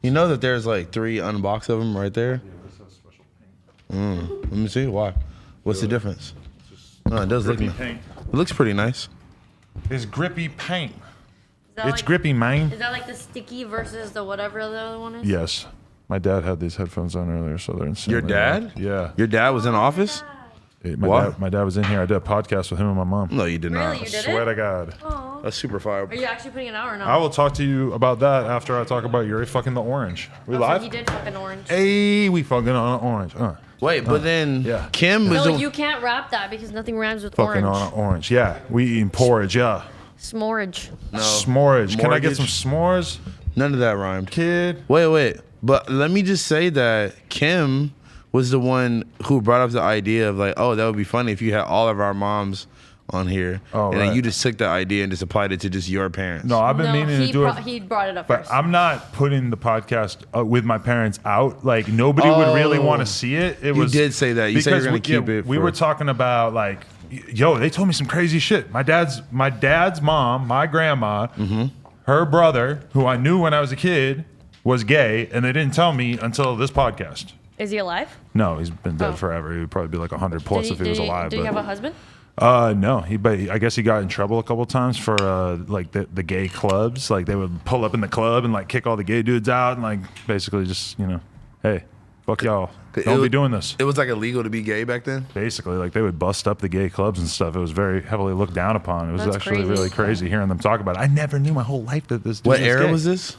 You know that there's like 3 unboxed of them right there? Yeah, this has special paint. Let me see. Why? What's the difference? Oh, it does look nice. Paint. It looks pretty nice. It's grippy paint. It's like, grippy, man. Is that like the sticky versus the whatever the other one is? Yes. My dad had these headphones on earlier, so they're insane. Your dad? Yeah. Your dad was in the office? My dad was in here. I did a podcast with him and my mom. No, you did not. Really? You did Swear it? to God. Aww. That's super fire. Are you actually putting it out or not? I will talk to you about that after I talk about Yuri fucking the orange. We live? So he did fucking orange. Hey, we fucking on an orange. Wait, but then yeah. Kim was No, the you can't wrap that because nothing rhymes with fucking orange. on an orange. Yeah, we eating porridge. Yeah. S'morage. No. S'morage. Can I get Mortgage? some s'mores, None of that rhymed. kid? Wait. But let me just say that Kim was the one who brought up the idea of like, oh, that would be funny if you had all of our moms on here. Oh, and then right. you just took the idea and just applied it to just your parents. No, I've been meaning to do it. He brought it up But first. I'm not putting the podcast with my parents out. Like nobody would really want to see it. It You was did say that. You said you're because gonna keep it We for- were talking about like, yo, they told me some crazy shit. My dad's mom, my grandma, her brother, who I knew when I was a kid, was gay, and they didn't tell me until this podcast. Is he alive? No, he's been dead Oh. forever. He would probably be like 100 plus if he was alive. Did he but have a husband? no, but I guess he got in trouble a couple times for like the gay clubs. Like they would pull up in the club and like kick all the gay dudes out and like basically just hey, fuck y'all, don't be doing this. It was like illegal to be gay back then? Basically, like they would bust up the gay clubs and stuff. It was very heavily looked down upon. It was That's actually crazy. really crazy hearing them talk about it. I never knew my whole life that this dude What was era gay. was this?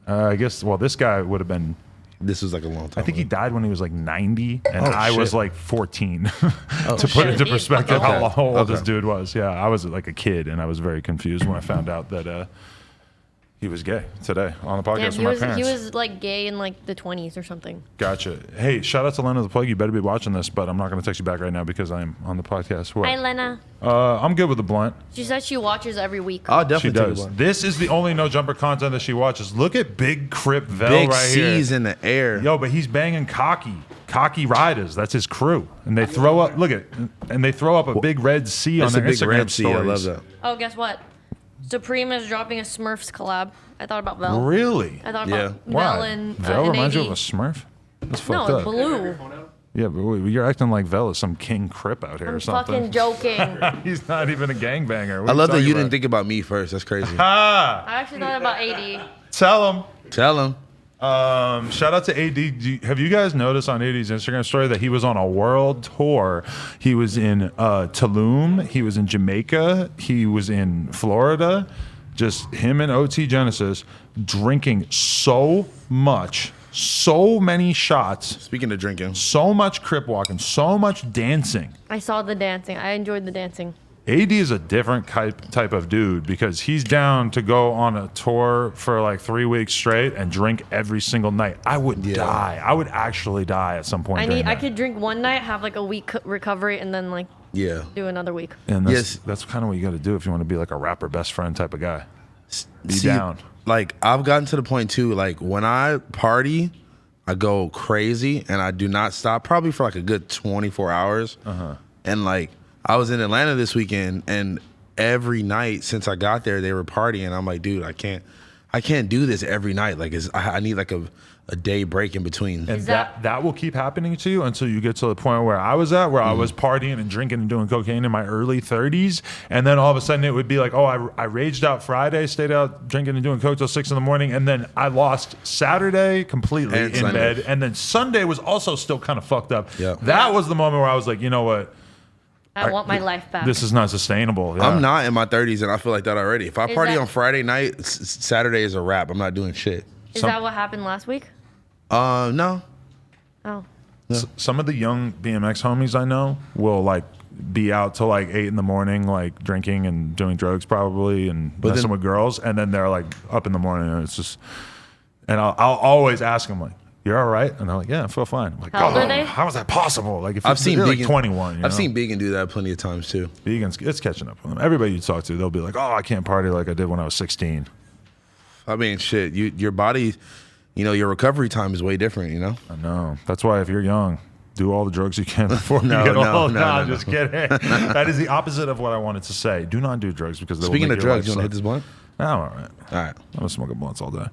I guess, well, this guy would have been, This was like a long time I think he ago. died when he was like 90, and Oh, I was shit. like 14. To shit. put into perspective Okay. how old Okay. this dude was. Yeah, I was like a kid, and I was very confused when I found out that he was gay today on the podcast Yeah, with my parents. he was like gay in like the 20s or something. Gotcha. Hey, shout out to Lena the Plug. You better be watching this, but I'm not going to text you back right now because I'm on the podcast. What? Hi, Lena. I'm good with the blunt. She says she watches every week. I'll She definitely take does. one. This is the only No Jumper content that she watches. Look at Big Crip Vel Big right C's here. in the air. Yo, but he's banging cocky riders. That's his crew, and they throw up. Look at, and they throw up a big red C on That's a their big Instagram red C. I stories. love that. Oh, guess what? Supreme is dropping a Smurfs collab. I thought about Vel. Really? I thought Yeah. about Why? Vel and Vel and reminds you of AD. a Smurf. That's No, fucked it's up. blue. Yeah, but wait, you're acting like Vel is some king crip out here or I'm something. fucking joking. He's not even a gangbanger. What I are love that talking you didn't about? think about me first. That's crazy. Ah, I actually thought about AD. tell him. Tell him. Shout out to AD. Have you guys noticed on AD's Instagram story that he was on a world tour? He was in Tulum. He was in Jamaica. He was in Florida. Just him and OT Genesis drinking so much, so many shots, Speaking of drinking, so much crip walking, so much dancing. I saw the dancing. I enjoyed the dancing. AD is a different type of dude because he's down to go on a tour for like 3 weeks straight and drink every single night. I would die. I would actually die at some point. I could drink one night, have like a week recovery, and then like yeah. do another week. And that's, Yes. that's kind of what you got to do if you want to be like a rapper best friend type of guy. Be See, down. Like I've gotten to the point too. Like when I party, I go crazy and I do not stop. Probably for like a good 24 hours. And like I was in Atlanta this weekend, and every night since I got there, they were partying. I'm like, dude, I can't do this every night. Like I need like a day break in between. And that will keep happening to you until you get to the point where I was at, where I was partying and drinking and doing cocaine in my early 30s. And then all of a sudden it would be like, oh, I raged out Friday, stayed out drinking and doing coke till 6 a.m. And then I lost Saturday completely And in Sunday. bed. And then Sunday was also still kind of fucked up. Yeah. That was the moment where I was like, you know what? I want my life back. This is not sustainable. Yeah. I'm not in my 30s, and I feel like that already. If I party that- on Friday night, Saturday is a wrap. I'm not doing shit. Is that what happened last week? No. Oh. Some of the young BMX homies I know will like be out till like 8 a.m, like drinking and doing drugs probably and messing then- with girls, and then they're like up in the morning and it's just. And I'll always ask them like, "You're all right?" And they're like, "Yeah, I feel fine." I'm like, How old are they? How is that possible? Like if I've seen they're like Began, 21. I've seen Began do that plenty of times too. Vegans. It's catching up with them. Everybody you talk to, they'll be like, "Oh, I can't party like I did when I was 16." I mean, shit. Your body, your recovery time is way different. I know. That's why if you're young, do all the drugs you can before No, you get no, old. no, Nah, no, just kidding. That is the opposite of what I wanted to say. Do not do drugs because they Speaking will of make your drugs, you life want to hit suck. this blunt? I'm all right. All right. I'm gonna smoke blunts all day.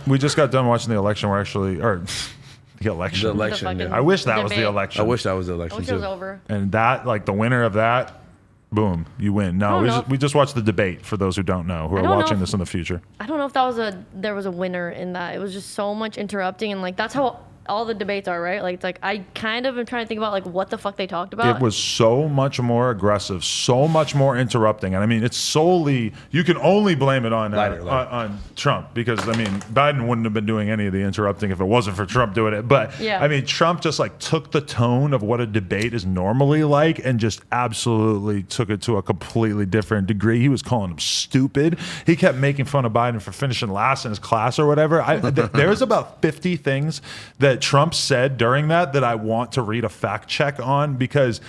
We just got done watching the election. We're actually, or the election. The election. fucking- Yeah. I wish that was the Debate. election. I wish that was the I election wish it was too. over. And that, like, the winner of that, boom, you win. No, don't know. we just watched the debate. For those who don't know, who are don't know watching if- this in the future. I don't know if there was a winner in that. It was just so much interrupting, and like that's how all the debates are, right? Like it's like I kind of am trying to think about like what the fuck they talked about. It was so much more aggressive, so much more interrupting, and I mean, it's solely you can only blame it on Lighter. on Trump because I mean, Biden wouldn't have been doing any of the interrupting if it wasn't for Trump doing it. But Yeah. I mean, Trump just like took the tone of what a debate is normally like and just absolutely took it to a completely different degree. He was calling him stupid. He kept making fun of Biden for finishing last in his class or whatever. There's about 50 things that Trump said during that I want to read a fact check on because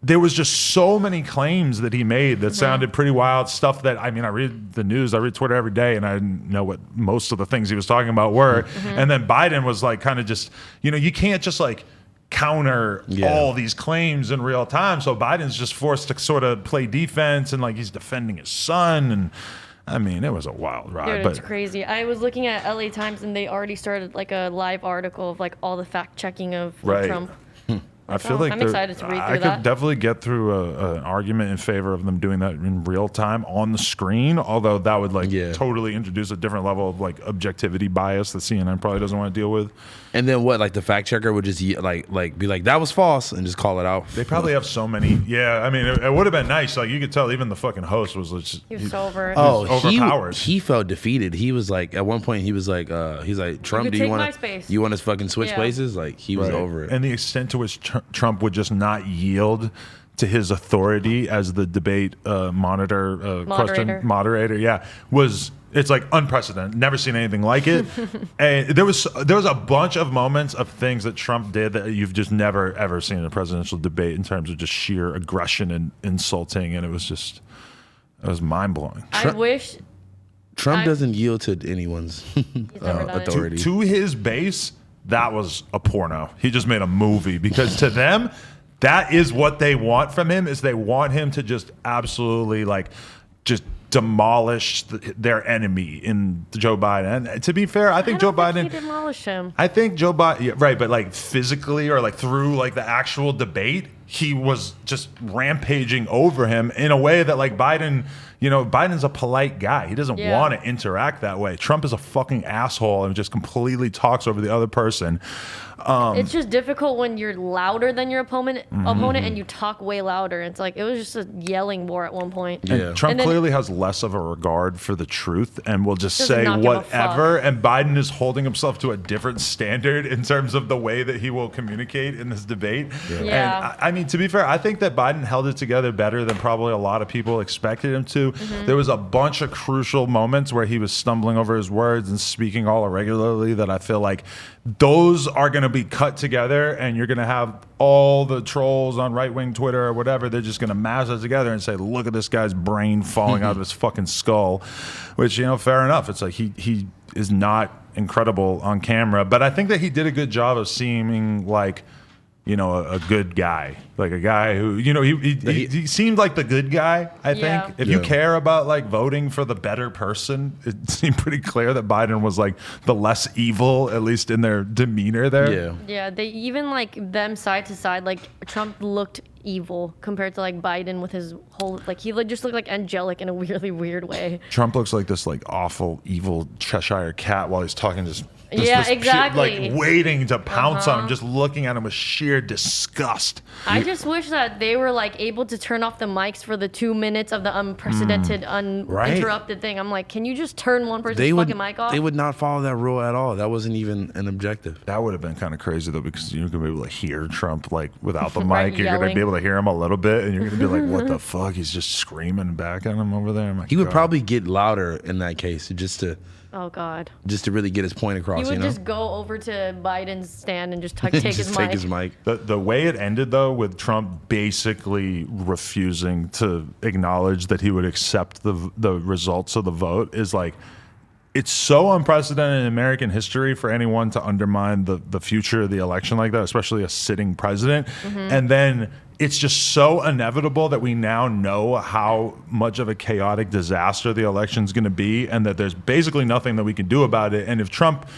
there was just so many claims that he made that sounded pretty wild stuff that, I mean, I read the news, I read Twitter every day, and I didn't know what most of the things he was talking about were. And then Biden was like kind of just, you can't just like counter all these claims in real time. So Biden's just forced to sort of play defense and like he's defending his son. And I mean, it was a wild ride. Dude, but it's crazy. I was looking at LA Times and they already started like a live article of like all the fact checking of Right. Trump. I feel like I'm excited to read I through could that. definitely get through an argument in favor of them doing that in real time on the screen. Although that would like totally introduce a different level of like objectivity bias that CNN probably doesn't want to deal with. And then what? Like the fact checker would just like be like that was false and just call it out. They probably have so many. Yeah, I mean, it would have been nice. Like you could tell, even the fucking host was just He was so over it. Oh, overpowered. he felt defeated. He was like, at one point, he was like, Trump, could do you take want my space. you want us fucking switch Yeah. places? Like he was Right. over it. And the extent to which Trump would just not yield to his authority as the debate Moderator. moderator, it's like unprecedented. Never seen anything like it. And there was a bunch of moments of things that Trump did that you've just never ever seen in a presidential debate in terms of just sheer aggression and insulting, and it was mind blowing. I wish Trump doesn't yield to anyone's never done it. authority. To his base, that was a porno. He just made a movie because to them, that is what they want from him. Is they want him to just absolutely like just demolish their enemy in Joe Biden. And to be fair, I think Joe Biden. He demolished him. I think Joe Biden, right, but like physically or like through like the actual debate, he was just rampaging over him in a way that like Biden, Biden's a polite guy. He doesn't want to interact that way. Trump is a fucking asshole and just completely talks over the other person. It's just difficult when you're louder than your opponent and you talk way louder. It's like it was just a yelling war at one point. Yeah. And Trump And then- clearly has less of a regard for the truth and will just Does say not give a whatever. And Biden is holding himself to a different standard in terms of the way that he will communicate in this debate. Yeah. And I mean, to be fair, I think that Biden held it together better than probably a lot of people expected him to. There was a bunch of crucial moments where he was stumbling over his words and speaking all irregularly that I feel like those are going to be cut together, and you're going to have all the trolls on right-wing Twitter or whatever. They're just going to mash it together and say, look at this guy's brain falling out of his fucking skull, which, fair enough. It's like he is not incredible on camera, but I think that he did a good job of seeming like, a good guy, like a guy who, he seemed like the good guy, I Yeah. think. If you care about like voting for the better person, it seemed pretty clear that Biden was like the less evil, at least in their demeanor there. Yeah. Yeah, they even like them side to side. Like Trump looked evil compared to like Biden with his whole like he just looked like angelic in a really weird way. Trump looks like this like awful, evil Cheshire cat while he's talking this Yeah, pure, exactly. like waiting to pounce on him, just looking at him with sheer disgust. I just wish that they were like able to turn off the mics for the 2 minutes of the unprecedented, uninterrupted thing. I'm like, can you just turn one person's fucking mic off? They would not follow that rule at all. That wasn't even an objective. That would have been kind of crazy though, because you're gonna be able to hear Trump like without the mic. Right, You're gonna yelling. be able to hear him a little bit, and you're gonna be like, "What the fuck?" He's just screaming back at him over there. I'm like, He would God. probably get louder in that case just to Oh God. really get his point He across. would just go over to Biden's stand and just take just his take mic. his mic. The way it ended, though, with Trump basically refusing to acknowledge that he would accept the results of the vote is like it's so unprecedented in American history for anyone to undermine the future of the election like that, especially a sitting president. And then it's just so inevitable that we now know how much of a chaotic disaster the election is going to be, and that there's basically nothing that we can do about it. And if Trump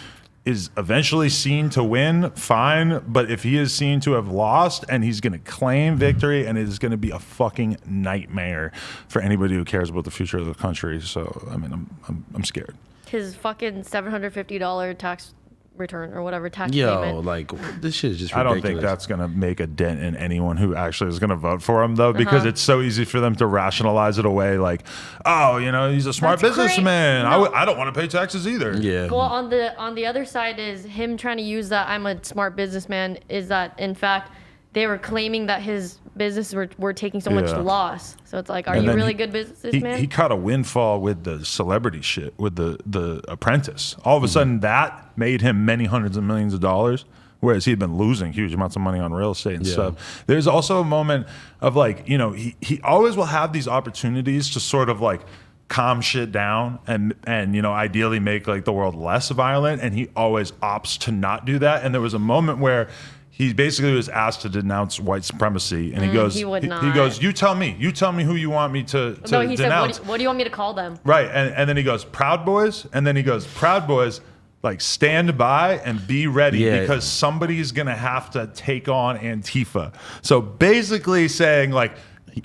is eventually seen to win, fine. But if he is seen to have lost, and he's going to claim victory, and it is going to be a fucking nightmare for anybody who cares about the future of the country. So, I mean, I'm scared. His fucking $750 tax return or whatever tax payment. Like, this shit is just ridiculous. I don't think that's going to make a dent in anyone who actually is going to vote for him, though, because it's so easy for them to rationalize it away. Like, oh, you know, he's a smart businessman. No. I don't want to pay taxes either. Yeah. Well, on the other side is him trying to use that I'm a smart businessman, is that, in fact, they were claiming that his businesses were taking so much loss. So it's like, are you really good businessman? He caught a windfall with the celebrity shit, with the Apprentice. All of a sudden, that made him many hundreds of millions of dollars, whereas he'd been losing huge amounts of money on real estate and stuff. There's also a moment of like, you know, he always will have these opportunities to sort of like calm shit down and you know, ideally make like the world less violent, and he always opts to not do that. And there was a moment where he basically was asked to denounce white supremacy, and he goes, he would not. He goes, you tell me who you want me to No, he denounce. said, what do you want me to call them? Right, and then he goes, Proud Boys, and then he goes, Proud Boys, like stand by and be ready because somebody's gonna have to take on Antifa. So basically saying like,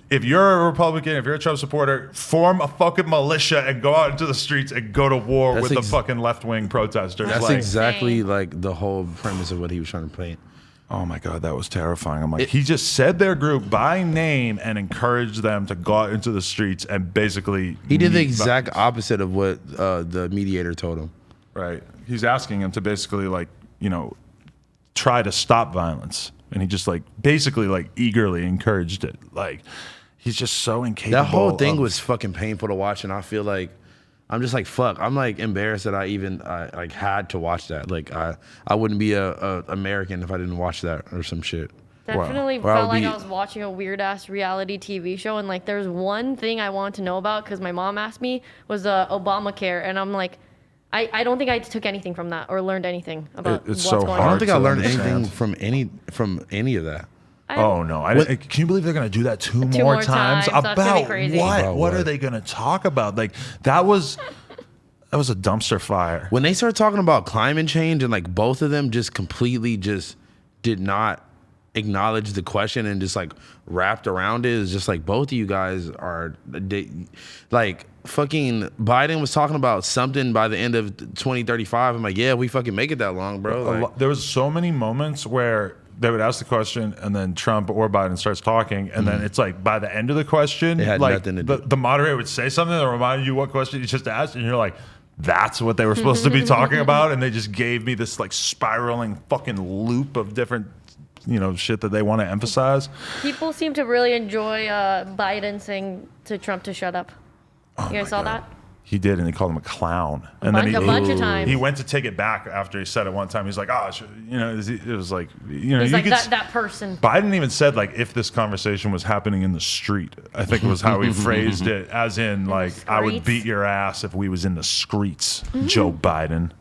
if you're a Republican, if you're a Trump supporter, form a fucking militia and go out into the streets and go to war with the fucking left-wing protesters. That's like, exactly like the whole premise of what he was trying to paint. Oh my God, that was terrifying. I'm like, he just said their group by name and encouraged them to go out into the streets and basically... He did the exact opposite of what the mediator told him. Right. He's asking him to basically like, you know, try to stop violence. And he just like, basically like eagerly encouraged it. Like, he's just so incapable. That whole thing was fucking painful to watch, and I feel like I'm just like, fuck. I'm like embarrassed that I even like had to watch that. Like I wouldn't be a American if I didn't watch that or some shit. Definitely felt like I was watching a weird ass reality TV show, and like there's one thing I wanted to know about because my mom asked me was Obamacare, and I'm like, I don't think I took anything from that or learned anything about it's what's so going hard. on. I don't think I learned understand. anything from any of that. Oh no! Can you believe they're gonna do that two more times? That's gonna be About crazy. what? About What what? are they gonna talk about? Like that was a dumpster fire. When they started talking about climate change, and like both of them just completely just did not acknowledge the question and just like wrapped around it, is just like both of you guys are like fucking Biden was talking about something by the end of 2035. I'm like, yeah, we fucking make it that long, bro. Like, There was so many moments where they would ask the question and then Trump or Biden starts talking, and then it's like by the end of the question, had like nothing to do. the moderator would say something that reminded you what question you just asked, and you're like, that's what they were supposed to be talking about, and they just gave me this like spiraling fucking loop of different, you know, shit that they want to emphasize. People seem to really enjoy Biden saying to Trump to shut up. You guys saw that? He did, and he called him a clown. A bunch of times. He went to take it back after he said it one time. He's like, you know, it was like, you know, He's you like could that person. Biden even said like if this conversation was happening in the street. I think it was how he phrased it, as in like I would streets? beat your ass if we was in the streets, Joe Biden.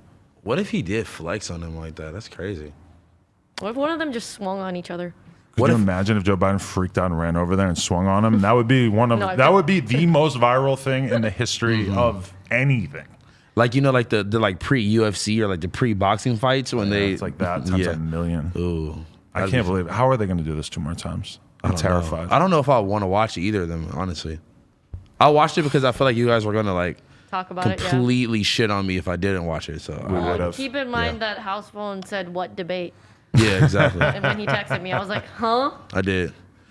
what if he did flex on him like that? That's crazy. What if one of them just swung on each other? Could you imagine if Joe Biden freaked out and ran over there and swung on him? That would be that would be the most viral thing in the history of anything. Like, you know, like the like pre-UFC or like the pre-boxing fights when It's like that times a million. Ooh, I can't believe it. How are they going to do this two more times? I'm terrified. I don't know if I want to watch either of them, honestly. I watched it because I feel like you guys were gonna like Talk about it, yeah. completely shit on me if I didn't watch it. So would have. Keep in mind that house phone said, "What debate?" yeah, exactly. And when he texted me, I was like, "Huh?" I did.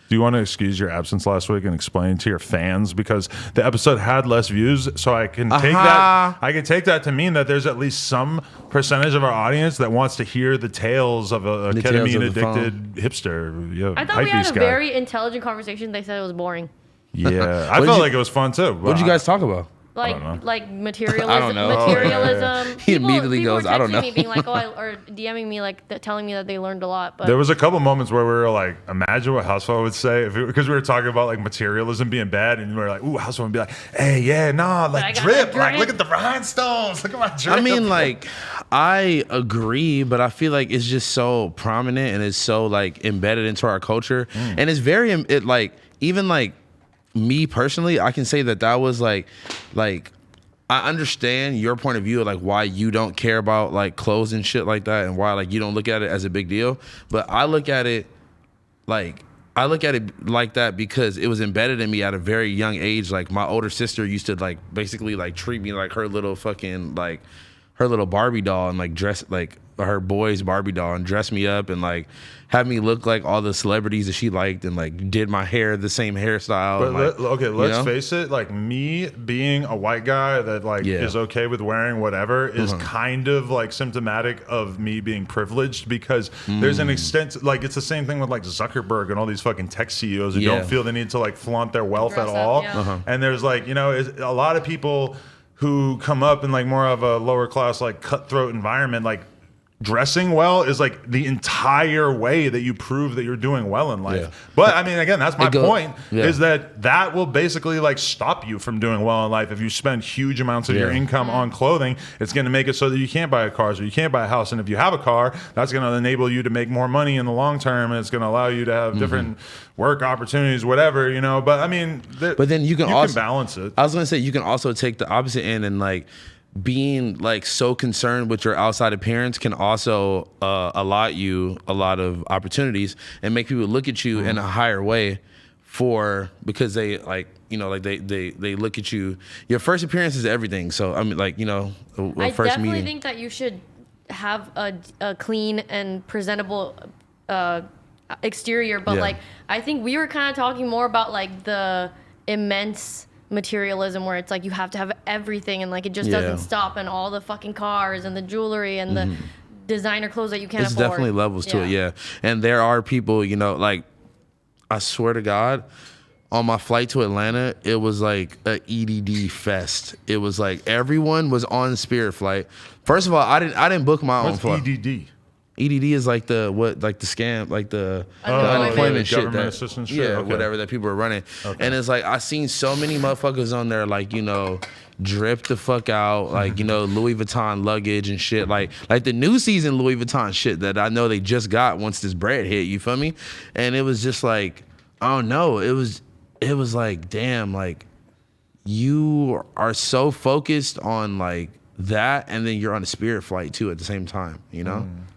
Do you want to excuse your absence last week and explain to your fans, because the episode had less views, so I can take that. I can take that to mean that there's at least some percentage of our audience that wants to hear the tales of a ketamine addicted hipster. Yeah, I thought we had a guy. very intelligent conversation. They said it was boring. Yeah, I felt like it was fun too. What did you guys talk about? like materialism. I don't know. Materialism. He immediately people goes, were I don't texting know. me being like, or DMing me like telling me that they learned a lot. But There was a couple moments where we were like, imagine what Houseful would say because we were talking about like materialism being bad, and we were like, ooh, Houseful would be like, hey, yeah, nah, like drip, like look at the rhinestones, look at my drip. I mean, like, I agree, but I feel like it's just so prominent and it's so like embedded into our culture, and it's very even like me personally, I can say that was like I understand your point of view of like why you don't care about like clothes and shit like that, and why like you don't look at it as a big deal. But I look at it like that because it was embedded in me at a very young age. Like my older sister used to like basically like treat me like her little fucking like her little Barbie doll, and like dress like her boy's Barbie doll, and dress me up and like have me look like all the celebrities that she liked, and like did my hair the same hairstyle. But and, let's face it, like me being a white guy that like is okay with wearing whatever is kind of like symptomatic of me being privileged, because there's an extent, like it's the same thing with like Zuckerberg and all these fucking tech CEOs who don't feel the need to like flaunt their wealth Dress at up, all. yeah. And there's like, a lot of people who come up in like more of a lower class, like cutthroat environment, like dressing well is like the entire way that you prove that you're doing well in life. Yeah. But I mean, again, that's my point, yeah. is that will basically like stop you from doing well in life. If you spend huge amounts of your income on clothing, it's going to make it so that you can't buy a car, or you can't buy a house. And if you have a car, that's going to enable you to make more money in the long term, and it's going to allow you to have different work opportunities, whatever, But I mean, but then you can also balance it. I was gonna say you can also take the opposite end, and like being like so concerned with your outside appearance can also allot you a lot of opportunities and make people look at you in a higher way because they like they look at you. Your first appearance is everything. So I mean, like I first definitely meeting. think that you should have a clean and presentable exterior, but like I think we were kind of talking more about like the immense materialism where it's like you have to have everything, and like it just doesn't stop, and all the fucking cars and the jewelry and the designer clothes that you can't afford. There's definitely levels to it, and there are people, like I swear to God, on my flight to Atlanta, it was like a EDD fest. It was like everyone was on Spirit flight. First of all, I didn't book my own flight. What's EDD? EDD is like the scam, like the Unemployment shit, government assistance shit. Yeah, whatever that people are running. Okay. And it's like I seen so many motherfuckers on there, like drip the fuck out, like Louis Vuitton luggage and shit, like the new season Louis Vuitton shit that I know they just got once this bread hit. You feel me? And it was just like, I don't know. It was like, damn, like you are so focused on like that, and then you're on a Spirit flight too at the same time,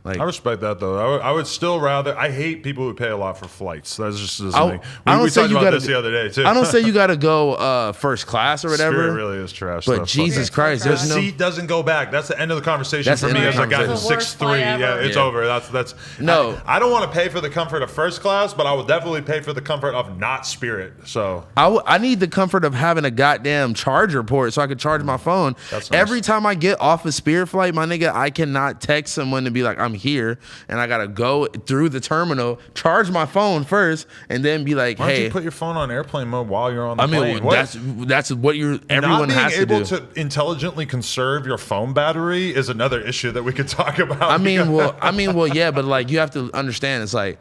Like, I respect that though. I would still rather. I hate people who pay a lot for flights. That's just something. We talked about this the other day too. I don't say you got to go first class or whatever. Spirit really is trash. But Jesus Christ, the seat doesn't go back. That's the end of the conversation for me as a guy who's 6'3". Yeah, it's over. That's no. I don't want to pay for the comfort of first class, but I will definitely pay for the comfort of not Spirit. So I need the comfort of having a goddamn charger port so I can charge my phone. That's nice. Every time I get off a Spirit flight, my nigga, I cannot text someone to be like, I'm here, and I gotta go through the terminal, charge my phone first, and then be like, why don't hey, you put your phone on airplane mode while you're on the plane? That's what everyone has to do. Not being able to intelligently conserve your phone battery is another issue that we could talk about. I mean, yeah, but like you have to understand, it's like,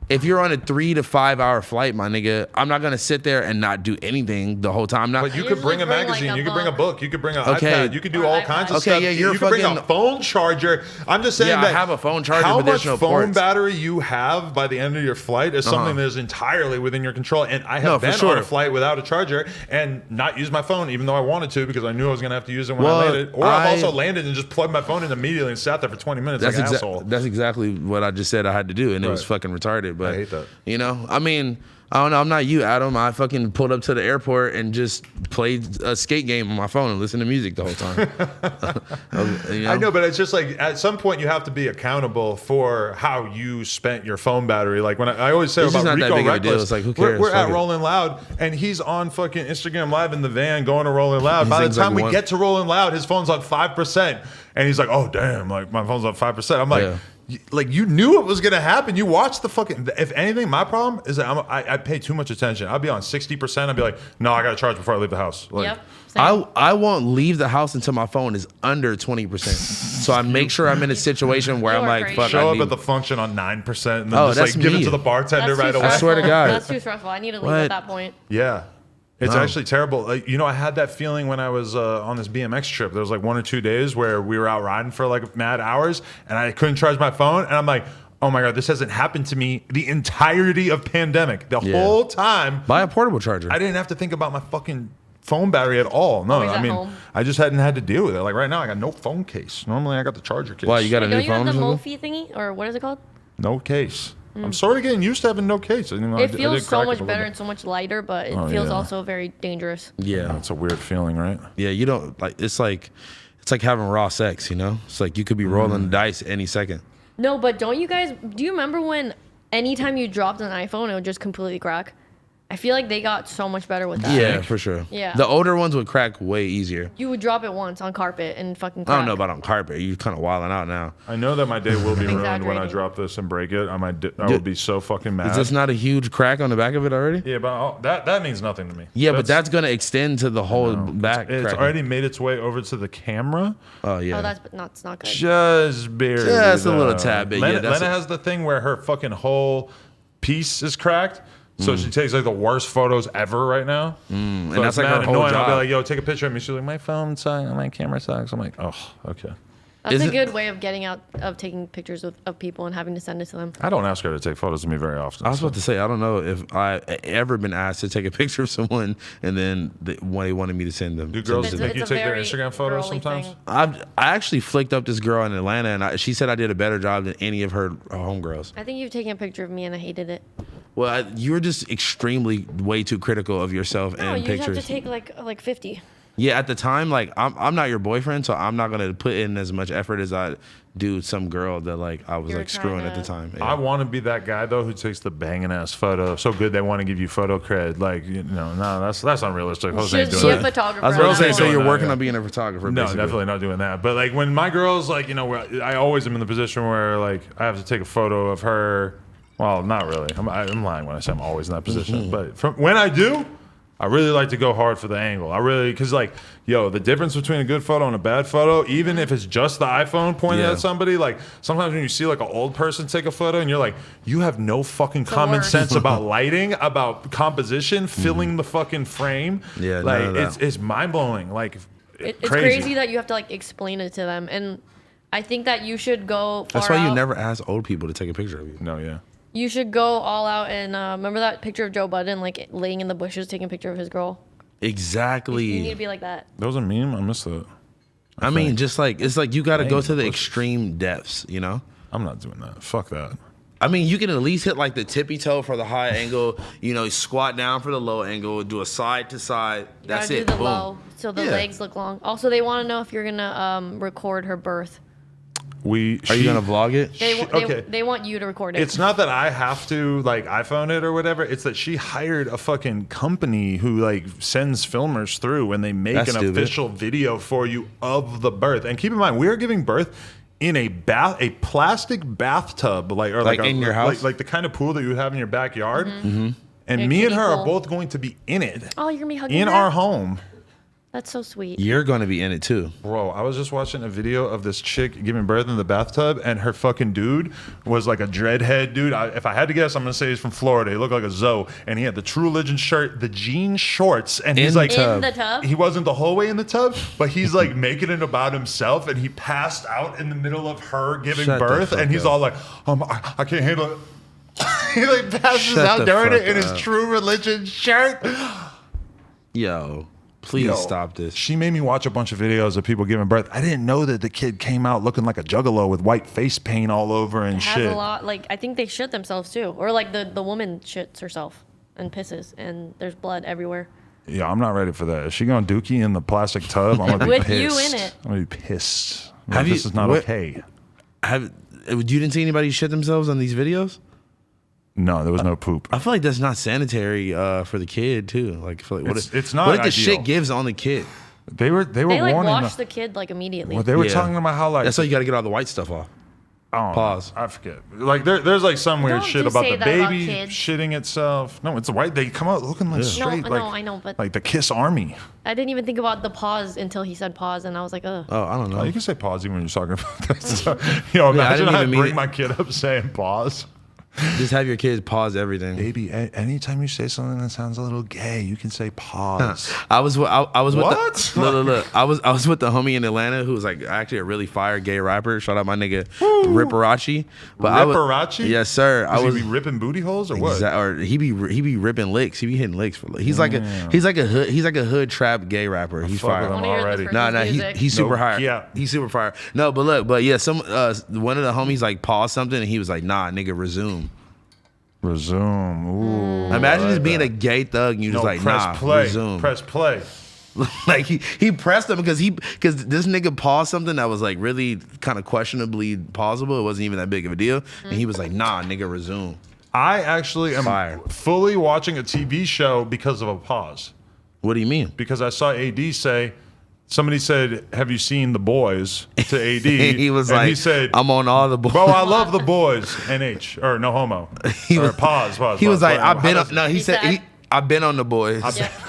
if you're on a 3 to 5 hour flight, my nigga, I'm not gonna sit there and not do anything the whole time. But you could bring a magazine, you could bring a book, you could bring an iPad, you could do all kinds of stuff. Yeah, you could bring a phone charger. I'm just saying that I have a phone charger. How with much additional phone ports. battery you have by the end of your flight is something that is entirely within your control. And I have been on a flight without a charger and not used my phone, even though I wanted to, because I knew I was gonna have to use it when I landed. Or I've also landed and just plugged my phone in immediately and sat there for 20 minutes like an asshole. That's exactly what I just said I had to do, and it was fucking retarded. But I hate that. I mean, I don't know. I'm not you, Adam. I fucking pulled up to the airport and just played a skate game on my phone and listened to music the whole time. I know, but it's just like at some point you have to be accountable for how you spent your phone battery. Like when I always say it's about not Rico that big of a deal. Reckless, It's like, who cares? We're at Rolling Loud and he's on fucking Instagram Live in the van going to Rolling Loud. By the time we get to Rolling Loud, his phone's on 5%, and he's like, "Oh damn, like my phone's on 5%." I'm like. Yeah. like you knew it was gonna happen. You watched the fucking. If anything, my problem is that I pay too much attention. I'll be on 60%. I'll be like, no, I gotta charge before I leave the house. Like, Yep. Same. I won't leave the house until my phone is under 20%. So I make sure I'm in a situation where You I'm are like, crazy. fuck, show I up need- at the function on 9% and then Oh, just that's like give it me. to the bartender That's right too away. I swear to stressful. God. That's too stressful. I need to leave What? at that point. Yeah. It's No. actually terrible. Like, you know, I had that feeling when I was on this BMX trip. There was like 1 or 2 days where we were out riding for like mad hours and I couldn't charge my phone. And I'm like, oh my God, this hasn't happened to me the entirety of pandemic. The whole time, Buy a portable charger. I didn't have to think about my fucking phone battery at all. No, Always I at mean, home. I just hadn't had to deal with it. Like right now, I got no phone case. Normally, I got the charger case. Why, you got a Don't new you have phone the or something? Mophie thingy, or what is it called? no case. I'm sort of getting used to having no case. You know, I It did feels so crack it much a little better bit. and so much lighter, but it Oh, feels yeah. also very dangerous. Yeah. It's a weird feeling, right? Yeah, you don't like it's like having raw sex, you know? It's like you could be rolling the dice any second. No, but don't you guys? Do you remember when anytime you dropped an iPhone, it would just completely crack? I feel like they got so much better with that. Yeah, for sure. Yeah. The older ones would crack way easier. You would drop it once on carpet and fucking I crack. don't know about on carpet. You kind of wilding out now. I know that my day will be ruined when I Exaggerating. drop this and break it. I would be so fucking mad. Is this not a huge crack on the back of it already? Yeah, but that means nothing to me. Yeah, but that's going to extend to the whole back. It's cracking. already made its way over to the camera. Oh, yeah. Oh, that's not. It's not good. Just barely. Just a little though. tad bit, Lena, yeah, that's Lena it. has the thing where her fucking whole piece is cracked. So Mm. she takes like the worst photos ever right now. and So that's it's like her mad whole annoying. I'll be job. like, yo, take a picture of me. She's like, my phone sucks, my camera sucks. I'm like, oh, okay. That's Is a it- good way of getting out of taking pictures of people and having to send it to them. I don't ask her to take photos of me very often. I was about to say, I don't know if I ever been asked to take a picture of someone and then when they wanted me to send them. Do girls It's a- make you it's a take their very Instagram photos girly sometimes? thing. I actually flicked up this girl in Atlanta, and she said I did a better job than any of her homegirls. I think you've taken a picture of me and I hated it. Well, you were just extremely way too critical of yourself No, and you pictures. have to take like 50. Yeah, at the time, like I'm not your boyfriend, so I'm not gonna put in as much effort as I do some girl that like I was You're like screwing trying at the to- time. I want to be that guy though who takes the banging ass photo. So good they want to give you photo cred. Like, you know, no, that's unrealistic. Jose ain't Just doing be a that. photographer. I was at gonna that say, so point. you're that, working yeah. on being a photographer. No, basically. definitely not doing that. But like when my girls, like, you know, where I always am in the position where like I have to take a photo of her. Well, not really. I'm lying when I say I'm always in that position. But when I do, I really like to go hard for the angle. I really, because like, yo, the difference between a good photo and a bad photo, even if it's just the iPhone pointed Yeah. at somebody, like sometimes when you see like an old person take a photo and you're like, you have no fucking the common worst. sense about lighting, about composition, filling the fucking frame. Yeah, none like of that. it's mind blowing. Like It's crazy that you have to like explain it to them, and I think that you should go. Far That's why you out. never ask old people to take a picture of you. No, yeah. You should go all out and remember that picture of Joe Budden like laying in the bushes taking a picture of his girl. Exactly. You need to be like that. That was a meme. I missed it. I mean, just like it's like you got to go Dang, to the bushes. extreme depths, you know. I'm not doing that. Fuck that. I mean, you can at least hit like the tippy toe for the high angle. You know, squat down for the low angle. Do a side to side. You That's gotta it. do the Boom. low so the Yeah. legs look long. Also, they want to know if you're gonna record her birth. Are you gonna vlog it? They want you to record it. It's not that I have to like iPhone it or whatever. It's that she hired a fucking company who like sends filmers through and they make That's an stupid. official video for you of the birth. And keep in mind, we are giving birth in a plastic bathtub, like Like in your house? like the kind of pool that you would have in your backyard. Mm-hmm. And A me and kiddie her are pool. both going to be in it Oh, you're gonna be hugging in her? our home. That's so sweet. You're gonna be in it too. Bro, I was just watching a video of this chick giving birth in the bathtub, and her fucking dude was like a dreadhead dude. If I had to guess, I'm gonna say he's from Florida. He looked like a Zoe, and he had the True Religion shirt, the jean shorts, and he's In like, the In the tub. he wasn't the whole way in the tub, but he's like making it about himself, and he passed out in the middle of her giving Shut the birth, fuck and he's up. all like, I can't handle it. He like passes Shut out the during it fuck in his up. True Religion shirt. Yo, please Yo, stop this. She made me watch a bunch of videos of people giving birth. I didn't know that the kid came out looking like a juggalo with white face paint all over and It has shit. a lot. Like I think they shit themselves too, or like the woman shits herself and pisses, and there's blood everywhere. Yeah, I'm not ready for that. Is she going dookie in the plastic tub? I'm gonna be With pissed. you in it. I'm gonna be pissed. Have This you- is not what- okay. You didn't see anybody shit themselves on these videos? No, there was no poop. I feel like that's not sanitary for the kid too. Like, I feel like It's not What if the ideal. shit gives on the kid? They were They like warning. wash the kid like immediately. Well, they were Yeah. talking about how like That's why you got to get all the white stuff off. Pause. I forget. Like there's like some weird Don't shit just about say the that about baby kids. shitting itself. No, it's white. They come out looking like straight. No, like, I know, but like the Kiss Army. I didn't even think about the pause until he said pause, and I was like, ugh. Oh, I don't know. Oh, you can say pause even when you're talking about this. Imagine didn't I even mean bring it. my kid up saying pause. Just have your kids pause everything. Baby, anytime you say something that sounds a little gay, you can say pause. I was with What? look. I was with the homie in Atlanta who was like actually a really fire gay rapper. Shout out my nigga Riparachi. Riparachi? Yes, sir. Does he be ripping booty holes or what? Or he be ripping licks. He be hitting licks for. He's like a hood trap gay rapper. He's fuck with fire. him I wanna hear already. this No, person's music. he's super No, high. yeah. He's super fire. No, but yeah, one of the homies like paused something and he was like, nah, nigga, resume. Resume. Ooh. Imagine I like just being that. a gay thug and you just like, press nah, play. resume. Press play. Like he pressed him because this nigga paused something that was like really kind of questionably pausable. It wasn't even that big of a deal. And he was like, nah, nigga, resume. I actually am Fire. fully watching a TV show because of a pause. What do you mean? Because I saw AD say, somebody said, have you seen The Boys to AD? He was and like, he said, I'm on all the boys. bro, I love The Boys. NH. Or no homo. He Or was- pause. He was like, How I've been does on, no, he He said, said- I've been on the boys.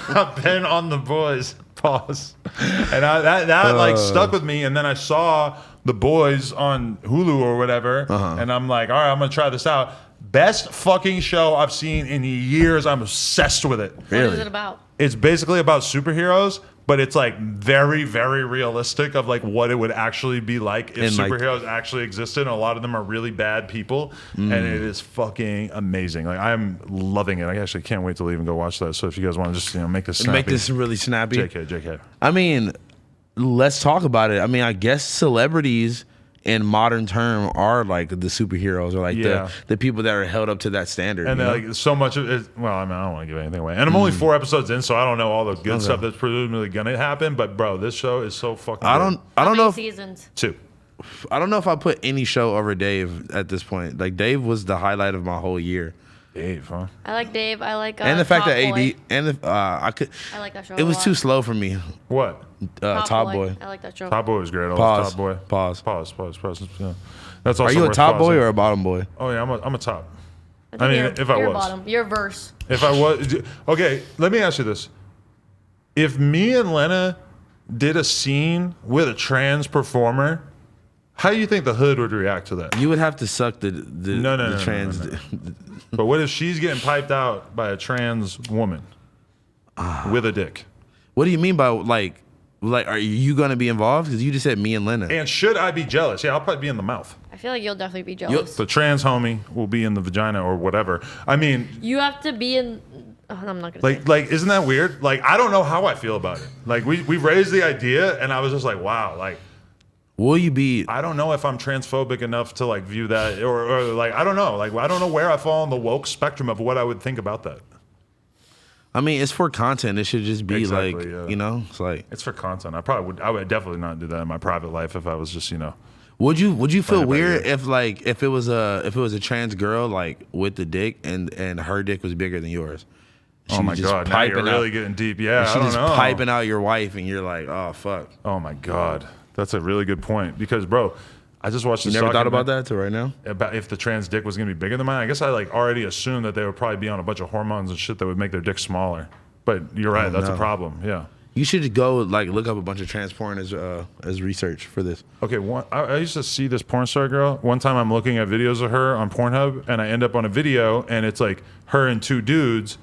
I've been on The Boys. Pause. And that like stuck with me. And then I saw The Boys on Hulu or whatever. And I'm like, all right, I'm going to try this out. Best fucking show I've seen in years. I'm obsessed with it. What is it about? It's basically about superheroes, but it's like very, very realistic of like what it would actually be like if And, like- superheroes actually existed. And a lot of them are really bad people, and it is fucking amazing. Like I'm loving it. I actually can't wait to leave and go watch that. So if you guys want to just make this snappy, Make this really snappy. JK. I mean, let's talk about it. I mean, I guess celebrities in modern term are like the superheroes or like Yeah. the people that are held up to that standard. And you then, know? like so much of it. Well, I mean, I don't want to give anything away. And I'm only 4 episodes in, so I don't know all the good stuff that's presumably gonna happen. But bro, this show is so fucking. I good. don't How know many if seasons? 2. I don't know if I put any show over Dave at this point. Like Dave was the highlight of my whole year. Dave, huh? I like Dave. I like And the fact Top that Boy. AD and the I could I like that show. it a was lot. too slow for me. What? Top Boy. I like that show. Top Boy was great. I Pause. was Top Boy. Pause. Pause. Yeah. That's also Are you a worth top boy pausing. or a bottom boy? Oh yeah, I'm a top. I think I mean, you're, if I you're was. bottom. You're verse. If I was okay, let me ask you this: if me and Lena did a scene with a trans performer, how do you think the hood would react to that? You would have to suck the No, trans. no. But what if she's getting piped out by a trans woman with a dick? What do you mean by like are you gonna be involved? Because you just said me and Lena. And should I be jealous? Yeah, I'll probably be in the mouth. I feel like you'll definitely be jealous. The trans homie will be in the vagina or whatever. I mean, You have to be in. Oh, I'm not gonna. say. like isn't that weird? Like I don't know how I feel about it. Like we raised the idea and I was just like, wow, like Will you be? I don't know if I'm transphobic enough to like view that or like I don't know. Like I don't know where I fall on the woke spectrum of what I would think about that. I mean, it's for content. It should just be Exactly, like yeah. you know. It's like It's for content. I would definitely not do that in my private life if I was just, would you feel about weird you. if it was a trans girl like with the dick and her dick was bigger than yours? oh She my just god, now you're piping out- really getting deep. Yeah, She I don't just know. piping out your wife and you're like, oh fuck. Oh my god. That's a really good point because bro, I just watched You this never thought about document that till right now? about if the trans dick was going to be bigger than mine. I guess I like already assumed that they would probably be on a bunch of hormones and shit that would make their dick smaller. But you're right, that's no. a problem. Yeah. You should go like look up a bunch of trans porn as research for this. Okay, I used to see this porn star girl. One time I'm looking at videos of her on Pornhub, and I end up on a video, and it's like her and 2 dudes,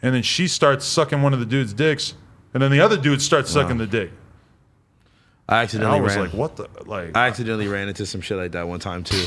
and then she starts sucking one of the dude's dicks, and then the other dude starts sucking the dick. I And accidentally I was ran. like, what the? Like, I accidentally ran into some shit like that one time too.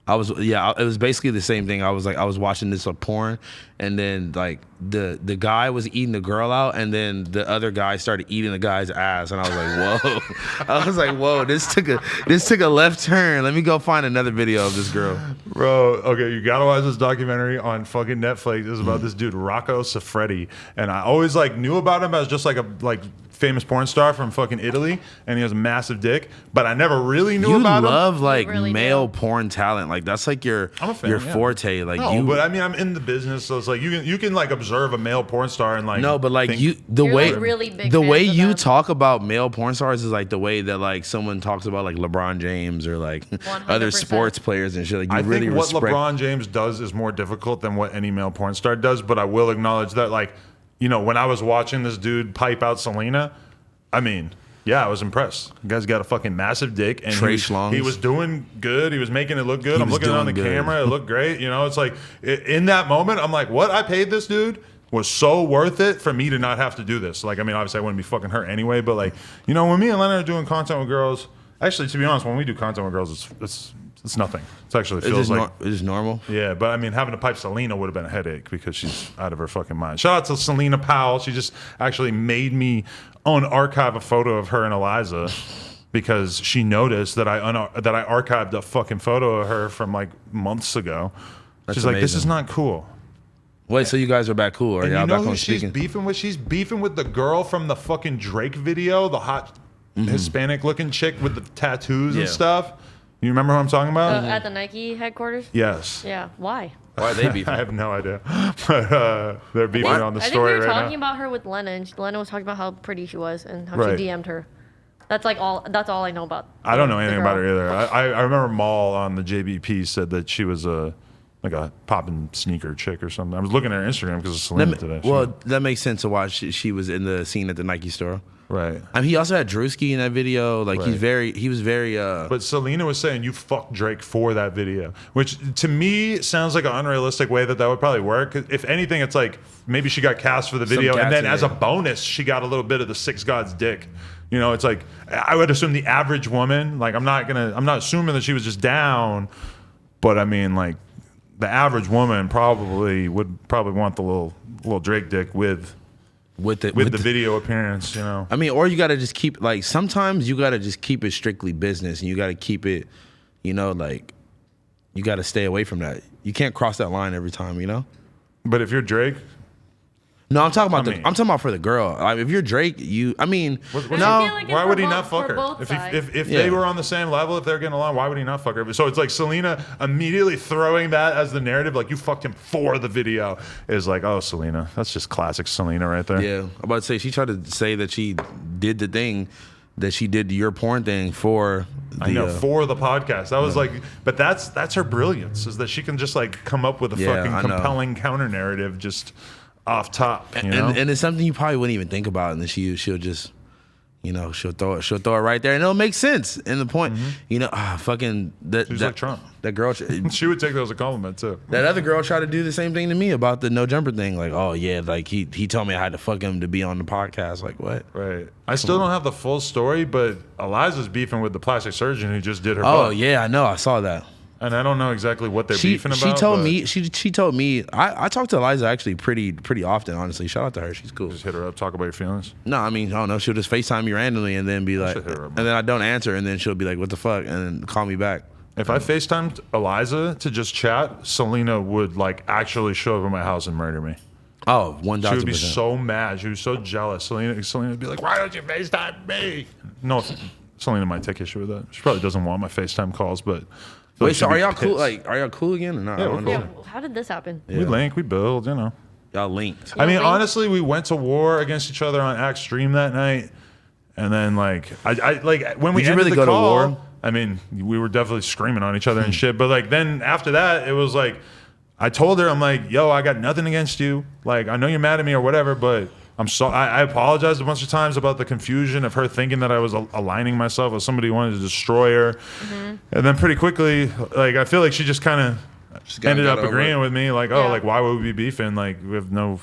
It was basically the same thing. I was watching this porn, and then like the guy was eating the girl out, and then the other guy started eating the guy's ass, and I was like, whoa! I was like, whoa! This took a left turn. Let me go find another video of this girl. Bro, okay, you gotta watch this documentary on fucking Netflix. It's about this dude Rocco Siffredi, and I always like knew about him as just like a famous porn star from fucking Italy, and he has a massive dick, but I never really knew You about him. love like You really male do. porn talent. Like that's like your I'm a fan, your yeah. forte. Like No, but I mean, I'm in the business, so it's like you can like observe a male porn star and like no, but like think- the You're, way like, really big the way fans of you them. talk about male porn stars is like the way that like someone talks about like LeBron James or like other 100%. sports players and shit. Like you I really think what respect. LeBron James does is more difficult than what any male porn star does, but I will acknowledge that, like, you know, when I was watching this dude pipe out Selena, I mean, yeah, I was impressed. The guy's got a fucking massive dick, and Trey he Schlongs. was doing good. He was making it look good. He I'm was looking on the doing good. camera. It looked great. You know, it's like in that moment, I'm like, what I paid this dude was so worth it for me to not have to do this. Like, I mean, obviously I wouldn't be fucking her anyway, but like, you know, when me and Leonard are doing content with girls, actually, to be honest, when we do content with girls, it's nothing. It actually feels like it's just normal. yeah, but I mean, having to pipe Selena would have been a headache because she's out of her fucking mind. Shout out to Selena Powell. She just actually made me unarchive a photo of her and Eliza because she noticed that I archived a fucking photo of her from like months ago. That's She's like, this amazing. is not cool. Wait, so you guys are back cool, or And y'all you know back who on she's speaking? beefing with? She's beefing with the girl from the fucking Drake video, the hot Hispanic looking chick with the tattoos Yeah. and stuff. You remember who I'm talking about? At the Nike headquarters. Yes. Yeah. Why? Why are they beefing? I have no idea. But they're beefing on the I think story we were right talking now. about her with Lena, and Lena was talking about how pretty she was and how Right. she DM'd her. That's like all. That's all I know about. I don't know the anything girl. about her either. I remember Maul on the JBP said that she was like a poppin' sneaker chick or something. I was looking at her Instagram because of Selena today. That makes sense to why she was in the scene at the Nike store. Right. I mean, he also had Drewski in that video. Like Right. he was very. But Selena was saying you fucked Drake for that video, which to me sounds like an unrealistic way that would probably work. If anything, it's like maybe she got cast for the video, and then casting, as a yeah. bonus, she got a little bit of the Six Gods dick. You know, it's like I would assume the average woman. Like I'm not assuming that she was just down, but I mean like the average woman would probably want the little Drake dick with the video appearance, you know. I mean, or you gotta just keep like sometimes you gotta just keep it strictly business, and you gotta keep it, you know, like you gotta stay away from that. You can't cross that line every time, you know. But if you're Drake, No, I'm talking about I mean- I'm talking about for the girl. Like, if you're Drake, I mean, what's I no. feel like it's why for would he both- not fuck for her? both If sides. if Yeah. they were on the same level, if they're getting along, why would he not fuck her? So it's like Selena immediately throwing that as the narrative, like you fucked him for the video, is like, oh, Selena, that's just classic Selena right there. Yeah, I'm about to say she tried to say that she did the thing that she did your porn thing for. I know for the podcast. That was like, but that's her brilliance is that she can just like come up with a Yeah, I fucking know. compelling counter narrative just off top. You know? and it's something you probably wouldn't even think about, and then she'll just, you know, she'll throw it right there, and it'll make sense. And the point, you know, fucking that She's that, like Trump. that girl, She would take that as a compliment too. that other girl tried to do the same thing to me about the no jumper thing. Like, oh yeah, like he told me I had to fuck him to be on the podcast. Like what? Right. I still don't have the full story, but Eliza's beefing with the plastic surgeon who just did her Oh butt. yeah, I know, I saw that. And I don't know exactly what they're She beefing about. she told but me she told me I talk to Eliza actually pretty often, honestly. Shout out to her, she's cool. Just hit her up, talk about your feelings. No, I mean, I don't know. She'll just FaceTime me randomly and then be like, should hit her up, and then I don't answer, and then she'll be like, "What the fuck?" and then call me back. If I FaceTimed Eliza to just chat, Selena would like actually show up at my house and murder me. Oh, She would be 1,000%. so mad. She was so jealous. Selena would be like, "Why don't you FaceTime me?" No, Selena might take issue with that. She probably doesn't want my FaceTime calls, but I feel Wait, like so she'd are be y'all cool? pissed. Like, are y'all cool again or not? Yeah, I we're don't cool. know. Yeah, how did this happen? Yeah. We link, we build, you know. Y'all linked. I mean, link? honestly, we went to war against each other on Axe Stream that night, and then like I like when we Did you ended really the go to call, war? I mean, we were definitely screaming on each other and shit. But like then after that, it was like I told her, I'm like, yo, I got nothing against you. Like I know you're mad at me or whatever, but I'm so I apologized a bunch of times about the confusion of her thinking that I was aligning myself with somebody who wanted to destroy her. Mm-hmm. And then pretty quickly, like I feel like she just kind of kinda ended got up over agreeing it. with me, like, oh, Yeah. like why would we be beefing? Like we have no,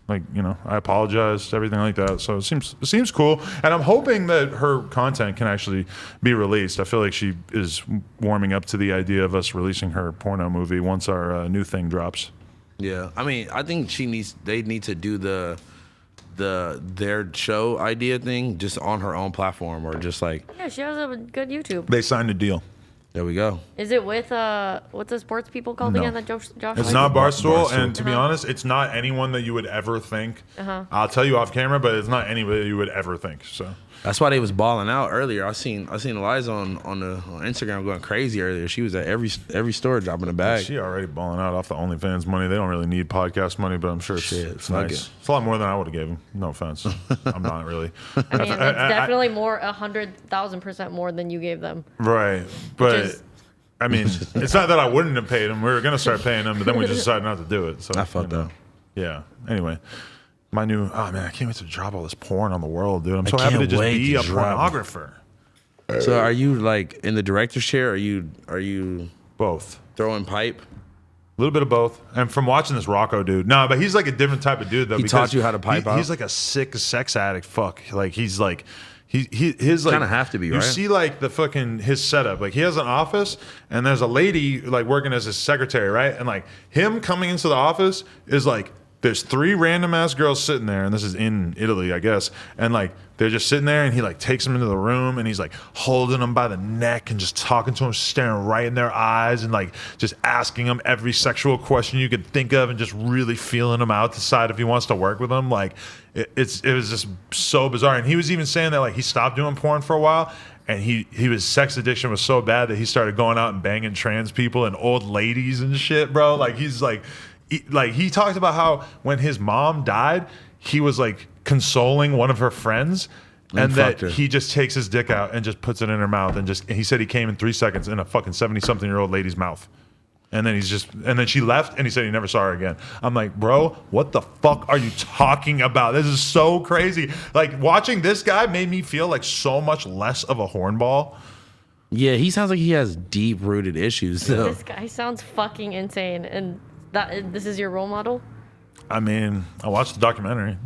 like you know, I apologized, everything like that. So it seems cool, and I'm hoping that her content can actually be released. I feel like she is warming up to the idea of us releasing her porno movie once our new thing drops. Yeah, I mean, I think they need to do their show idea thing just on her own platform, or just like, Yeah, she has a good YouTube. They signed a deal. there we go. Is it with what's the sports people called No. again? That Josh. It's not Barstool, Barstool. and to be honest, it's not anyone that you would ever think. I'll tell you off camera, but it's not anybody you would ever think. So That's why they was balling out earlier. I seen Eliza on Instagram going crazy earlier. She was at every store dropping a bag. She already balling out off the OnlyFans money. They don't really need podcast money, but I'm sure it's nice. It's a lot more than I would have gave them. No offense. I'm not really. I mean, it's definitely more 100,000% more than you gave them. Right, but I mean, it's not that I wouldn't have paid them. We were gonna start paying them, but then we just decided not to do it. So I fucked up. Yeah. Anyway. My new, oh man, I can't wait to drop all this porn on the world, dude. I'm so happy to just be a pornographer. So are you like in the director's chair? Or are you both throwing pipe? A little bit of both. And from watching this Rocco dude, no, but he's like a different type of dude though. He taught you how to pipe out? He's like a sick sex addict. Fuck, like he's like. His like kind of have to be, right? You see like the fucking his setup. Like he has an office and there's a lady like working as his secretary, right? And like him coming into the office is like. There's 3 random ass girls sitting there, and this is in Italy, I guess. And like they're just sitting there, and he like takes them into the room, and he's like holding them by the neck and just talking to them, staring right in their eyes, and like just asking them every sexual question you could think of, and just really feeling them out to decide if he wants to work with them. Like it was just so bizarre. And he was even saying that like he stopped doing porn for a while. And his sex addiction was so bad that he started going out and banging trans people and old ladies and shit, bro. Like he's like. He talked about how when his mom died, he was like consoling one of her friends, and that he just takes his dick out and just puts it in her mouth, and he said he came in 3 seconds in a fucking 70-something-year-old lady's mouth, and then then she left, and he said he never saw her again. I'm like, bro, what the fuck are you talking about? This is so crazy. Like watching this guy made me feel like so much less of a hornball. Yeah, he sounds like he has deep-rooted issues. So. This guy sounds fucking insane, and. This is your role model? I mean, I watched the documentary,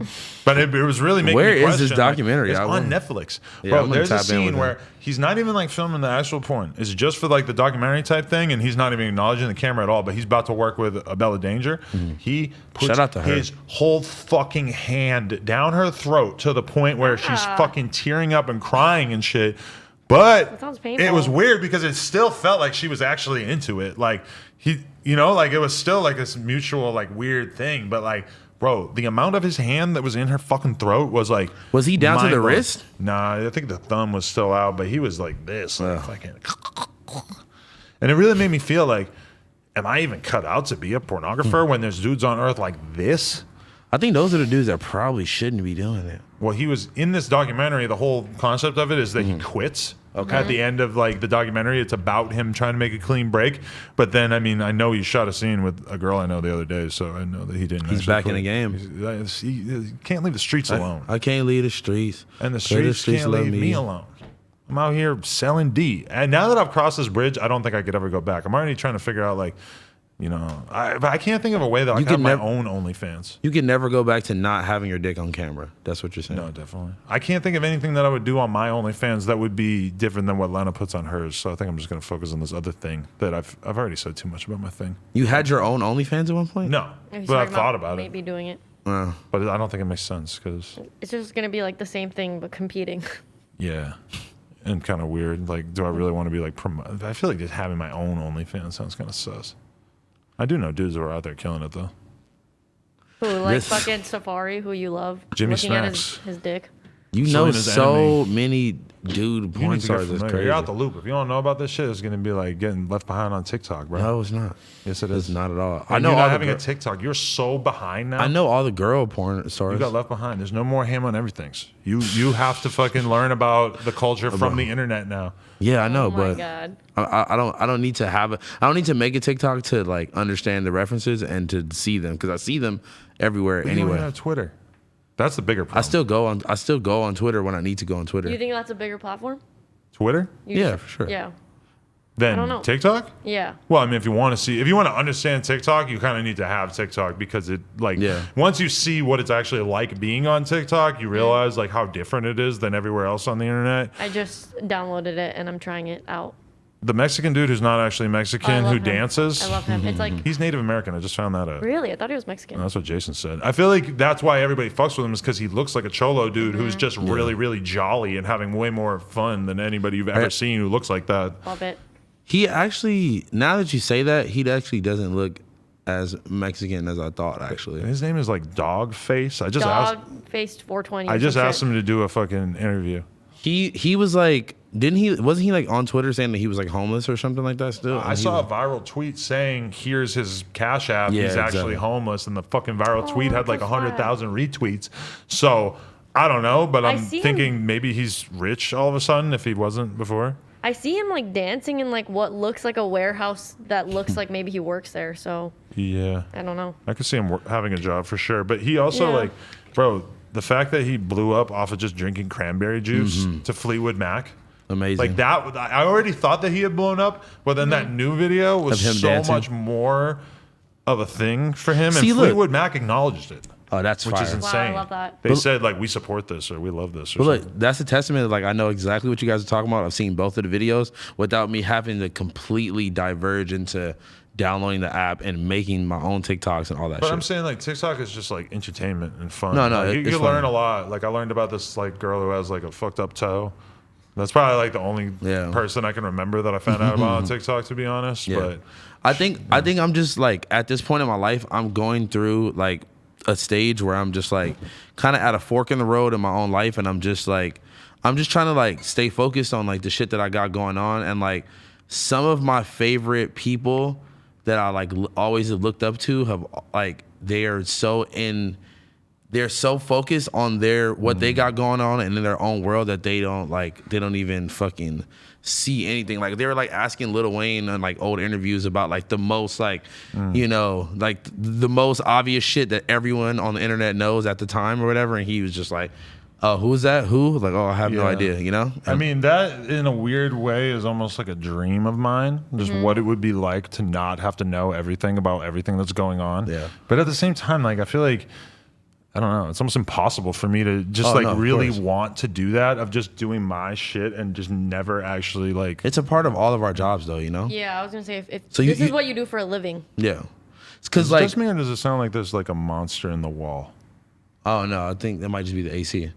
but it was really making me question. Where is this documentary? Like, it's on Netflix. Yeah, bro, there's a scene where he's not even like filming the actual porn. It's just for like the documentary type thing, and he's not even acknowledging the camera at all, but he's about to work with Bella Danger. Mm-hmm. He puts Shout out to her. His whole fucking hand down her throat to the point where she's fucking tearing up and crying and shit. But it was weird because it still felt like she was actually into it. Like like it was still like this mutual like weird thing. But like, bro, the amount of his hand that was in her fucking throat was like. Was he down to the wrist? Nah, I think the thumb was still out, but he was like this, like fucking. And it really made me feel like, am I even cut out to be a pornographer when there's dudes on earth like this? I think those are the dudes that probably shouldn't be doing it. Well, he was in this documentary. The whole concept of it is that he quits. Okay. At the end of like the documentary, it's about him trying to make a clean break. But then, I mean, I know he shot a scene with a girl I know the other day, so I know that he didn't. He's back in the game. He can't leave the streets alone. I can't leave the streets. And the streets can't leave me alone. I'm out here selling D. And now that I've crossed this bridge, I don't think I could ever go back. I'm already trying to figure out like, but I can't think of a way that I can have my own OnlyFans. You can never go back to not having your dick on camera. That's what you're saying. No, definitely. I can't think of anything that I would do on my OnlyFans that would be different than what Lana puts on hers. So I think I'm just going to focus on this other thing that I've already said too much about my thing. You had your own OnlyFans at one point? No, but I've thought about maybe doing it. But I don't think it makes sense because it's just going to be like the same thing but competing. Yeah. And kind of weird. Like, do I really want to be like I feel like just having my own OnlyFans sounds kind of sus. I do know dudes who are out there killing it though. Who like fucking Safari, who you love, Jimmy looking Smacks. at his dick. You know so many dude porn stars. Is crazy. You're out the loop. If you don't know about this shit, it's gonna be like getting left behind on TikTok, bro. No, it's not. Yes, it is. It's not at all. I know. You're not having a TikTok. You're so behind now. I know all the girl porn stars. You got left behind. There's no more ham on everything's. You have to fucking learn about the culture from the internet now. Yeah, I know, oh my but God. I don't need to have I don't need to make a TikTok to like understand the references and to see them because I see them everywhere but anyway. You don't have Twitter. That's the bigger problem. I still go on Twitter when I need to go on Twitter. Do you think that's a bigger platform? Twitter? Yeah, for sure. Yeah. Then I don't know. TikTok? Yeah. Well, I mean, if you want to understand TikTok, you kind of need to have TikTok because it once you see what it's actually like being on TikTok, you realize like how different it is than everywhere else on the internet. I just downloaded it and I'm trying it out. The Mexican dude who's not actually Mexican who dances. I love him. It's like he's Native American. I just found that out. Really? I thought he was Mexican. That's what Jason said. I feel like that's why everybody fucks with him is because he looks like a cholo dude who's just really, really jolly and having way more fun than anybody you've ever seen who looks like that. Love it. He actually, now that you say that, he actually doesn't look as Mexican as I thought, actually. His name is like Dogface. I just asked. Dog-faced 420. I just asked him to do a fucking interview. He was like, wasn't he like on Twitter saying that he was like homeless or something like that still? I saw a viral tweet saying, here's his Cash App. Yeah, He's actually exactly. homeless. And the fucking viral tweet had like that's 100,000 retweets. So I don't know, but I'm see thinking maybe he's rich all of a sudden if he wasn't before. I see him like dancing in like what looks like a warehouse that looks like maybe he works there. So Yeah. I don't know. I could see him having a job for sure. But he also Yeah. like, bro, the fact that he blew up off of just drinking cranberry juice to Fleetwood Mac. Amazing. Like that, I already thought that he had blown up, but then that new video was Of him so dancing? much more of a thing for him. See, And look. Fleetwood Mac acknowledged it, Oh, that's which fire. is Wow, insane. I love that. They said like, we support this or we love this or But something. look, that's a testament. Like, I know exactly what you guys are talking about. I've seen both of the videos without me having to completely diverge into downloading the app and making my own TikToks and all that But shit. I'm saying like TikTok is just like entertainment and fun. No, Like, you it's can learn fun. a lot. Like I learned about this like girl who has like a fucked up toe. That's probably like the only Yeah. person I can remember that I found out about on TikTok, to be honest. Yeah. But I think I'm just like at this point in my life, I'm going through like a stage where I'm just like kind of at a fork in the road in my own life, and I'm just trying to like stay focused on like the shit that I got going on, and like some of my favorite people that I like always have looked up to have like they're so focused on what they got going on and in their own world that they don't even fucking see anything. Like they were like asking Lil Wayne on like old interviews about like the most like like the most obvious shit that everyone on the internet knows at the time or whatever, and he was just like, oh, who's that? Who? Like, oh, I have no Yeah. idea, you know? I mean, that in a weird way is almost like a dream of mine. Just what it would be like to not have to know everything about everything that's going on. Yeah. But at the same time, like I feel like I don't know. It's almost impossible for me to just Oh, no, of really course. want to do that of just doing my shit and just never actually like. It's a part of all of our jobs though, you know? Yeah, I was gonna say if So this you- is what you do for a living. Yeah. It's because Does like, it just me or does it sound like there's like a monster in the wall? oh no, I think that might just be the AC.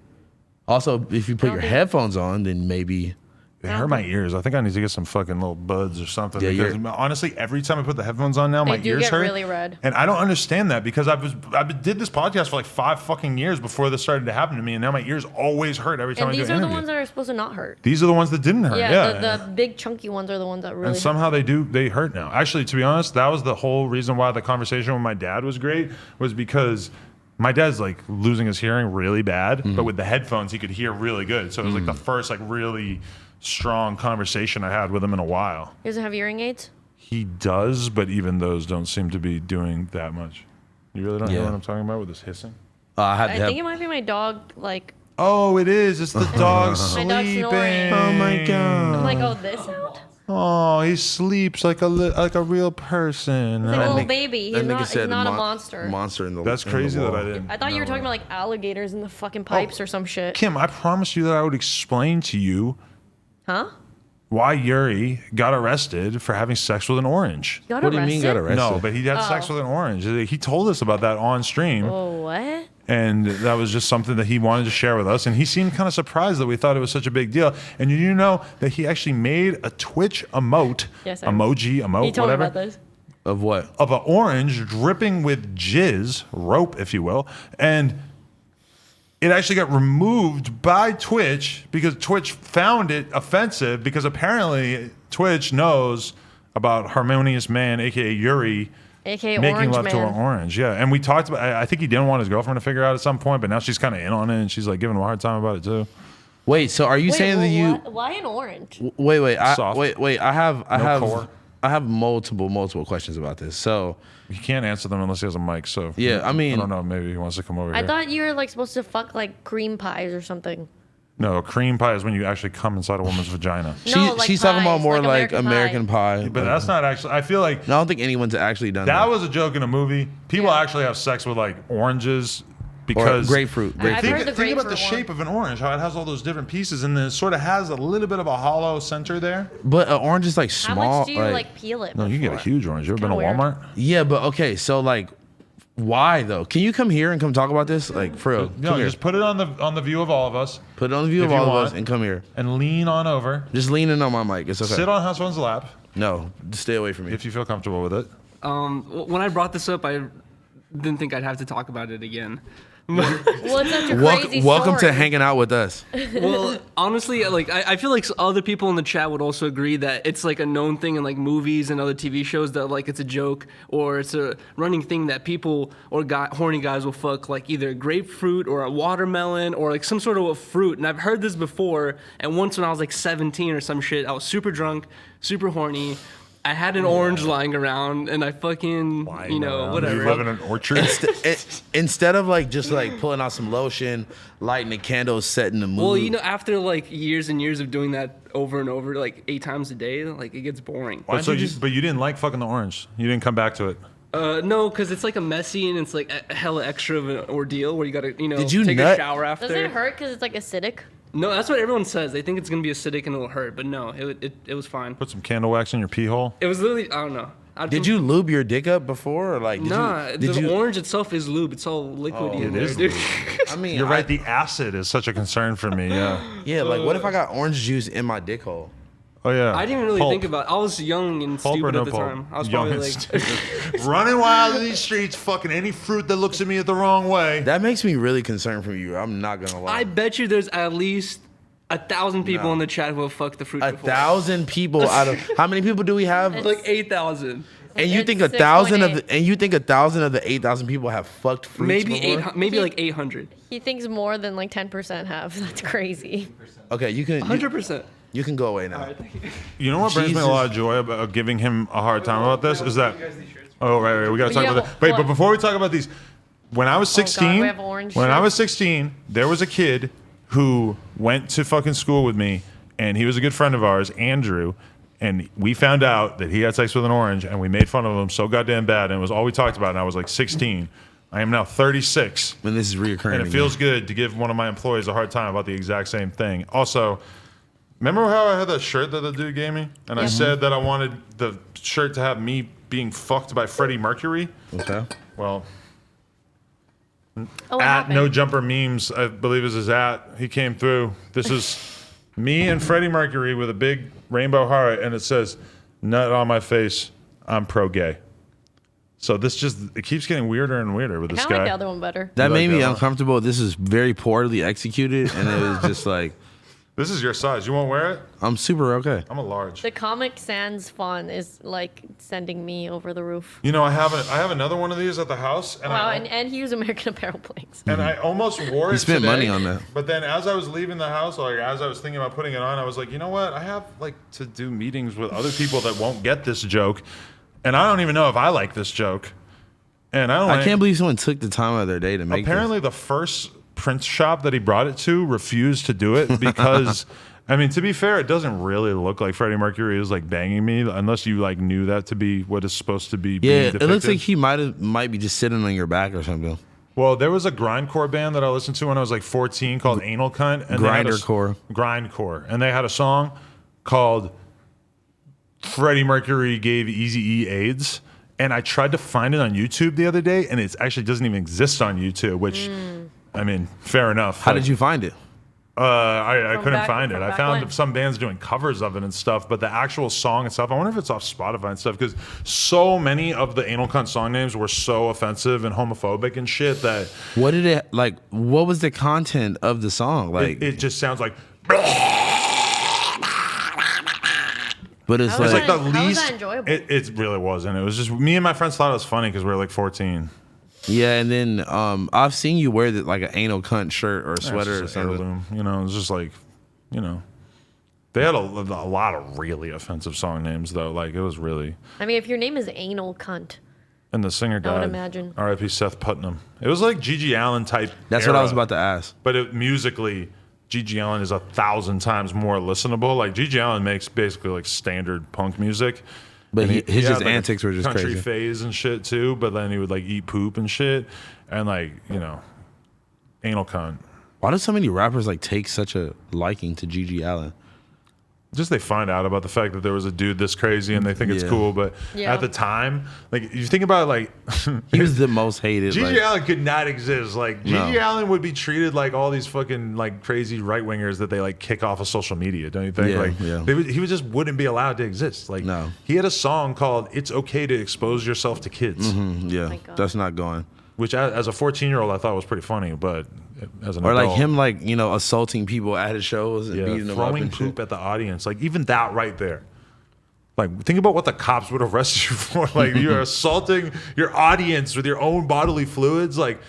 Also, if you put don't your think- headphones on, then maybe. It hurt my ears. I think I need to get some fucking little buds or something. Yeah, because you're- honestly, every time I put the headphones on now, my do ears get hurt. really red. And I don't understand that because I did this podcast for like 5 fucking years before this started to happen to me, and now my ears always hurt every time And I do these an are the interview. ones that are supposed to not hurt. These are the ones that didn't hurt. Yeah, Yeah. the big chunky ones are the ones that really And somehow they hurt now. Actually, to be honest, that was the whole reason why the conversation with my dad was great, was because my dad's like losing his hearing really bad, but with the headphones he could hear really good. So it was like the first like really strong conversation I had with him in a while. He doesn't have hearing aids. He does, but even those don't seem to be doing that much. You really don't hear Yeah. what I'm talking about with this hissing? I had I to think it have. might be my dog. Like Oh, it is. It's the dog My sleeping. dog's snoring. Oh my god. I'm like, oh, this sound. Oh, he sleeps like a real person. Like a That little nigga- baby. that He's nigga not. said He's not a mon- monster. Monster in the. That's in the crazy that wall. I didn't. I thought you were know talking that. about like alligators in the fucking pipes or some shit. Kim, I promised you that I would explain to you Huh? why Yuri got arrested for having sex with an orange. You got What do you mean got arrested? arrested? No, but he had sex with an orange. He told us about that on stream, Oh, what? and that was just something that he wanted to share with us. And he seemed kind of surprised that we thought it was such a big deal. And you know that he actually made a Twitch emote, Yes, emoji, emote, He told me whatever, about this. Of what? of an orange dripping with jizz, rope, if you will, and it actually got removed by Twitch because Twitch found it offensive because apparently Twitch knows about Harmonious Man, aka Yuri, AKA making Orange love Man. to an orange. Yeah, and we talked about. I think he didn't want his girlfriend to figure out at some point, but now she's kind of in on it, and she's like giving him a hard time about it too. Wait, so are you Wait, saying that you? Why an orange? Wait. Soft. Wait. core. I have multiple questions about this. So He can't answer them unless he has a mic. So Yeah, I mean- I don't know. Maybe he wants to come over I here. thought you were like supposed to fuck like cream pies or something. No, cream pie is when you actually come inside a woman's vagina. No, like she's talking about pies, more like like American Pie. But that's not actually. I feel like No, I don't think anyone's actually done that that. was a joke in a movie. People Yeah. actually have sex with like oranges Or because grapefruit. I've grapefruit. heard the think about the grapefruit one. shape of an orange, how it has all those different pieces, and then it sort of has a little bit of a hollow center there. But an orange is like How small. much do you like peel it? No, you get a before? huge orange. You ever been to Kinda weird. Walmart? Yeah, but okay. So like, why though? Can you come here and come talk about this? Like for real? No, Come here. just put it on the view of all of us Put it on the view if of you all of want. us and come here. and lean on over. Just lean in on my mic. It's okay. Sit on Houseone's lap No, just stay away from me. if you feel comfortable with it. When I brought this up, I didn't think I'd have to talk about it again. What's such a crazy Welcome story? to hanging out with us. Well, honestly, like I feel like other people in the chat would also agree that it's like a known thing in like movies and other TV shows that like it's a joke or it's a running thing that people or horny guys will fuck like either grapefruit or a watermelon or like some sort of a fruit. And I've heard this before. And once when I was like 17 or some shit, I was super drunk, super horny. I had an orange lying around, and I fucking, whatever. You live in an orchard? Instead of like just like pulling out some lotion, lighting a candle, setting the mood. Well, after like years and years of doing that over and over, like 8 times a day, like it gets boring. But you didn't like fucking the orange. You didn't come back to it. No, because it's like a messy and it's like a hella extra of an ordeal where you gotta, Did you take nut? a shower after. Does it hurt because it's like acidic? No, that's what everyone says. They think it's gonna be acidic and it'll hurt, but no, it was fine. Put some candle wax in your pee hole. It was literally, I don't know. Did you lube your dick up before, or like? The orange itself is lube. It's all liquidy in there, dude. I mean, You're right. The acid is such a concern for me. Yeah. Yeah, like what if I got orange juice in my dick hole? Oh yeah. I didn't really Pulp. think about. I was young and Pulp or stupid no at the pulp? time. I was Young probably and like, stupid. Running wild in these streets, fucking any fruit that looks at me the wrong way. That makes me really concerned for you. I'm not gonna lie. I bet you there's at least 1,000 people in the chat who have fucked the fruit before. 1,000 people out of how many people do we have? Like 8,000. And you It's think 1,000 of 6.8. the, and you think 1,000 of the 8,000 people have fucked fruits Maybe before? maybe like 800. He thinks more than like 10% have. That's crazy. Okay, you can 100%. you can go away now. You know what brings me a Jesus. lot of joy about giving him a hard time about this is that. Oh right, we gotta talk Yeah, about that. Wait, what? but before we talk about these, when I was God, 16, we have orange when I shit. was 16, there was a kid who went to fucking school with me, and he was a good friend of ours, Andrew. And we found out that he had sex with an orange, and we made fun of him so goddamn bad, and it was all we talked about. And I was like 16. I am now 36. When this is reoccurring, And it feels good to give one of my employees a hard time about the exact same thing. Also, remember how I had that shirt that the dude gave me? And I said that I wanted the shirt to have me being fucked by Freddie Mercury? Okay. Well, Oh, what at happened? No Jumper Memes, I believe is his at. He came through. This is me and Freddie Mercury with a big rainbow heart, and it says, "Nut on my face, I'm pro-gay." So it keeps getting weirder and weirder with I this kind of like the guy. other one better. That You made like me that one? uncomfortable. This is very poorly executed, and it was just like This is your size. You won't wear it? I'm super okay. I'm a large. The Comic Sans font is like sending me over the roof. You know, I have another one of these at the house, and Wow, I and he used American Apparel blanks. and I almost wore it. You spent today, money on that. But then, as I was leaving the house, like as I was thinking about putting it on, I was like, you know what? I have like to do meetings with other people that won't get this joke, and I don't even know if I like this joke. And I can't believe someone took the time out of their day to make Apparently, the first print shop that he brought it to refused to do it because. I mean, to be fair, it doesn't really look like Freddie Mercury is like banging me, unless you like knew that to be what is supposed to be. Yeah, being it looks depicted. like he might be just sitting on your back or something. Well, there was a grindcore band that I listened to when I was like 14 called Anal Cunt. And they had Grindercore. Grindcore. And they had a song called Freddie Mercury Gave Eazy-E AIDS. And I tried to find it on YouTube the other day, and it actually doesn't even exist on YouTube, which, I mean, fair enough. How did you find it? I From couldn't back- find it. from I back found when? some bands doing covers of it and stuff, but the actual song itself, I wonder if it's off Spotify and stuff, because so many of the Anal Cunt song names were so offensive and homophobic and shit that What did it like? What was the content of the song? Like, it just sounds like but it's How was like it's like the How was that least. enjoyable? It really wasn't. It was just me and my friends thought it was funny because we were like 14. yeah. And then I've seen you wear like an anal cunt shirt or a It's sweater or just an something. heirloom, you know, it's just like, you know. They had a lot of really offensive song names though. Like it was really. I mean, if your name is Anal Cunt, And the singer I would died. imagine. R.I.P. Seth Putnam. It was like Gigi Allen type. That's what I era. was about to ask. But musically, Gigi Allen is 1,000 times more listenable. Like Gigi Allen makes basically like standard punk music. But And his he had, just like, a antics were just country crazy. phase and shit too. But then he would like eat poop and shit, and like anal cunt. Why do so many rappers like take such a liking to Gigi Allen? Just they find out about the fact that there was a dude this crazy and they think it's Yeah. cool. But Yeah. at the time, like you think about it, like He was the most hated. Gigi like- Allen could not exist. Like Gigi No. Allen would be treated like all these fucking like crazy right wingers that they like kick off of social media. Don't you think? Yeah, like yeah. he just wouldn't be allowed to exist. Like No. he had a song called "It's Okay to Expose Yourself to Kids," Yeah, my God. that's not going. which as a 14-year-old I thought was pretty funny, but as an or adult, like him, like, you know, assaulting people at his shows and beating them up throwing and poop shit. at the audience, like even that right there. Like, think about what the cops would arrest you for. Like, you're assaulting your audience with your own bodily fluids. Like,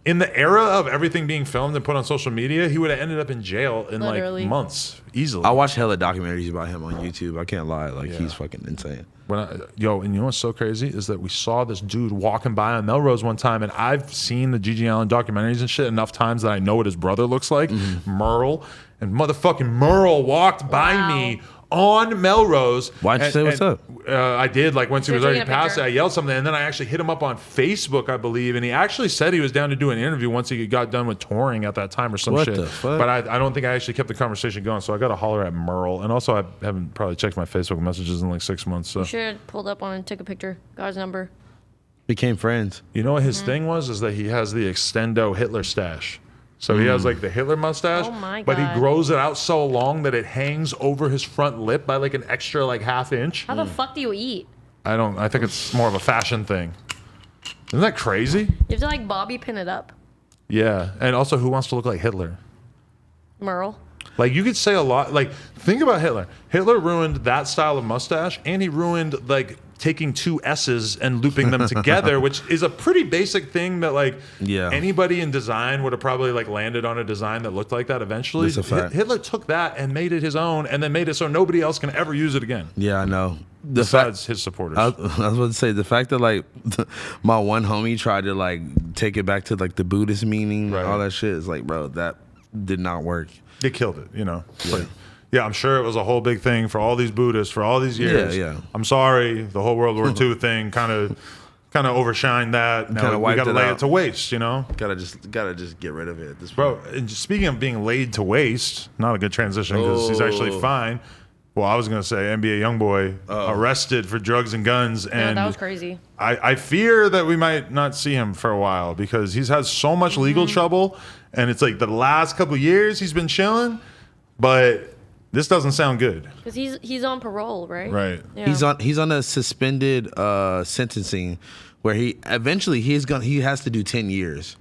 in the era of everything being filmed and put on social media, he would have ended up in jail in Literally. like months, easily. I watched hella documentaries about him on YouTube. I can't lie, like he's fucking insane. And you know what's so crazy is that we saw this dude walking by on Melrose one time, and I've seen the Gigi Allen documentaries and shit enough times that I know what his brother looks like, Merle. And motherfucking Merle walked by me on Melrose. Why'd you say what's up? I did, like once he was already taking a past it, picture? I yelled something, and then I actually hit him up on Facebook, I believe, and he actually said he was down to do an interview once he got done with touring at that time or some What shit. the fuck? But I don't think I actually kept the conversation going, so I got to holler at Merle. And also, I haven't probably checked my Facebook messages in like 6 months. So You should have pulled up on and took a picture. Got his number. Became friends. you know what his thing was? Is that he has the extendo Hitler stash. So he has like the Hitler mustache, Oh my but he God. grows it out so long that it hangs over his front lip by like an extra like half inch. How the fuck do you eat? I think it's more of a fashion thing. Isn't that crazy? You have to like bobby pin it up. Yeah. And also, who wants to look like Hitler? Merle. Like, you could say a lot. Like, think about Hitler. Hitler ruined that style of mustache, and he ruined like taking two S's and looping them together, which is a pretty basic thing that like anybody in design would have probably like landed on a design that looked like that eventually. That's a fact. Hitler took that and made it his own, and then made it so nobody else can ever use it again. Yeah, I know. Besides his supporters. I was about to say the fact that like my one homie tried to like take it back to like the Buddhist meaning, Right. all that shit is like, bro, that did not work. They killed it, you know. Yeah, I'm sure it was a whole big thing for all these Buddhists for all these years. Yeah. I'm sorry, the whole World War II thing kind of overshined that. Now Kinda we wiped got to it lay out. it to waste, you know. Gotta just get rid of it at this Bro, point. and speaking of being laid to waste, not a good transition because he's actually fine. Well, I was gonna say NBA YoungBoy arrested for drugs and guns, Yeah, and that was crazy. I fear that we might not see him for a while because he's had so much legal trouble, and it's like the last couple of years he's been chilling, but this doesn't sound good. Because he's on parole, right? Right. Yeah. He's on a suspended sentencing where he has to do 10 years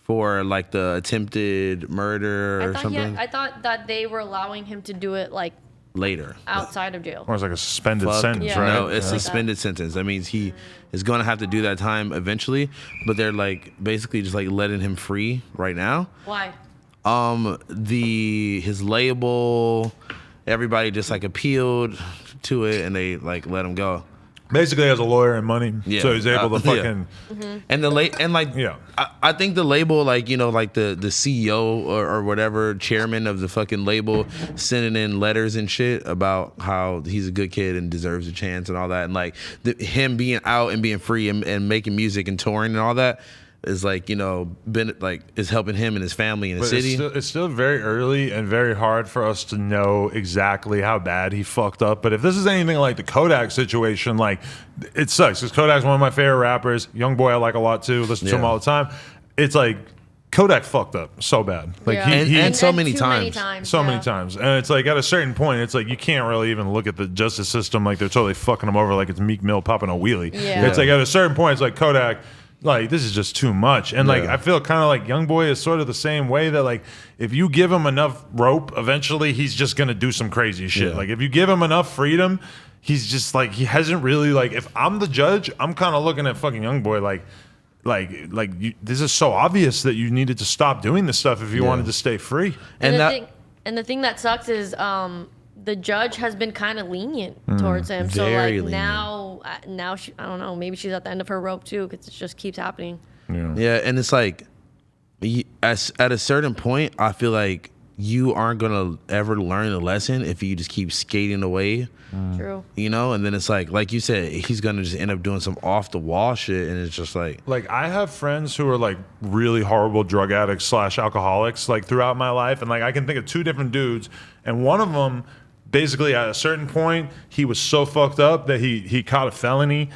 for like the attempted murder or something I thought that they were allowing him to do it like later. outside of jail. Or it's like a suspended Fuck. sentence, Yeah. right? No, it's Like suspended sentence. That means he is going to have to do that time eventually, but they're like basically just like letting him free right now. Why? His label, everybody just like appealed to it and they like let him go. Basically, has a lawyer and money, Yeah. so he's able to Yeah. fucking. And Yeah. I think the label, like, you know, like the CEO or whatever chairman of the fucking label sending in letters and shit about how he's a good kid and deserves a chance and all that, and like him being out and being free and making music and touring and all that is like, you know, been like is helping him and his family in the But city. it's still very early and very hard for us to know exactly how bad he fucked up. But if this is anything like the Kodak situation, like, it sucks because Kodak's one of my favorite rappers. YoungBoy I like a lot too. Listen to him Yeah. all the time. It's like Kodak fucked up so bad. Like Yeah. And so many too many times. times. so yeah. many times, and it's like at a certain point, it's like you can't really even look at the justice system like they're totally fucking him over like it's Meek Mill popping a wheelie. Yeah. It's like at a certain point, it's like Kodak. Like, this is just too much. And like Yeah. I feel kind of like YoungBoy is sort of the same way that like if you give him enough rope, eventually he's just gonna do some crazy shit. Yeah. Like if you give him enough freedom, he's just like he hasn't really like if I'm the judge, I'm kind of looking at fucking YoungBoy this is so obvious that you needed to stop doing this stuff if you wanted to stay free. And, And the thing that sucks is the judge has been kind of lenient towards him. So Very like lenient. now she, I don't know, maybe she's at the end of her rope too because it just keeps happening. Yeah, and it's like at a certain point, I feel like you aren't gonna ever learn the lesson if you just keep skating away, True. you know. And then it's like you said, he's gonna just end up doing some off the wall shit, and it's just like, I have friends who are like really horrible drug addicts / alcoholics like throughout my life, and like I can think of two different dudes, and one of them basically at a certain point he was so fucked up that he caught a felony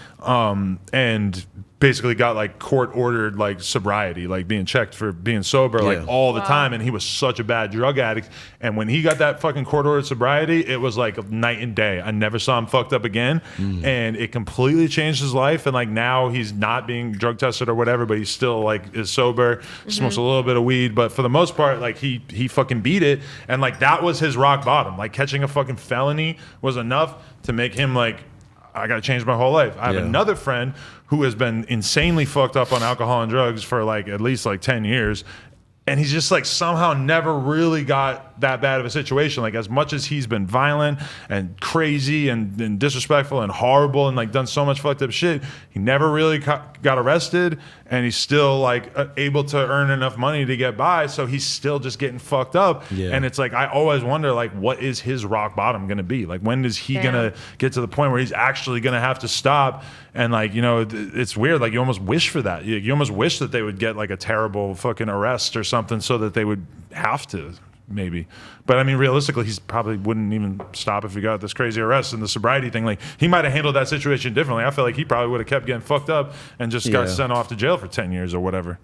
and basically got like court ordered like sobriety, like being checked for being sober like all the time, and he was such a bad drug addict. And when he got that fucking court ordered sobriety, it was like night and day. I never saw him fucked up again, and it completely changed his life. And like now he's not being drug tested or whatever, but he's still like is sober, smokes a little bit of weed, but for the most part, like he fucking beat it. And like that was his rock bottom. Like catching a fucking felony was enough to make him like, I got to change my whole life. I have another friend who has been insanely fucked up on alcohol and drugs for like at least like 10 years. And he's just like somehow never really got that bad of a situation. Like as much as he's been violent and crazy and disrespectful and horrible and like done so much fucked up shit, he never really got arrested, and he's still like able to earn enough money to get by. So he's still just getting fucked up. And it's like, I always wonder like, what is his rock bottom going to be? Like when is he going to get to the point where he's actually going to have to stop? And like, you know, it's weird. Like you almost wish for that. You almost wish that they would get like a terrible fucking arrest or something so that they would have to, maybe. But I mean, realistically, he probably wouldn't even stop if he got this crazy arrest and the sobriety thing. Like he might have handled that situation differently. I feel like he probably would have kept getting fucked up and just got sent off to jail for 10 years or whatever.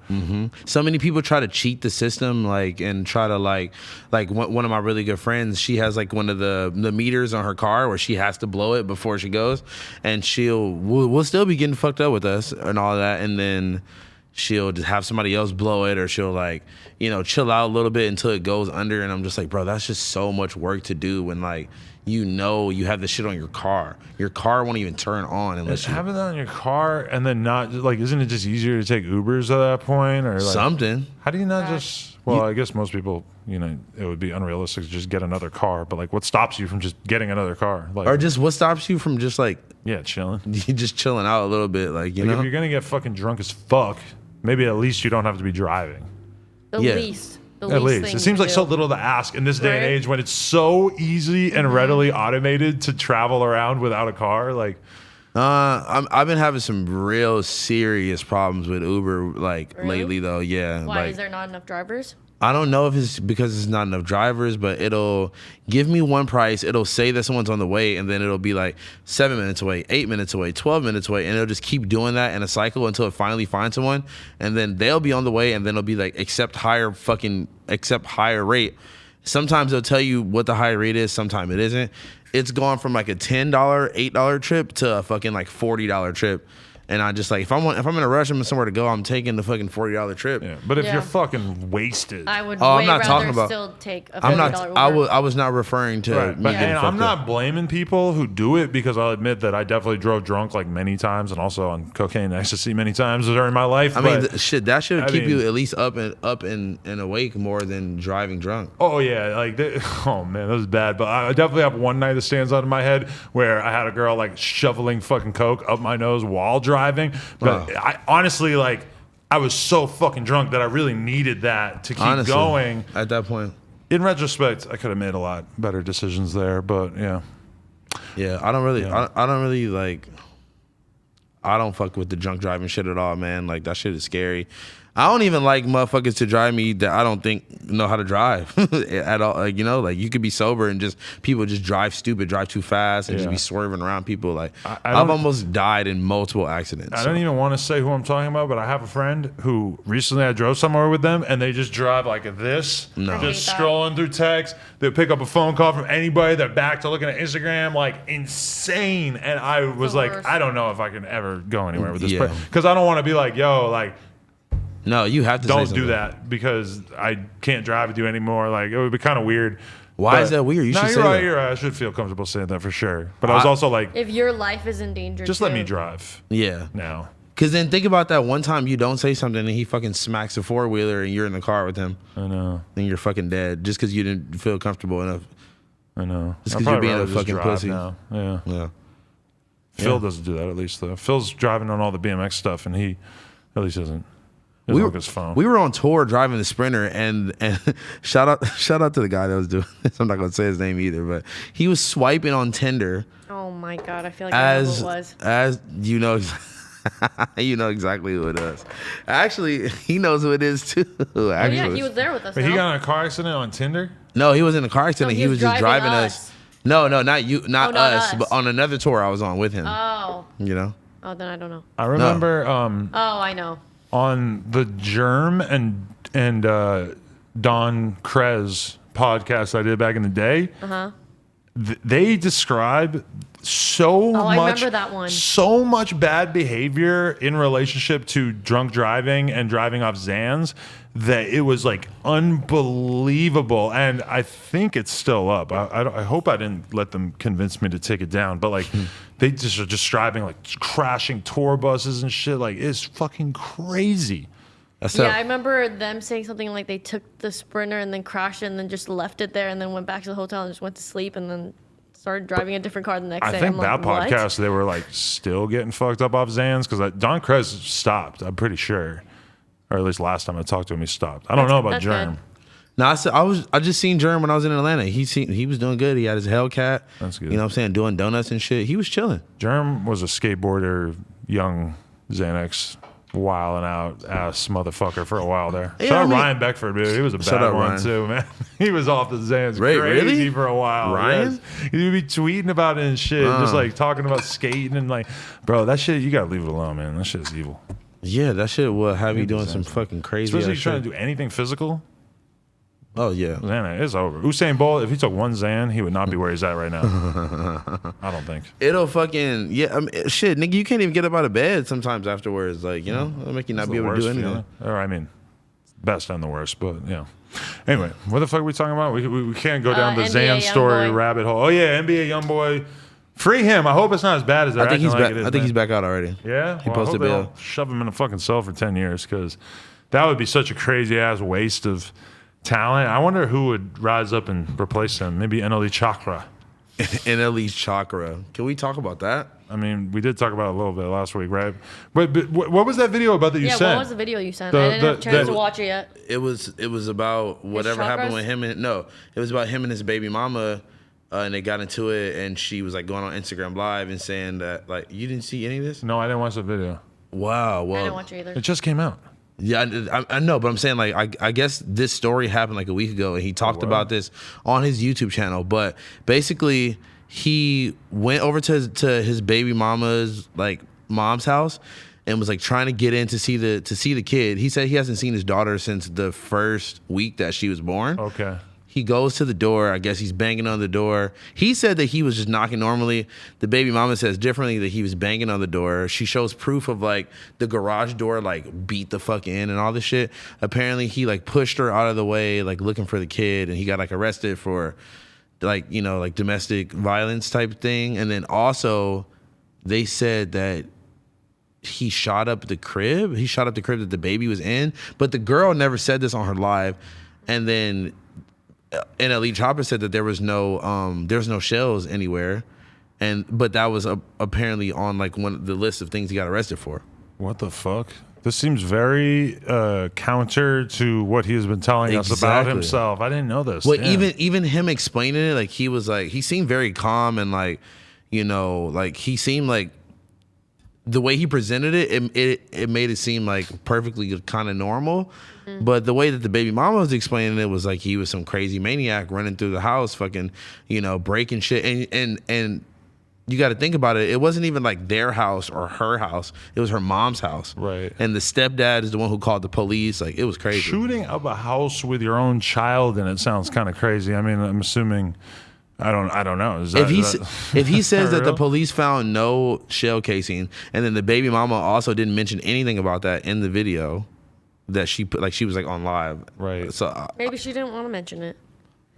So many people try to cheat the system, like, and try to like one of my really good friends, she has like one of the meters on her car where she has to blow it before she goes, and we'll still be getting fucked up with us and all that, and then she'll just have somebody else blow it, or she'll like, you know, chill out a little bit until it goes under. And I'm just like, bro, that's just so much work to do when like, you know, you have this shit on your car. Your car won't even turn on unless you having that on your car, and then not like, isn't it just easier to take Ubers at that point or like, something? How do you not just? Well, I guess most people, you know, it would be unrealistic to just get another car. But like, what stops you from just getting another car? Like, or just what stops you from just like chilling? You just chilling out a little bit, like you know. If you're gonna get fucking drunk as fuck, maybe at least you don't have to be driving. The least. At least. It seems like so little to ask in this day and age when it's so easy and readily automated to travel around without a car. Like, I've been having some real serious problems with Uber like lately though. Yeah. Why like, is there not enough drivers? I don't know if it's because there's not enough drivers, but it'll give me one price. It'll say that someone's on the way, and then it'll be like 7 minutes away, 8 minutes away, 12 minutes away, and it'll just keep doing that in a cycle until it finally finds someone, and then they'll be on the way, and then it'll be like accept higher rate. Sometimes they'll tell you what the higher rate is, sometimes it isn't. It's gone from like a $10, $8 trip to a fucking like $40 trip. And I just like, if I'm in a rush, I'm somewhere to go, I'm taking the fucking $40 trip. Yeah, but if you're fucking wasted, I would I'm not talking about, still take a $40 Uber. I was not referring to right. me getting I'm not up. blaming people who do it, because I'll admit that I definitely drove drunk like many times, and also on cocaine and ecstasy many times during my life. I mean, that should keep you at least up and awake more than driving drunk. Oh yeah, like oh man, that was bad. But I definitely have one night that stands out in my head where I had a girl like shoveling fucking coke up my nose while driving. But I honestly, like, I was so fucking drunk that I really needed that to keep going. At that point, in retrospect, I could have made a lot better decisions there. But yeah, I don't really like. I don't fuck with the drunk driving shit at all, man. Like that shit is scary. I don't even like motherfuckers to drive me that I don't think know how to drive at all. Like, you know, like you could be sober and just people just drive stupid, drive too fast, and just be swerving around people. Like I've almost died in multiple accidents. I don't even want to say who I'm talking about, but I have a friend who recently I drove somewhere with them, and they just drive like this, just scrolling through text. They pick up a phone call from anybody. They're back to looking at Instagram, like insane. And I was like, I don't know if I can ever go anywhere with this person, because I don't want to be like, yo, like. No, you have to don't do that, because I can't drive with you anymore. Like, it would be kind of weird. Why is that weird? You should say that. You're right. I should feel comfortable saying that for sure. But I was also like, if your life is in danger, just let me drive. Yeah. Now. Because then think about that one time you don't say something and he fucking smacks a four-wheeler and you're in the car with him. I know. Then you're fucking dead just because you didn't feel comfortable enough. I know. Just because you're being a fucking pussy. Now. Yeah. Phil doesn't do that, at least, though. Phil's driving on all the BMX stuff, and he at least doesn't. We were on tour driving the Sprinter, and shout out to the guy that was doing this. I'm not gonna say his name either, but he was swiping on Tinder. Oh my god, I feel like I know who it was. As you know, you know exactly who it is. Actually, he knows who it is too. Actually. Oh, yeah, he was there with us. But he got in a car accident on Tinder? No, he was in a car accident. No, he was just driving us. No, not you, not us, us, but on another tour I was on with him. Oh. You know. Oh, then I don't know. I remember Oh, I know. on the Germ and Don Krez podcast I did back in the day. They describe I remember that one. so much bad behavior in relationship to drunk driving and driving off Zans that it was like unbelievable. And I think it's still up. I hope I didn't let them convince me to take it down, but like they just are describing like crashing tour buses and shit. Like it's fucking crazy. Yeah, I remember them saying something like they took the Sprinter and then crashed it and then just left it there and then went back to the hotel and just went to sleep and then started driving a different car the next day. I think I'm that like, podcast, they were like still getting fucked up off Zans because Don Krez stopped, I'm pretty sure. Or at least last time I talked to him, he stopped. I don't know about Germ. No, I just seen Germ when I was in Atlanta. He was doing good. He had his Hellcat. That's good. You know what I'm saying? Doing donuts and shit. He was chilling. Germ was a skateboarder, young Xanax, wilding out ass motherfucker for a while there. Yeah, Shout out Ryan Beckford, dude. He was a bad one Ryan. too, man. He was off the Xans Right, crazy really? for a while. Ryan? Yes. He'd be tweeting about it and shit, just like talking about skating and like, bro, that shit, you gotta leave it alone, man. That shit is evil. Yeah, that shit will have you doing some fucking crazy Especially ass if you're trying shit. to do anything physical. Oh, yeah. Xanax, it's over. Usain Bolt, if he took one Xan, he would not be where he's at right now. I don't think. It'll fucking, yeah, I mean, shit, nigga, you can't even get up out of bed sometimes afterwards. Like, you know, it'll make you not It's be the able to do worst anything. feeling. Or, I mean, best and the worst, but yeah. Anyway, what the fuck are we talking about? We can't go down the NBA Xan story Youngboy. rabbit hole. Oh, yeah, NBA Youngboy. Free him. I hope it's not as bad as they're I think acting he's like back. it is, I think man. he's back out already. Yeah? He Well, I posted hope they bail. don't shove him in a fucking cell for 10 years because that would be such a crazy-ass waste of talent. I wonder who would rise up and replace him. Maybe NLE Chakra. NLE Chakra. Can we talk about that? I mean, we did talk about it a little bit last week, right? But what was that video about that you Yeah, sent? what was the video you sent? The- I didn't have a the- chance the- to watch it yet. It was about whatever happened chakras? with him and it was about him and his baby mama, and they got into it, and she was like going on Instagram Live and saying that like you didn't see any of this. No, I didn't watch the video. Wow. I Well, didn't watch it either. It just came out. yeah, I know, but I'm saying like I guess this story happened like a week ago, and he talked about this on his YouTube channel. But basically, he went over to his baby mama's like mom's house and was like trying to get in to see the kid. He said he hasn't seen his daughter since the first week that she was born. Okay. He goes to the door. I guess he's banging on the door. He said that he was just knocking normally. The baby mama says differently, that he was banging on the door. She shows proof of like the garage door like beat the fuck in and all this shit. Apparently he like pushed her out of the way like looking for the kid, and he got like arrested for like, you know, like domestic violence type thing. And then also they said that he shot up the crib. He shot up the crib that the baby was in, but the girl never said this on her live. And then NLE Chopper said that there was no shells anywhere, but that was apparently on like one of the list of things he got arrested for. What the fuck? This seems very counter to what he has been telling us about Exactly. himself. I didn't know this. Well, Damn. even him explaining it, like he seemed very calm and like, you know, like he seemed like the way he presented it made it seem like perfectly kind of normal. But the way that the baby mama was explaining it was like he was some crazy maniac running through the house, fucking, you know, breaking shit. And you got to think about it. It wasn't even like their house or her house. It was her mom's house. Right. And the stepdad is the one who called the police. Like, it was crazy. Shooting up a house with your own child in it sounds kind of crazy. I mean, I'm assuming. I don't know. Is that, If he says that the real? police found no shell casing, and then the baby mama also didn't mention anything about that in the video that she put, like she was like on live, Right. So Maybe she didn't want to mention it.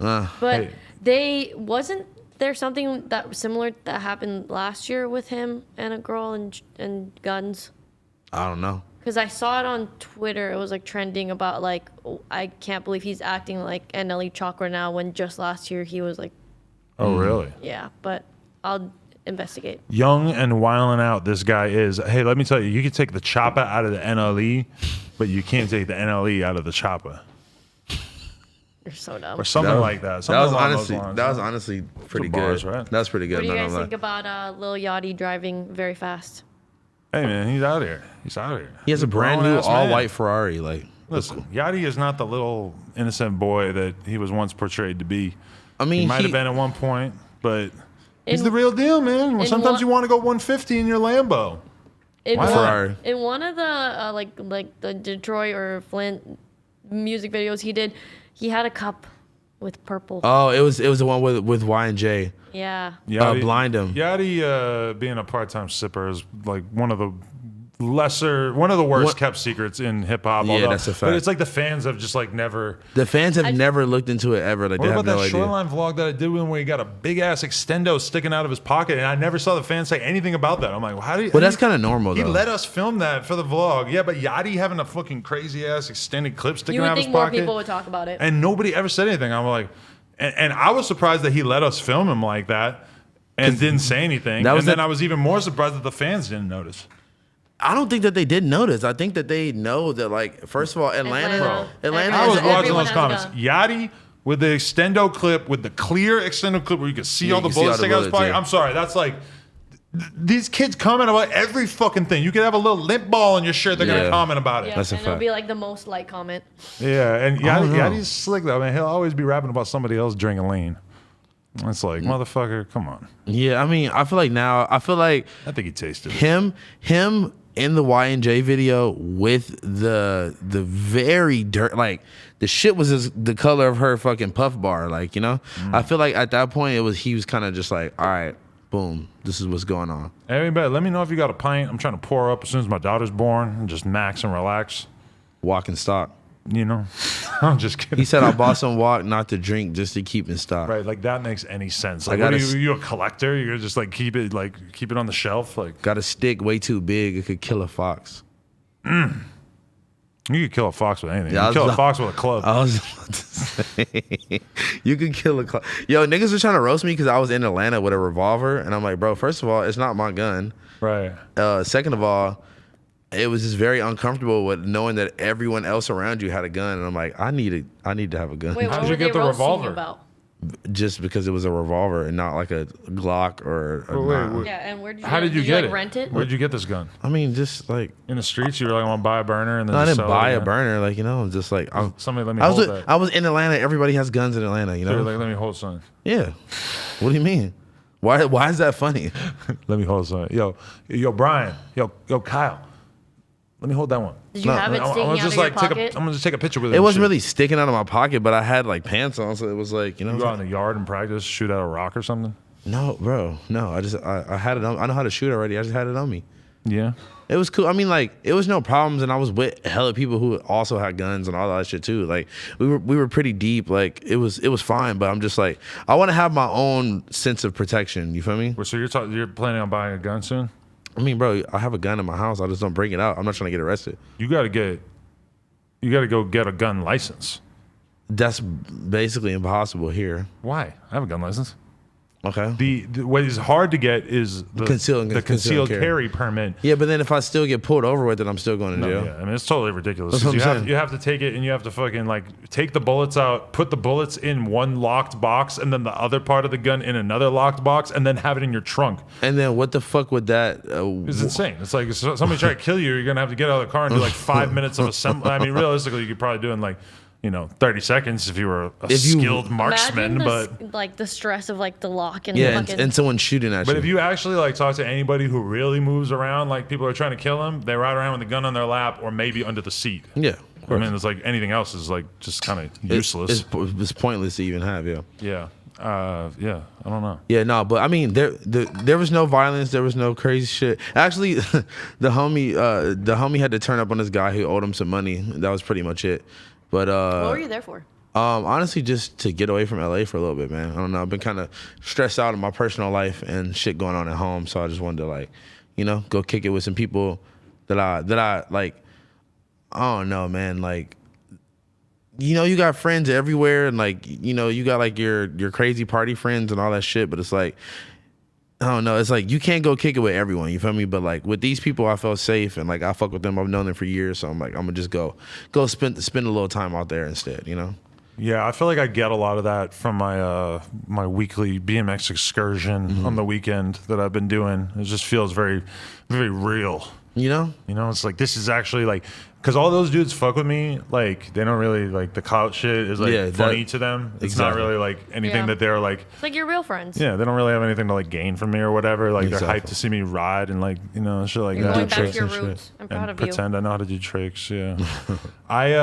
uh, But Hey. wasn't there something that similar that happened last year with him and a girl and guns? I don't know. Because I saw it on Twitter. It was like trending about like, oh, I can't believe he's acting like NLE Chakra now when just last year he was like, Oh, really? yeah. But I'll investigate. Young and wilding out this guy is. Hey, let me tell you, you can take the chopper out of the NLE, but you can't take the NLE out of the chopper. You're so dumb. Or something like that. That Something was along honestly those lines. that was honestly pretty Some bars, good. right? That was pretty good. What do you not guys gonna think lie. about Lil Yachty driving very fast? Hey, man, he's out here. He's out here. He has a He's brand new grown-ass all man. white Ferrari. Like, Listen, Yachty is not the little innocent boy that he was once portrayed to be. I mean, He might have been at one point, but he's In- the real deal, man. in Sometimes one- you want to go 150 in your Lambo. In Why one, Ferrari. in one of the like the Detroit or Flint music videos he did, he had a cup with purple. Oh, it was the one with Y and J. Yeah. Blind him. Yachty being a part-time sipper is like one of the worst kept secrets in hip hop. Yeah, that's a But fact. it's like the fans have just like never. The fans have never looked into it ever. Like What they about have no that idea. Shoreline vlog that I did with him where he got a big ass extendo sticking out of his pocket, and I never saw the fans say anything about that. I'm like, well, how do you? Well, that's kind of normal He though. let us film that for the vlog. Yeah, but Yachty having a fucking crazy ass extended clip sticking You would out of his think more pocket. people would talk about it. And nobody ever said anything. I'm like, and I was surprised that he let us film him like that and didn't say anything. That was And then the- I was even more surprised that the fans didn't notice. I don't think that they did notice. I think that they know that, like, first of all, Atlanta. Atlanta. I was Everyone watching those has a comments. gun. Yachty with the extendo clip, with the clear extendo clip where you can see Yeah, all you the can see all bullets the sticking out of his bullets, pocket. yeah. I'm sorry, that's like these kids comment about every fucking thing. You could have a little lint ball on your shirt, they're Yeah. gonna comment about it. Yeah, That's a and it'll fact. be like the most like comment. Yeah, and I don't know. Yachty's slick though, man. He'll always be rapping about somebody else drinking lean. It's like, motherfucker, come on. Yeah, I mean, I feel like I think he tasted it. him in the Y and J video with the very dirt, like the shit was the color of her fucking puff bar, like, you know. I feel like at that point he was kind of just like, all right, boom, this is what's going on. Everybody, let me know if you got a pint. I'm trying to pour up as soon as my daughter's born and just max and relax. Walk in stock. You know, I'm just kidding. He said I bought some walk, not to drink, just to keep in stock. Right, like that makes any sense. Like, I gotta what are you a collector? You're gonna just like keep it on the shelf. Like, Got a stick way too big, it could kill a fox. you could kill a fox with anything. Yeah, You could I kill was- a fox with a club. I was about to say, you could kill a clock. Yo, niggas were trying to roast me because I was in Atlanta with a revolver, and I'm like, bro, first of all, it's not my gun. Right. Second of all, it was just very uncomfortable with knowing that everyone else around you had a gun, and I'm like, I need to have a gun. Wait, How'd what you were get they the roasting revolver? you about? Just because it was a revolver and not like a Glock or a Wait, nine. wait. Yeah, and where did you? How did you did get like, it? Rent it? Where'd you get this gun? I mean, just like In the streets? You were like, I want to buy a burner, and then no, I just didn't sell it buy a again? burner, like, you know, just like Somebody let me I hold was that. I was in Atlanta. Everybody has guns in Atlanta, you They were know. like, let me hold something. Yeah. What do you mean? Why is that funny? Let me hold something. Yo, Brian. Yo, Kyle. Let me hold that one. Did you No, have it I'm sticking gonna out just of your like take pocket? I'm gonna just take a picture with it. It and wasn't shit. really sticking out of my pocket, but I had like pants on, so it was like, you know. You go out in the yard and practice, shoot out a rock or something. No, bro. No, I had it on. I know how to shoot already. I just had it on me. Yeah. It was cool. I mean, like, it was no problems, and I was with hella people who also had guns and all that shit too. Like, we were pretty deep. Like, it was fine, but I'm just like, I want to have my own sense of protection. You feel me? So you're planning on buying a gun soon? I mean, bro, I have a gun in my house. I just don't bring it out. I'm not trying to get arrested. You got to go get a gun license. That's basically impossible here. Why? I have a gun license. Okay. The what is hard to get is the Concealed carry permit. Yeah, but then if I still get pulled over with it, I'm still going to No, jail. yeah, I mean it's totally ridiculous. That's 'cause what I'm saying. you have to take it and you have to fucking like take the bullets out, put the bullets in one locked box, and then the other part of the gun in another locked box, and then have it in your trunk. And then what the fuck would that? It's insane. It's like if somebody try to kill you, you're gonna have to get out of the car and do like 5 minutes of assembly. I mean, realistically, you could probably do in like 30 seconds if you were a skilled marksman. Imagine But like the stress of like the lock and yeah, fucking. and someone shooting at you. But if you actually like talk to anybody who really moves around, like people are trying to kill him, they ride around with a gun on their lap or maybe under the seat. yeah, I mean, it's like anything else is like just kind of useless. It's pointless to even have. Yeah. Yeah. Yeah. I don't know. Yeah, no, but I mean, there was no violence, there was no crazy shit. Actually, the homie had to turn up on this guy who owed him some money. That was pretty much it. But what were you there for? honestly, just to get away from LA for a little bit, man. I don't know. I've been kind of stressed out in my personal life and shit going on at home, so I just wanted to like, go kick it with some people that I like. I don't know, man. Like, you got friends everywhere, and like, you got like your crazy party friends and all that shit. But it's like, I don't know. It's like you can't go kick it with everyone. You feel me? But like with these people, I felt safe, and like I fuck with them. I've known them for years, so I'm like, I'm gonna just go spend a little time out there instead. Yeah, I feel like I get a lot of that from my my weekly BMX excursion on the weekend that I've been doing. It just feels very, very real. You know? It's like this is actually like Because all those dudes fuck with me, like they don't really like the clout shit is like funny to them. It's not really like anything that they're like. It's like your real friends. Yeah, they don't really have anything to like gain from me or whatever. Like they're hyped to see me ride and like shit like You're that. going back to your roots. I'm proud of you. Pretend I know how to do tricks. Yeah, I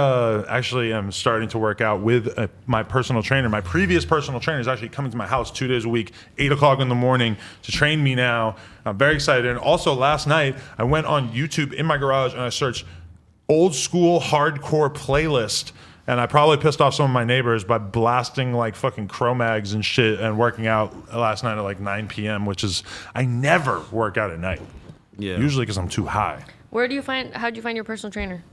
actually am starting to work out with my personal trainer. My previous personal trainer is actually coming to my house 2 days a week, 8 o'clock in the morning to train me now. I'm very excited. And also last night I went on YouTube in my garage and I searched old school hardcore playlist, and I probably pissed off some of my neighbors by blasting like fucking Cro-Mags and shit and working out last night at like 9 p.m., which is, I never work out at night. Yeah. Usually because I'm too high. How'd you find your personal trainer?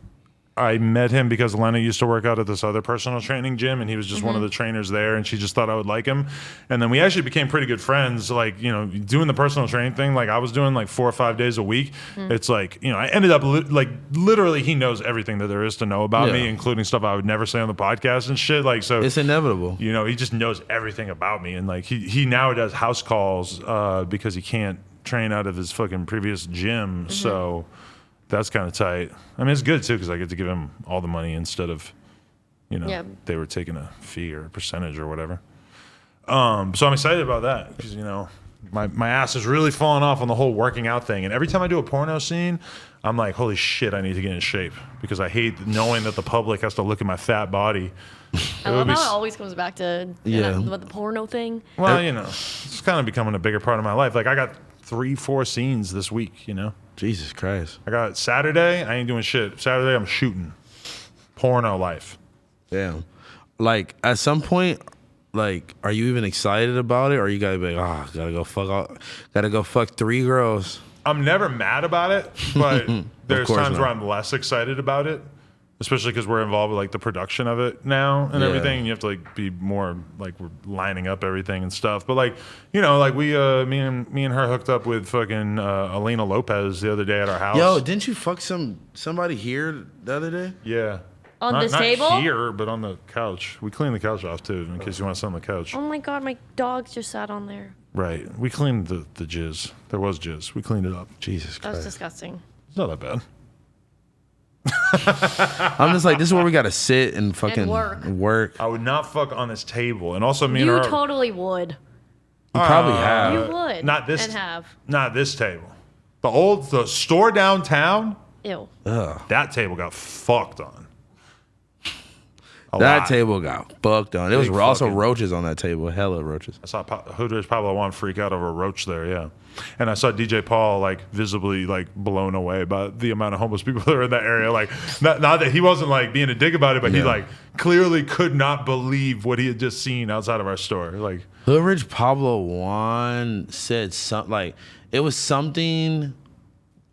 I met him because Lena used to work out at this other personal training gym, and he was just one of the trainers there, and she just thought I would like him. And then we actually became pretty good friends, like, doing the personal training thing. Like, I was doing like 4 or 5 days a week. It's like, I ended up literally he knows everything that there is to know about me, including stuff I would never say on the podcast and shit. Like, so it's inevitable. He just knows everything about me. And like, he now does house calls because he can't train out of his fucking previous gym. So that's kind of tight. I mean, it's good too because I get to give him all the money instead of, they were taking a fee or a percentage or whatever. So I'm excited about that because my ass is really falling off on the whole working out thing. And every time I do a porno scene, I'm like, holy shit, I need to get in shape because I hate knowing that the public has to look at my fat body. I love how it always comes back to the porno thing. Well, it's kind of becoming a bigger part of my life. Like I got 3-4 scenes this week. Jesus Christ. I got Saturday, I ain't doing shit. Saturday, I'm shooting. Porno life. Damn. Like, at some point, like, are you even excited about it? Or you gotta be like, gotta go fuck 3 girls? I'm never mad about it, but there's times where I'm less excited about it. Especially because we're involved with like the production of it now and everything. And you have to like be more like we're lining up everything and stuff. But like, like we, me and her hooked up with fucking Elena Lopez the other day at our house. Yo, didn't you fuck somebody here the other day? Yeah. On this table? Not here, but on the couch. We cleaned the couch off too, in case you want to sit on the couch. Oh my God, my dogs just sat on there. Right. We cleaned the jizz. There was jizz. We cleaned it up. Jesus Christ. That was disgusting. It's not that bad. I'm just like, this is where we gotta sit and fucking work. I would not fuck on this table, and also me and her. You totally would. You probably have. You would. Not this. And have. Not this table. The store downtown. Ew. Ugh. That table got fucked on. That table got fucked on. There was also roaches on that table. Hella roaches. I saw Hoodrich Pablo Juan freak out over a roach there, yeah. And I saw DJ Paul like visibly like blown away by the amount of homeless people that are in that area. Like not that he wasn't like being a dick about it, but he like clearly could not believe what he had just seen outside of our store. Like Hoodrich Pablo Juan said something like it was something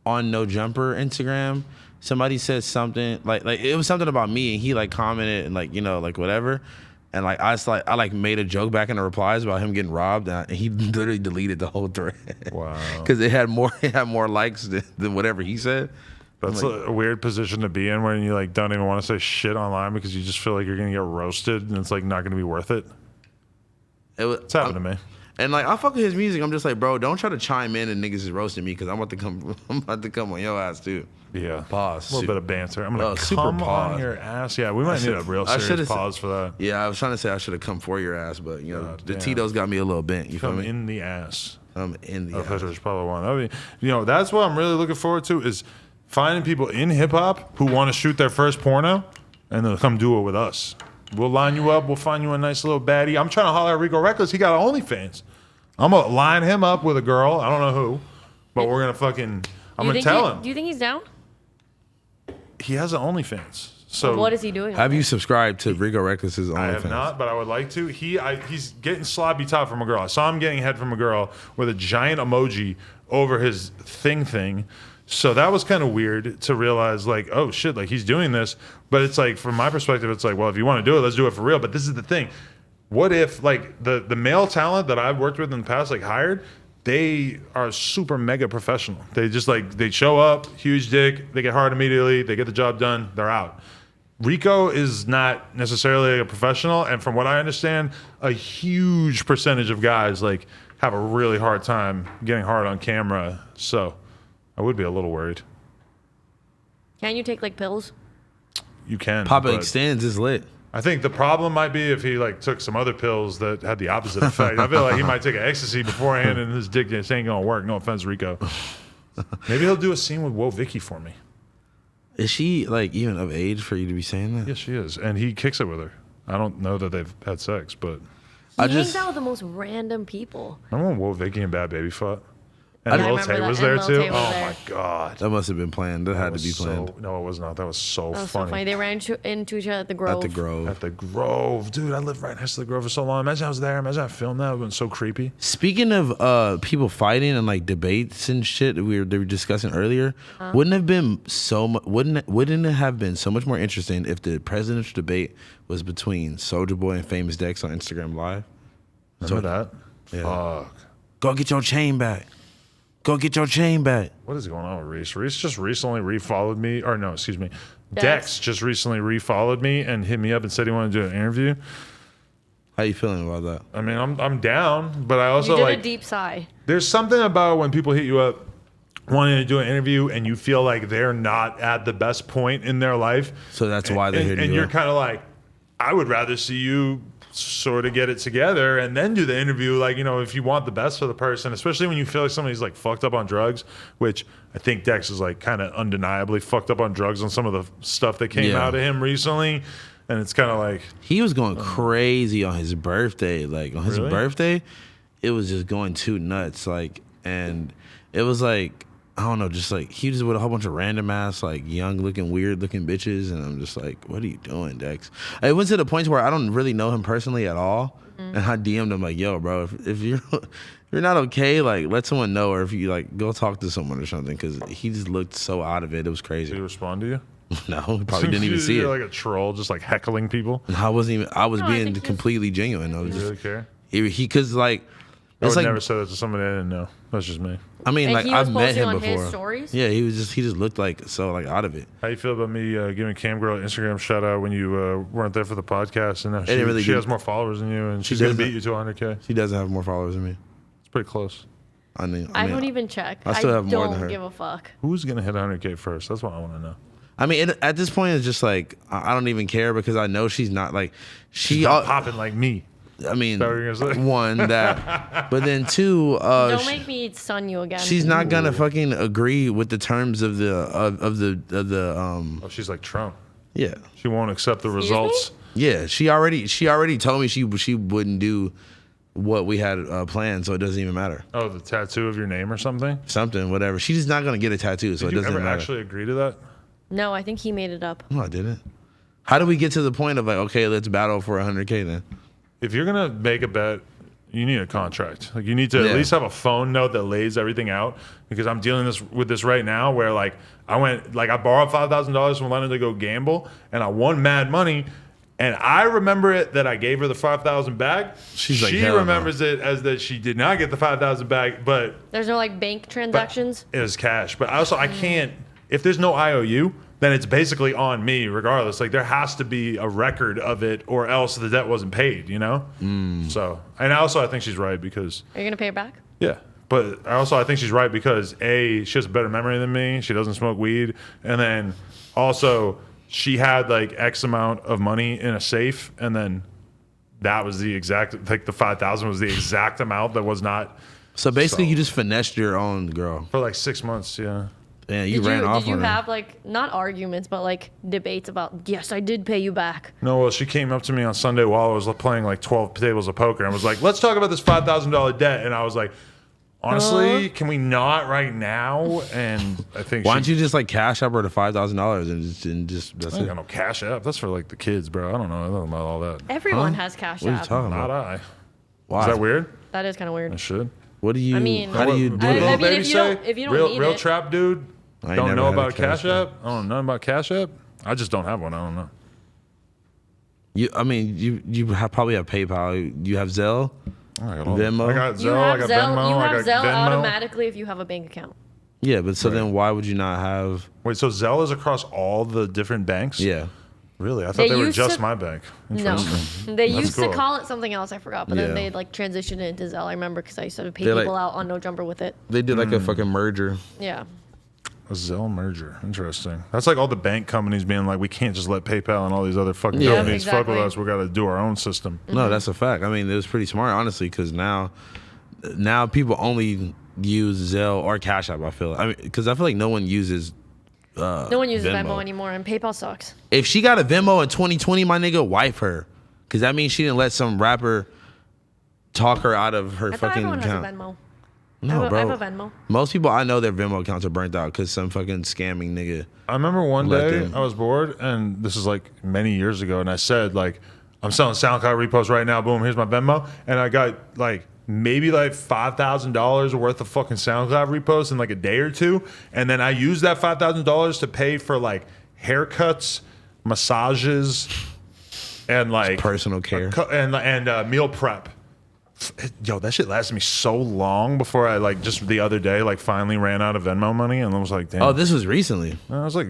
on No Jumper Instagram. Somebody said something like it was something about me, and he like commented and like like whatever, and like I made a joke back in the replies about him getting robbed, and he literally deleted the whole thread. Wow, because it had more likes than whatever he said. That's a weird position to be in when you like don't even want to say shit online because you just feel like you're gonna get roasted and it's like not gonna be worth it. It's happened to me. And like I fuck with his music, I'm just like, bro, don't try to chime in and niggas is roasting me because I'm about to come on your ass too. Yeah. Pause. A little bit of banter. I'm gonna come on your ass. Yeah, we might need a real serious pause for that. Yeah, I was trying to say I should have come for your ass, but the Tito's got me a little bent. You feel me? In the ass. I'm in the ass. Probably one. I mean, that's what I'm really looking forward to is finding people in hip hop who want to shoot their first porno and they'll come do it with us. We'll line you up. We'll find you a nice little baddie. I'm trying to holler at Rico Reckless. He got OnlyFans. I'm going to line him up with a girl. I don't know who. But we're going to fucking... I'm going to tell him. Do you think he's down? He has an OnlyFans. So what is he doing? Have you subscribed to Rico Reckless's OnlyFans? I have not, but I would like to. He's getting slobby top from a girl. I saw him getting head from a girl with a giant emoji over his thing. So that was kind of weird to realize, like, oh shit, like he's doing this. But it's like, from my perspective, it's like, well, if you want to do it, let's do it for real. But this is the thing. What if, like, the male talent that I've worked with in the past, like, hired, they are super mega professional. They just, like, they show up, huge dick, they get hard immediately, they get the job done, they're out. Rico is not necessarily a professional, and from what I understand, a huge percentage of guys, like, have a really hard time getting hard on camera. So I would be a little worried. Can you take, like, pills? you can. Papa but Extends is lit. I think the problem might be if he like took some other pills that had the opposite effect. I feel like he might take an ecstasy beforehand, and his dick just ain't gonna work. No offense, Rico. Maybe he'll do a scene with Woah Vicky for me. Is she like even of age for you to be saying that? Yes, she is, and he kicks it with her. I don't know that they've had sex, but He hangs out with the most random people. remember when Woah Vicky and Bad Baby fought? And Yeah, I Lil remember Tay that. was And there Lil too. Tay was Oh there. my god, That must have been planned. That had to be was planned. no, it was not. That was so That was funny. so funny. They ran into each other at the Grove. At the Grove. At the Grove, dude. I lived right next to the Grove for so long. Imagine I was there. Imagine I filmed that. It would have been so creepy. Speaking of people fighting and like debates and shit that they were discussing earlier, wouldn't it have been wouldn't it have been so much more interesting if the presidential debate was between Soulja Boy and Famous Dex on Instagram Live? Remember that? Yeah. Fuck. Go get your chain back. Go get your chain back. What is going on with Reese? Reese just recently refollowed me. Or no, excuse me. Dex. Dex just recently refollowed me and hit me up and said he wanted to do an interview. How you feeling about that? I mean, I'm down, but I also You did like a deep sigh. there's something about when people hit you up wanting to do an interview and you feel like they're not at the best point in their life. So that's why they're hitting and you you're up. kind of like, I would rather see you sort of get it together and then do the interview. Like, you know, if you want the best for the person, especially when you feel like somebody's like fucked up on drugs, which I think Dex is like kind of undeniably fucked up on drugs on some of the stuff that came Yeah. out of him recently. And it's kind of like, He was going crazy on his birthday. Like on his Really? birthday, it was just going too nuts. Like, and it was like, I don't know, just like he was with a whole bunch of random ass, like young looking, weird looking bitches. And I'm just like, what are you doing, Dex? It went to the point where I don't really know him personally at all. And I DM'd him like, yo, bro, if you're not okay, like let someone know, or if you like go talk to someone or something, because he just looked so out of it. It was did he crazy. respond to you? No, he probably didn't even see You're it. like a troll, just like heckling people. I wasn't even. I was No, I being think he's- completely genuine. I was You just really care? he cause like I it's would like never say that to somebody I didn't know. That's just me. I mean And like he was I've met posting him on his before. stories? Yeah, he just looked like so like out of it. How you feel about me giving Cam Girl an Instagram shout out when you weren't there for the podcast? And now didn't really she give- has more followers than you, and She she's gonna doesn't- beat you to 100K. He doesn't have more followers than me. It's pretty close. I mean, I don't even check. I still have more than her. don't give a fuck. Who's gonna hit 100K first? That's what I want to know. I mean, at this point, it's just like I don't even care because I know she's not like she. Not popping like me. I mean, that what you're gonna say? one that, but then two, Don't make me son you again. she's not gonna fucking agree with the terms of the Oh, she's like Trump. yeah. She won't accept the Excuse me? results. Yeah, she already told me she wouldn't do what we had planned, so it doesn't even matter. Oh, the tattoo of your name or something? Something, whatever. She's just not gonna get a tattoo, so Did it you doesn't ever matter. actually agree to that? No, I think he made it up. No, I didn't. How do we get to the point of like, okay, let's battle for 100K then? If you're gonna make a bet, you need a contract. Like you need to Yeah. at least have a phone note that lays everything out. Because I'm dealing with this right now, where like I borrowed $5,000 from Lennon to go gamble, and I won mad money. And I remember it that I gave her the 5,000 back. She's like, she hell no. remembers it as that she did not get the 5,000 back, but There's no like bank transactions. it was cash. But also, I can't. If there's no IOU, then it's basically on me, regardless. Like there has to be a record of it, or else the debt wasn't paid. You know. So, and also, I think she's right because Are you gonna pay it back? yeah. But I think she's right because A, she has a better memory than me. She doesn't smoke weed, and then also she had like X amount of money in a safe, and then that was the exact like the 5,000 was the exact amount that was not So basically, you just finessed your own girl, for like 6 months. Yeah. and you Did ran off Did you on her. have like not arguments, but like debates about yes, I did pay you back. No, well, she came up to me on Sunday while I was playing like 12 tables of poker and was like, let's talk about this $5,000 debt. And I was like, honestly, can we not right now? And I think Why don't you just like cash up her to $5,000 and just that's I ain't it? got no cash app. That's for like the kids, bro. I don't know about all that. Everyone has cash What are you app. talking Not about? I. Why? Is that weird? That is kind of I weird. should. What do you? I mean- how do you do I- it? I Little mean, baby if you say, don't- if you don't real, need real it- trap dude. I ain't Don't never know had a about Cash Cash App. I don't know about Cash App. I just don't have one. I don't know. You probably have PayPal. You have Zelle. I got Venmo? I got You Zelle. I have got Zelle. Venmo. You I have got Zelle Venmo. automatically if you have a bank account. Yeah, but so then why would you not have? Wait, so Zelle is across all the different banks? Yeah, Really? I thought They they were used just to- my bank. No, Interesting. they That's used cool. to call it something else. I forgot, but Yeah. then they like transitioned it into Zelle. I remember because I used to pay They're people like- out on No Jumper with it. they did like a fucking merger. Yeah. A Zelle merger. Interesting. That's like all the bank companies being like, we can't just let PayPal and all these other fucking Yeah, companies fuck with exactly. us. We got to do our own system. No, that's a fact. I mean, it was pretty smart, honestly, because now people only use Zelle or Cash App. I feel. I mean, because I feel like no one uses. No one uses Venmo anymore, and PayPal sucks. If she got a Venmo in 2020, my nigga, wipe her, because that means she didn't let some rapper talk her out of her I thought fucking everyone account. has a Venmo. No, bro. I have a Venmo. Most people I know their Venmo accounts are burnt out because some fucking scamming nigga. I remember one Let day them. I was bored, and this is like many years ago, and I said, like, I'm selling SoundCloud reposts right now. Boom, here's my Venmo. And I got like maybe like $5,000 worth of fucking SoundCloud reposts in like a day or two. And then I used that $5,000 to pay for like haircuts, massages, and like Personal care. and meal prep. Yo, that shit lasted me so long before I like just the other day like finally ran out of Venmo money, and I was like, damn. Oh, this was recently. I was like,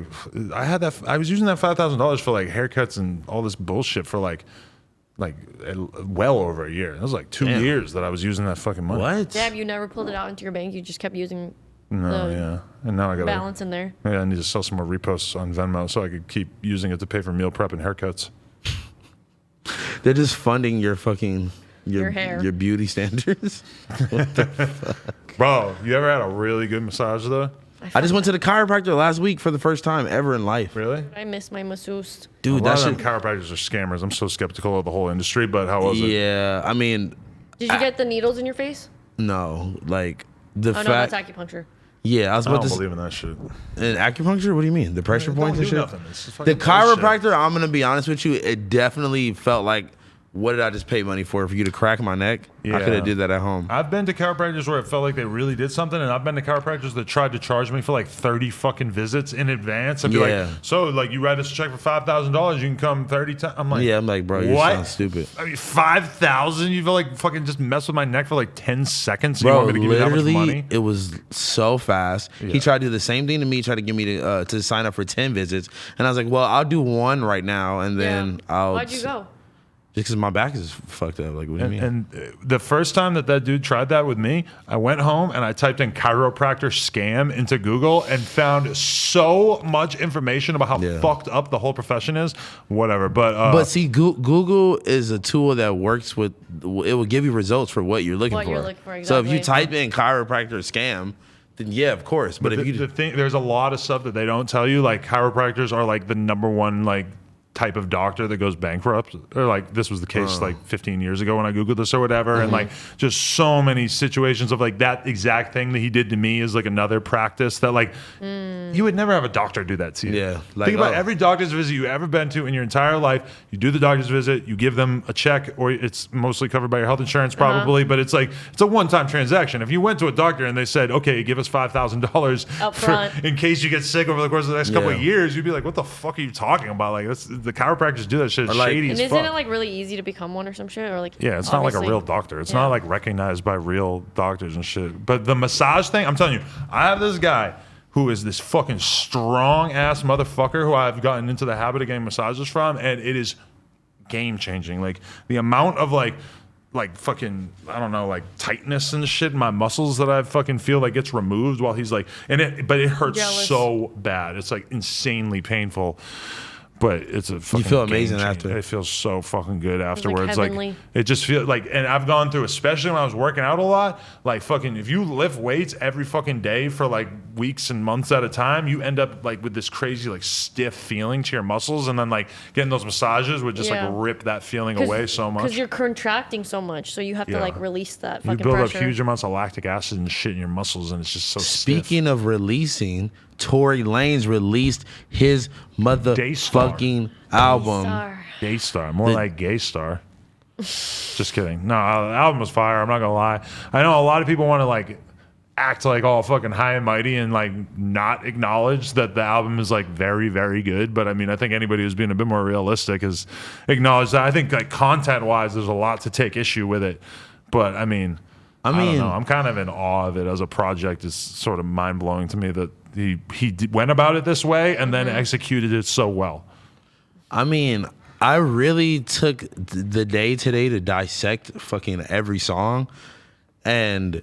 I was using that $5,000 for like haircuts and all this bullshit for like well over a year. It was like 2 Damn. years that I was using that fucking money. What? Damn, you never pulled it out into your bank. You just kept using No, the yeah. And now I got balance in there. Yeah, I need to sell some more reposts on Venmo so I could keep using it to pay for meal prep and haircuts. They're just funding your fucking Your hair. your beauty standards. Bro, you ever had a really good massage though? I just went to the chiropractor last week for the first time ever in life. Really? I miss my masseuse. Dude, A lot that of them shit. chiropractors are scammers. I'm so skeptical of the whole industry, but how was it? Yeah, I mean, Did you get the needles in your face? no, like the Oh no, fact. that's acupuncture. Yeah, I was I about don't to. believe in that shit. And acupuncture? What do you mean? The pressure It points don't and do shit. nothing. It's just The fucking bullshit. chiropractor, I'm gonna be honest with you, it definitely felt like, what did I just pay money for you to crack my neck? I Yeah. could have did that at home. I've been to chiropractors where it felt like they really did something, and I've been to chiropractors that tried to charge me for like 30 fucking visits in advance. I'd be Yeah. like, so like you write us a check for $5,000, you can come 30 times. I'm like, Yeah, I'm like, bro, you what? sound stupid. I mean, 5,000? You feel like fucking just mess with my neck for like 10 seconds. So you Bro, want me to give you that much literally, money? it was so fast. He tried to do the same thing to me, tried to get me to sign up for 10 visits. And I was like, well, I'll do one right now, and then I'll... Why'd you go? Just because my back is fucked up. Like, what do you mean? And the first time that dude tried that with me, I went home and I typed in chiropractor scam into Google and found so much information about how Yeah. fucked up the whole profession is. Whatever. But see, Google is a tool that works with... It will give you results for what you're looking What for. you're looking for, So if you exactly. type in chiropractor scam, then yeah, of course. But if you... the thing, there's a lot of stuff that they don't tell you. Like chiropractors are like the number one like type of doctor that goes bankrupt, or like this was the case like 15 years ago when I googled this or whatever, and like just so many situations of like that exact thing that he did to me is like another practice that like you would never have a doctor do that to you. Yeah, like, think about oh. every doctor's visit you ever been to in your entire life. You do the doctor's visit, you give them a check, or it's mostly covered by your health insurance probably, but it's like it's a one-time transaction. If you went to a doctor and they said, okay, give us $5,000 Up front. in case you get sick over the course of the next couple of Yeah. years, you'd be like, what the fuck are you talking about? Like that's the chiropractors do that shit. It's Or, like- shady And as isn't fuck. it like really easy to become one or some shit? Or like Yeah, it's not like a obviously- real doctor. It's Yeah. not like recognized by real doctors and shit. But the massage thing, I'm telling you, I have this guy who is this fucking strong ass motherfucker who I've gotten into the habit of getting massages from, and it is game changing. Like the amount of like fucking, I don't know, like tightness and shit in my muscles that I fucking feel like gets removed while he's like, but it hurts Jealous. so bad. It's like insanely painful. But it's a fucking feel amazing game changer. after. It feels so fucking good afterwards. heavenly. It just feels like, and I've gone through, especially when I was working out a lot, like fucking, if you lift weights every fucking day for like weeks and months at a time, you end up like with this crazy, like stiff feeling to your muscles. And then like getting those massages would just Yeah. like rip that feeling away so much. Because you're contracting so much, so you have Yeah. to like release that You fucking build pressure. up huge amounts of lactic acid and shit in your muscles, and it's just so Speaking of releasing, Tory Lanez released his motherfucking album. Star. stiff. Gay star, more like gay star. Just kidding. No, the album was fire. I'm not gonna lie. I know a lot of people want to like act like all fucking high and mighty and like not acknowledge that the album is like very, very good. But I mean, I think anybody who's being a bit more realistic has acknowledged that. I think like content wise, there's a lot to take issue with it. But I mean, I don't know. I'm kind of in awe of it as a project. It's sort of mind blowing to me that went about it this way and then executed it so well. I mean, I really took the day today to dissect fucking every song, and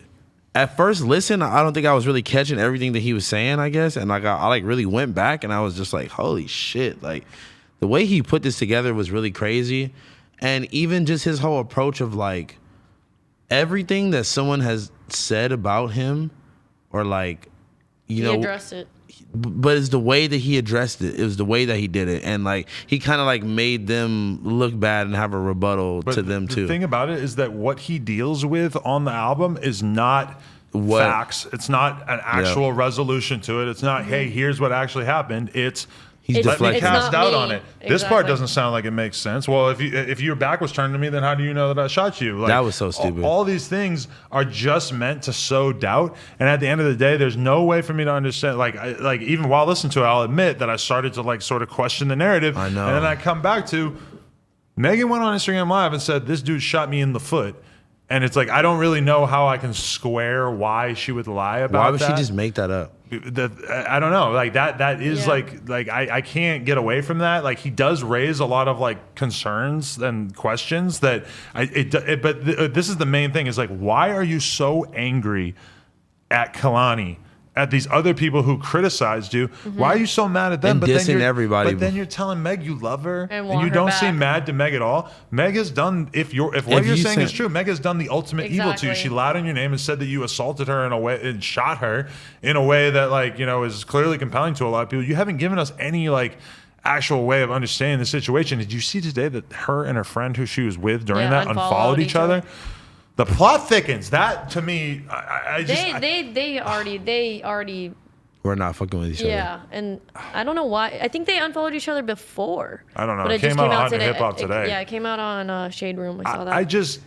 at first listen, I don't think I was really catching everything that he was saying, I guess. And like I like really went back and I was just like, holy shit. Like the way he put this together was really crazy. And even just his whole approach of like everything that someone has said about him or like, you know, He addressed it. but it's the way that he addressed it. It was the way that he did it. And like he kind of like made them look bad and have a rebuttal to them too. The thing about it is that what he deals with on the album is not facts. It's not an actual resolution to it. It's not, hey, here's what actually happened. It's let me cast doubt on it. Exactly. This part doesn't sound like it makes sense. Well, if your back was turned to me, then how do you know that I shot you? Like, that was so stupid. All these things are just meant to sow doubt. And at the end of the day, there's no way for me to understand. Like even while listening to it, I'll admit that I started to like sort of question the narrative. I know. And then I come back to Megan went on Instagram Live and said, this dude shot me in the foot. And it's like, I don't really know how I can square why she would lie about that. Why would she just make that up? I don't know. Like that is like I can't get away from that. Like he does raise a lot of like concerns and questions that but this is the main thing is like, why are you so angry at Kalani? At these other people who criticized you, why are you so mad at them? And dissing everybody. But then you're telling Meg you love her, and want you her don't back. seem mad to Meg at all. Meg has done if what you're saying is true. Meg has done the ultimate evil to you. She lied on your name and said that you assaulted her in a way and shot her in a way that like is clearly compelling to a lot of people. You haven't given us any like actual way of understanding the situation. Did you see today that her and her friend who she was with during that unfollowed each other? The plot thickens. That to me, They already. We're not fucking with each other. Yeah, and I don't know why. I think they unfollowed each other before. I don't know. But It came out on today. Hip Hop today. Yeah, it came out on Shade Room. I saw that.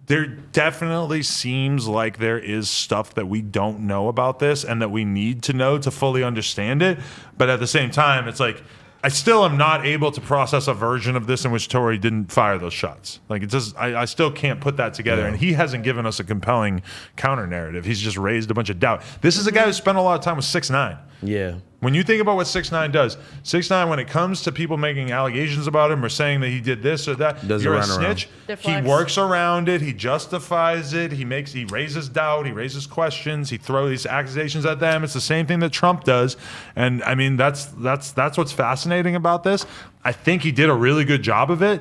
There definitely seems like there is stuff that we don't know about this and that we need to know to fully understand it. But at the same time, it's like, I still am not able to process a version of this in which Tory didn't fire those shots. Like it just, I still can't put that together. And he hasn't given us a compelling counter narrative. He's just raised a bunch of doubt. This is a guy who spent a lot of time with 6ix9ine. Yeah. When you think about what 6ix9ine does, 6ix9ine, when it comes to people making allegations about him or saying that he did this or that, you're a snitch. He works around it. He justifies it. He raises doubt. He raises questions. He throws these accusations at them. It's the same thing that Trump does. And I mean, that's what's fascinating about this. I think he did a really good job of it.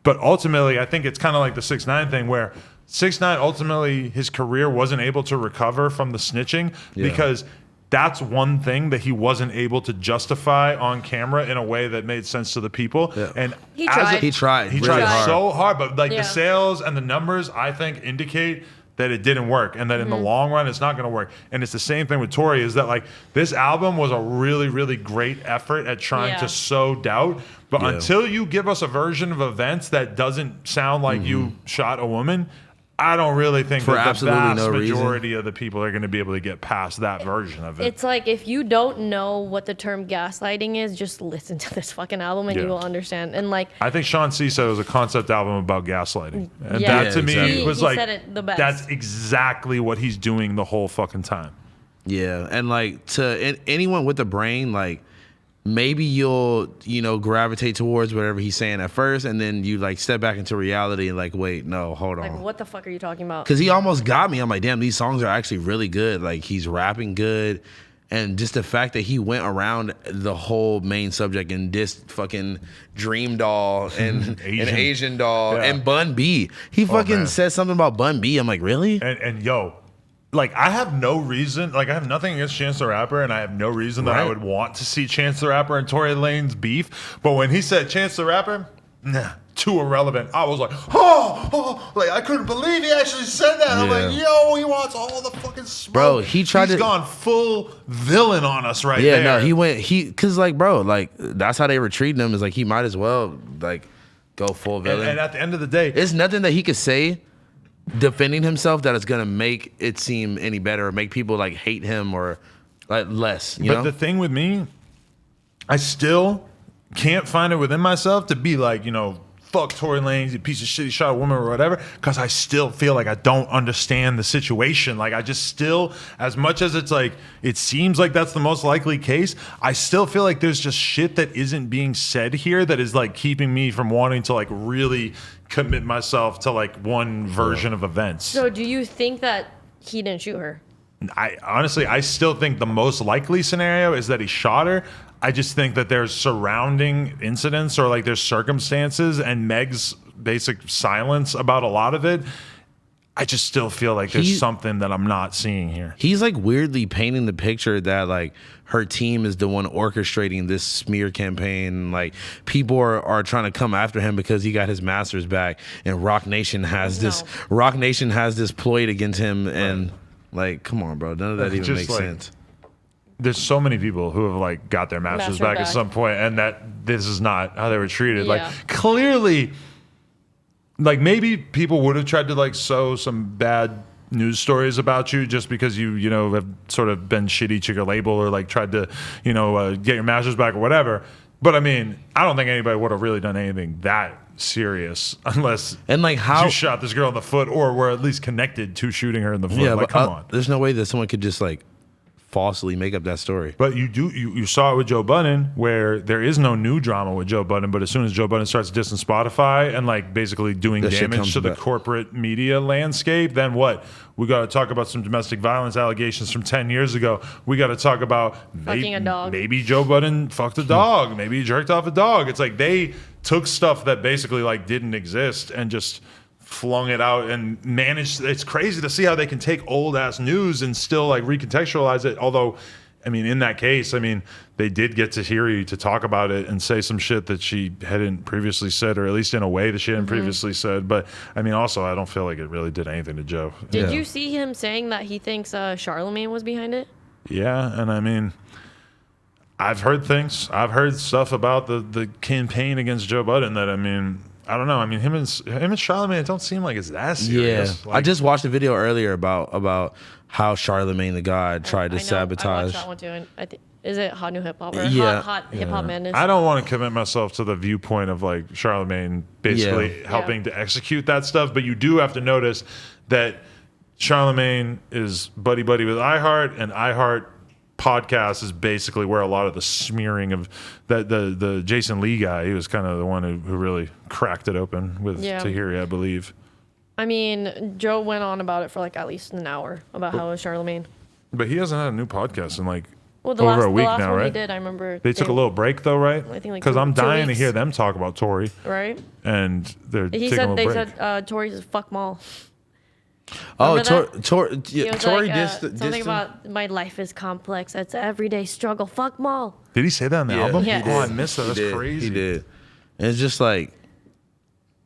But ultimately, I think it's kind of like the 6ix9ine thing where 6ix9ine, ultimately, his career wasn't able to recover from the snitching because that's one thing that he wasn't able to justify on camera in a way that made sense to the people. Yeah. And he tried. He tried so hard, but like the sales and the numbers, I think, indicate that it didn't work and that in the long run, it's not going to work. And it's the same thing with Tory is that like this album was a really, really great effort at trying to sow doubt. But until you give us a version of events that doesn't sound like you shot a woman, I don't really think that the vast majority of the people are going to be able to get past that version of it. It's like if you don't know what the term gaslighting is, just listen to this fucking album and you will understand. And like, I think Sean C said it was a concept album about gaslighting, and that to me was like said it the best. That's exactly what he's doing the whole fucking time. Yeah, and like to anyone with a brain, like maybe you'll gravitate towards whatever he's saying at first, and then you like step back into reality and like, wait, no, hold on. Like, what the fuck are you talking about? Because he almost got me. I'm like, damn, these songs are actually really good. Like he's rapping good, and just the fact that he went around the whole main subject and dissed fucking Dream Doll and an Asian Doll and Bun B. He fucking said something about Bun B. I'm like, really? And yo. Like, I have no reason, like, I have nothing against Chance the Rapper, and I have no reason that I would want to see Chance the Rapper and Tory Lanez beef. But when he said Chance the Rapper, nah, too irrelevant. I was like, like, I couldn't believe he actually said that. I'm like, yo, he wants all the fucking smoke. Bro, he's gone full villain on us there. Yeah, no, because, like, bro, like, that's how they were treating him, is like, he might as well, like, go full villain. And at the end of the day, it's nothing that he could say defending himself that is gonna make it seem any better or make people like hate him or like less. You know? The thing with me, I still can't find it within myself to be like, fuck Tory Lanez, you piece of shit, he shot a woman or whatever, because I still feel like I don't understand the situation. Like I just still, as much as it's like, it seems like that's the most likely case, I still feel like there's just shit that isn't being said here that is like keeping me from wanting to like really commit myself to like one version of events. So do you think that he didn't shoot her? I still think the most likely scenario is that he shot her. I just think that there's surrounding incidents or like there's circumstances and Meg's basic silence about a lot of it. I just still feel like there's something that I'm not seeing here. He's like weirdly painting the picture that like her team is the one orchestrating this smear campaign. Like people are trying to come after him because he got his masters back, and Rock Nation has this ploy against him. And like, come on, bro, none of that even makes sense. There's so many people who have like got their masters back at some point, and that this is not how they were treated. Yeah. Like clearly. Like maybe people would have tried to like sow some bad news stories about you just because you know have sort of been shitty to your label or like tried to get your masters back or whatever. But I mean, I don't think anybody would have really done anything that serious unless you shot this girl in the foot or were at least connected to shooting her in the foot. Yeah, like, come on. There's no way that someone could just like falsely make up that story. But you saw it with Joe Budden, where there is no new drama with Joe Budden, but as soon as Joe Budden starts dissing Spotify and like basically doing damage to the corporate media landscape, then what? We got to talk about some domestic violence allegations from 10 years ago. We got to talk about fucking a dog. Maybe Joe Budden fucked a dog. Maybe he jerked off a dog. It's like they took stuff that basically like didn't exist and just flung it out and managed. It's crazy to see how they can take old ass news and still like recontextualize it. Although, I mean, in that case, I mean, they did get Tahiri to talk about it and say some shit that she hadn't previously said, or at least in a way that she hadn't previously said. But I mean, also, I don't feel like it really did anything to Joe. Did you see him saying that he thinks Charlemagne was behind it? Yeah, and I mean, I've heard things. I've heard stuff about the campaign against Joe Budden that, I mean, I don't know. I mean, him and Charlemagne, it don't seem like it's that serious. Yeah, I just watched a video earlier about how Charlemagne the God tried to sabotage. I watched that one too. I think is it Hot New Hip Hop or Hot Hip Hop Madness? I don't want to commit myself to the viewpoint of like Charlemagne basically helping to execute that stuff, but you do have to notice that Charlemagne is buddy with iHeart, and iHeart podcast is basically where a lot of the smearing of that the Jason Lee guy, he was kind of the one who really cracked it open with Tahiri, I believe. I mean, Joe went on about it for like at least an hour about how it was Charlemagne. But he hasn't had a new podcast in like over a week last now, one right? He did. I remember they took a little break though, right? I think like because I'm dying weeks. to hear them talk about Tory, right? And they're they said Tory's fuck Maul. Oh, Tory dissed something about my life is complex. It's an everyday struggle. Fuck Maul. Did he say that on the album? Yes. Oh, I missed that. That's crazy. He did. And it's just like,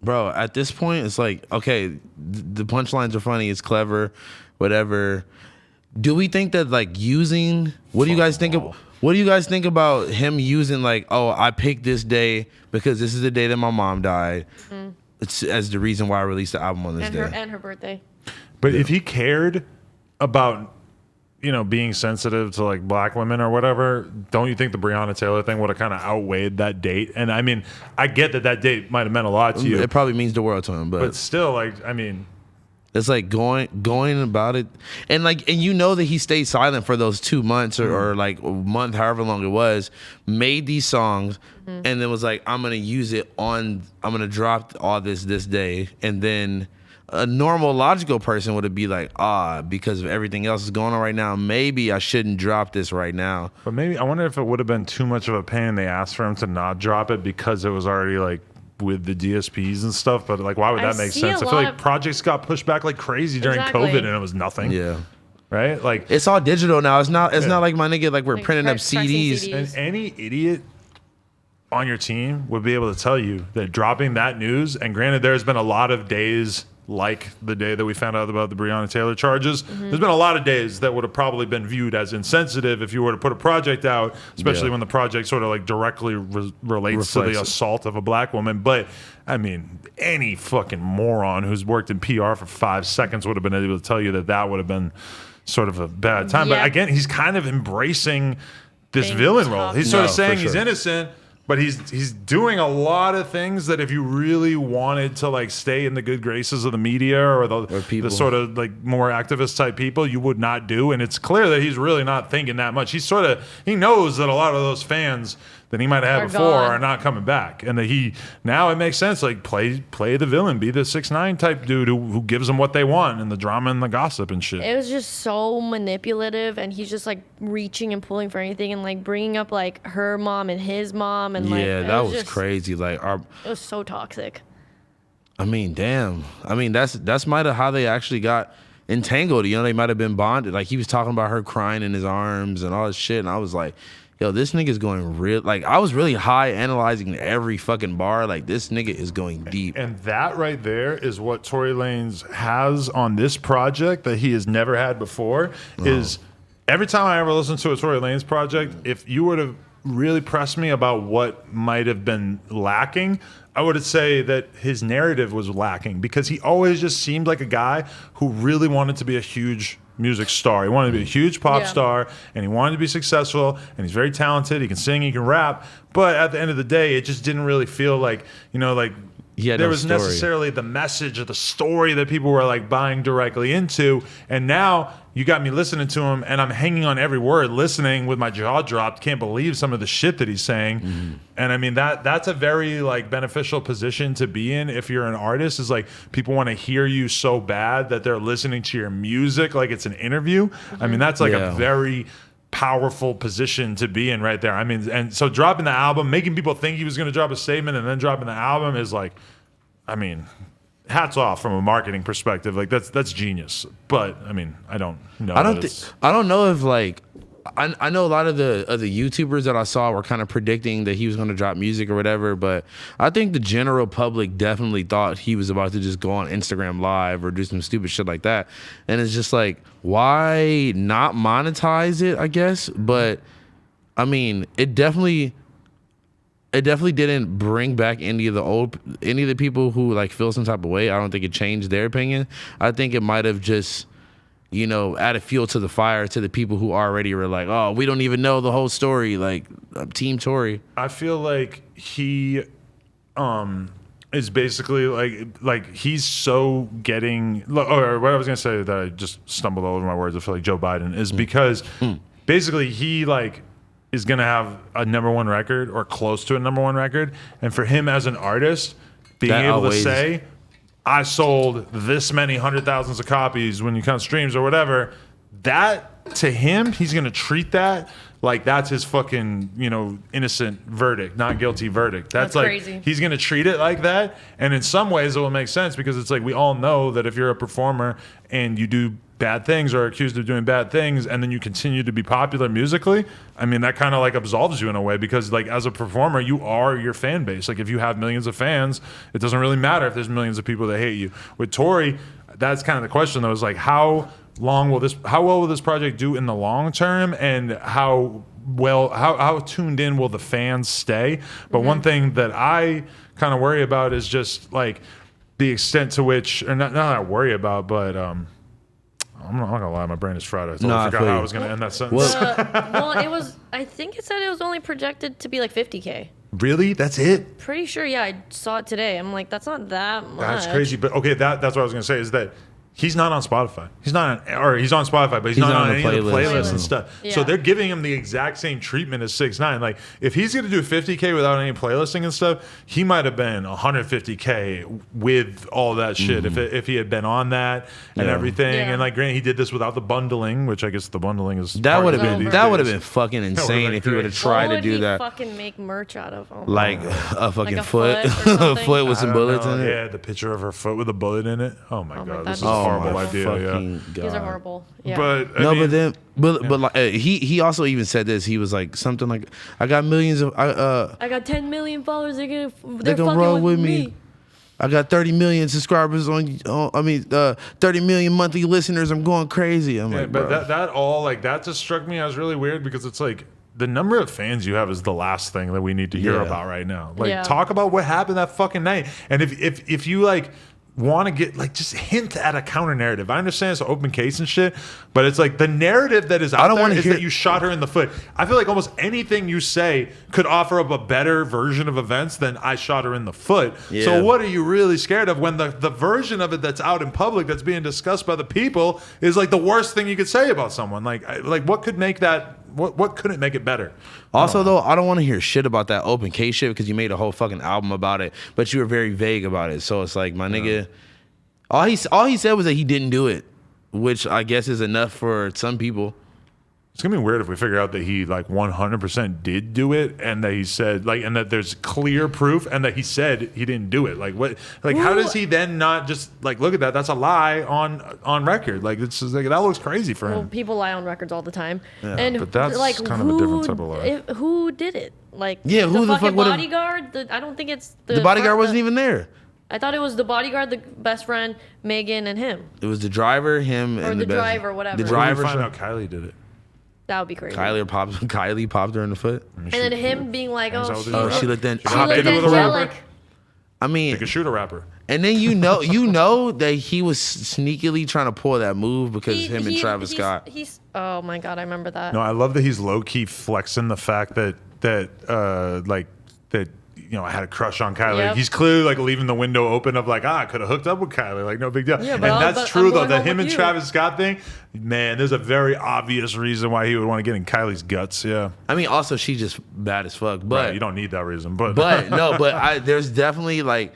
bro, at this point, it's like, okay, the punchlines are funny. It's clever, whatever. Do we think that like using? What do you guys think of? What do you guys think about him using like, oh, I picked this day because this is the day that my mom died. It's as the reason why I released the album on this day. And her birthday. But if he cared about, being sensitive to like black women or whatever, don't you think the Breonna Taylor thing would have kind of outweighed that date? And I mean, I get that date might have meant a lot to you. It probably means the world to him, but still, like, I mean, it's like going about it, and like, and that he stayed silent for those 2 months or like a month, however long it was, made these songs, and then was like, I'm gonna drop all this day, and then a normal logical person would be like, because of everything else that's going on right now, maybe I shouldn't drop this right now. But maybe I wonder if it would have been too much of a pain. They asked for him to not drop it because it was already like with the DSPs and stuff. But like, why would that make sense? I feel like projects got pushed back like crazy during COVID, and it was nothing. Yeah. Right? Like, it's all digital now. It's not like, my nigga, like we're printing up CDs. And any idiot on your team would be able to tell you that dropping that news, and granted, there's been a lot of days like the day that we found out about the Breonna Taylor charges. There's been a lot of days that would have probably been viewed as insensitive if you were to put a project out, especially when the project sort of like directly relates to the assault of a black woman. But I mean, any fucking moron who's worked in PR for 5 seconds would have been able to tell you that would have been sort of a bad time. But again, he's kind of embracing this villain role. He's sort of saying he's innocent, but he's doing a lot of things that if you really wanted to like stay in the good graces of the media or the sort of like more activist type people, you would not do. And it's clear that he's really not thinking that much. He knows that a lot of those fans than he might have Are had before gone. are not coming back. And that now it makes sense. Like play the villain, be the 6ix9ine type dude who gives them what they want and the drama and the gossip and shit. It was just so manipulative, and he's just like reaching and pulling for anything, and like bringing up like her mom and his mom, and like Yeah, that was crazy. Like it was so toxic. I mean, damn. I mean, that's might have how they actually got entangled. You know, they might have been bonded. Like he was talking about her crying in his arms and all this shit, and I was like, yo, this nigga's going real. Like I was really high analyzing every fucking bar. Like this nigga is going deep. And that right there is what Tory Lanez has on this project that he has never had before. Is every time I ever listen to a Tory Lanez project, if you were to really press me about what might have been lacking, I would say that his narrative was lacking because he always just seemed like a guy who really wanted to be a huge music star. He wanted to be a huge pop star, and he wanted to be successful, and he's very talented. He can sing, he can rap, but at the end of the day, it just didn't really feel like, there was necessarily the message or the story that people were like buying directly into. And now you got me listening to him, and I'm hanging on every word, listening with my jaw dropped. Can't believe some of the shit that he's saying. Mm-hmm. And I mean that's a very like beneficial position to be in if you're an artist. Is like people want to hear you so bad that they're listening to your music like it's an interview. Mm-hmm. I mean that's like a very powerful position to be in right there. I mean, and so dropping the album, making people think he was going to drop a statement and then dropping the album is like, I mean, hats off from a marketing perspective. Like that's genius. But I mean, I don't know. I don't know if like I know a lot of the YouTubers that I saw were kind of predicting that he was going to drop music or whatever, but I think the general public definitely thought he was about to just go on Instagram Live or do some stupid shit like that. And it's just like, why not monetize it, I guess? But I mean, it definitely didn't bring back any of the people who like feel some type of way. I don't think it changed their opinion. I think it might have just, added fuel to the fire to the people who already were like, oh, we don't even know the whole story. Like, Team Tory. I feel like he is basically like he's so getting, or what I was going to say that I just stumbled all over my words, I feel like Joe Biden, is because basically he like is going to have a #1 record or close to a #1 record. And for him as an artist, being able to say, I sold this many 100,000s of copies when you count streams or whatever, that to him, he's going to treat that like that's his fucking, innocent verdict, not guilty verdict. That's like, crazy. He's going to treat it like that. And in some ways it will make sense because it's like, we all know that if you're a performer and you do bad things or are accused of doing bad things and then you continue to be popular musically, I mean, that kind of like absolves you in a way because like as a performer, you are your fan base. Like if you have millions of fans, it doesn't really matter if there's millions of people that hate you. With Tory, that's kind of the question though, is like how well will this project do in the long term, and how tuned in will the fans stay? But one thing that I kind of worry about is just like the extent to which, or not that I worry about, but I'm not gonna lie, my brain is fried. I totally forgot how I was gonna end that sentence. Well, it was. I think it said it was only projected to be like 50K. Really? That's it? Pretty sure. Yeah, I saw it today. I'm like, that's not that much. That's crazy. But okay, that's what I was gonna say is that he's not on Spotify. He's on Spotify, but he's not on any of the playlists and stuff. Yeah. So they're giving him the exact same treatment as 6ix9ine. Like if he's gonna do 50K without any playlisting and stuff, he might have been 150K with all that shit if he had been on that and everything. Yeah. And like, granted, he did this without the bundling, which I guess the bundling is That would have part of been it these days. fucking insane if he would have tried to do that. What would he fucking make merch out of? Oh, Like a fucking Like a foot, foot or something? foot with I some don't bullets know. in it. Yeah, the picture of her foot with a bullet in it. Oh my god, this is a that'd be horrible my idea. fucking Yeah. God. These are horrible. Yeah. But I No, mean, but like he also even said this. He was like something like, I got millions of I got 10 million followers. They're gonna fucking roll with with me. I got 30 million subscribers 30 million monthly listeners. I'm going crazy. I'm like, but bro. that just struck me as really weird because it's like the number of fans you have is the last thing that we need to hear about right now. Like talk about what happened that fucking night. And if you like want to get like just hint at a counter narrative. I understand it's an open case and shit, but it's like the narrative that is out there is that you shot her in the foot. I feel like almost anything you say could offer up a better version of events than I shot her in the foot. Yeah. So what are you really scared of when the version of it that's out in public that's being discussed by the people is like the worst thing you could say about someone? Like what could make that what couldn't make it better? Also, though, I don't want to hear shit about that open case shit because you made a whole fucking album about it, but you were very vague about it. So it's like, my nigga, all he said was that he didn't do it, which I guess is enough for some people. It's gonna be weird if we figure out that he like 100% did do it, and that he said like, and that there's clear proof, and that he said he didn't do it. Like what? Like how does he then not just like look at that? That's a lie on record. Like it's just, like that looks crazy for him. Well, people lie on records all the time. Yeah, and but that's like, kind of a different type of lie. Who did it? Like Yeah, who the fuck fucking would've- bodyguard? I don't think it's The bodyguard wasn't even there. I thought it was the bodyguard, the best friend, Megan, and him. It was the driver, him, Or and the best- driver, whatever. The What Why driver. we find out Kylie did it? That would be crazy. Kylie popped her in the foot. And then him being like, Hangs oh, out with she, the Oh, rapper. she looked in. She she hopped looked into with a angelic. rapper. I mean, They could shoot a rapper. and then you know that he was sneakily trying to pull that move because him and Travis Scott. Oh my god, I remember that. No, I love that he's low key flexing the fact that you know, I had a crush on Kylie. Yep. He's clearly like leaving the window open of like, I could have hooked up with Kylie. Like, no big deal. Yeah, and but that's but true I'm though. going The home him with and you. Travis Scott thing, man, there's a very obvious reason why he would want to get in Kylie's guts. Yeah. I mean, also she's just bad as fuck. But Right, you don't need that reason. But no, but there's definitely like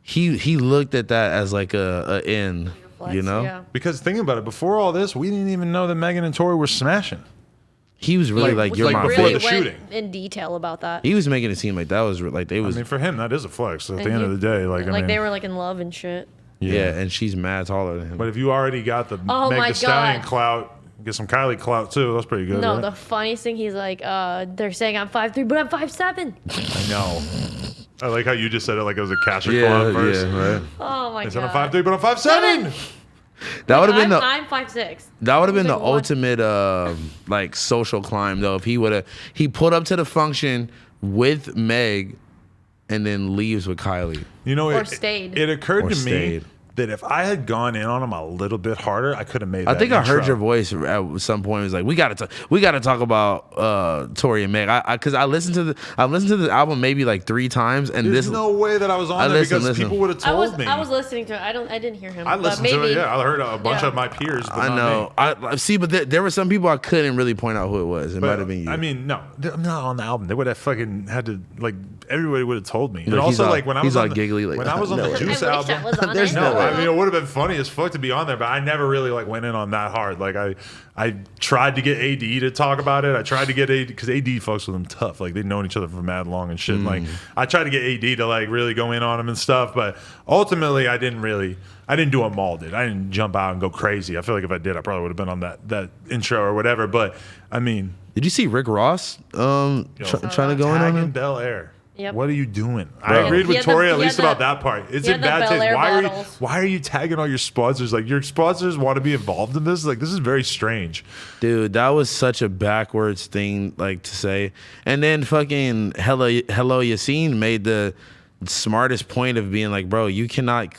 he looked at that as like a in, Flex, you know. yeah. because thinking about it, before all this, we didn't even know that Megan and Tori were smashing. He was really like you're like my before really bitch. the went shooting. in detail about that. He was making it seem like that was like they was I mean, for him, that is a flex. At the And end he- of the day, like I mean, they were like in love and shit. yeah, and she's mad taller than him. But if you already got the Oh Meg my Thee Stallion God. clout, get some Kylie clout too. That's pretty good. No, right? the funniest thing, he's like, they're saying I'm 5'3", but I'm 5'7". I know. I like how you just said it like it was a Casher yeah, Club verse. yeah, right. Oh my They god. said I'm 5'3", but I'm 5'7". That would have been I'm the 5'6". that would have been He's the like, what? ultimate like social climb though if he pulled up to the function with Meg and then leaves with Kylie. You know, Or it stayed. It occurred Or to stayed. me that if I had gone in on him a little bit harder, I could have made. I that think I heard intro. your voice at some point. It was like we got to talk about Tori and Meg. Because I listened to the album maybe like 3 times, and There's this no way that I was on I there listen, because listen. people would have told me. I was listening to it. I didn't hear him. I but listened to maybe, it. Yeah, I heard a bunch Yeah. of my peers. But I not know. Me. I see, but there were some people I couldn't really point out who it was. It might have been you. I mean, no, I'm not on the album. They would have fucking had to like. Everybody would have told me. And Look, he's also, all- like when I he's was all on the, giggly, like, when I was on no the way. Juice I wish I album. was on There's it. no No, way. I mean it would have been funny as fuck to be on there, but I never really like went in on that hard. Like I tried to get AD to talk about it. I tried to get AD because AD fucks with them tough. Like they've known each other for mad long and shit. And, like I tried to get AD to like really go in on him and stuff, but ultimately I didn't do what Maul did. I didn't jump out and go crazy. I feel like if I did, I probably would have been on that intro or whatever. But I mean, Did you see Rick Ross trying to go in on tagging him? Bel Air. Yep. What are you doing? I Bro. agreed He with had the- Tori at he had least the- about that part. It's he in had the bad Bel taste. Air Why bottles. are you tagging all your sponsors? Like your sponsors want to be involved in this? Like this is very strange. Dude, that was such a backwards thing like to say. And then fucking Hello Yassine made the smartest point of being like, bro, you cannot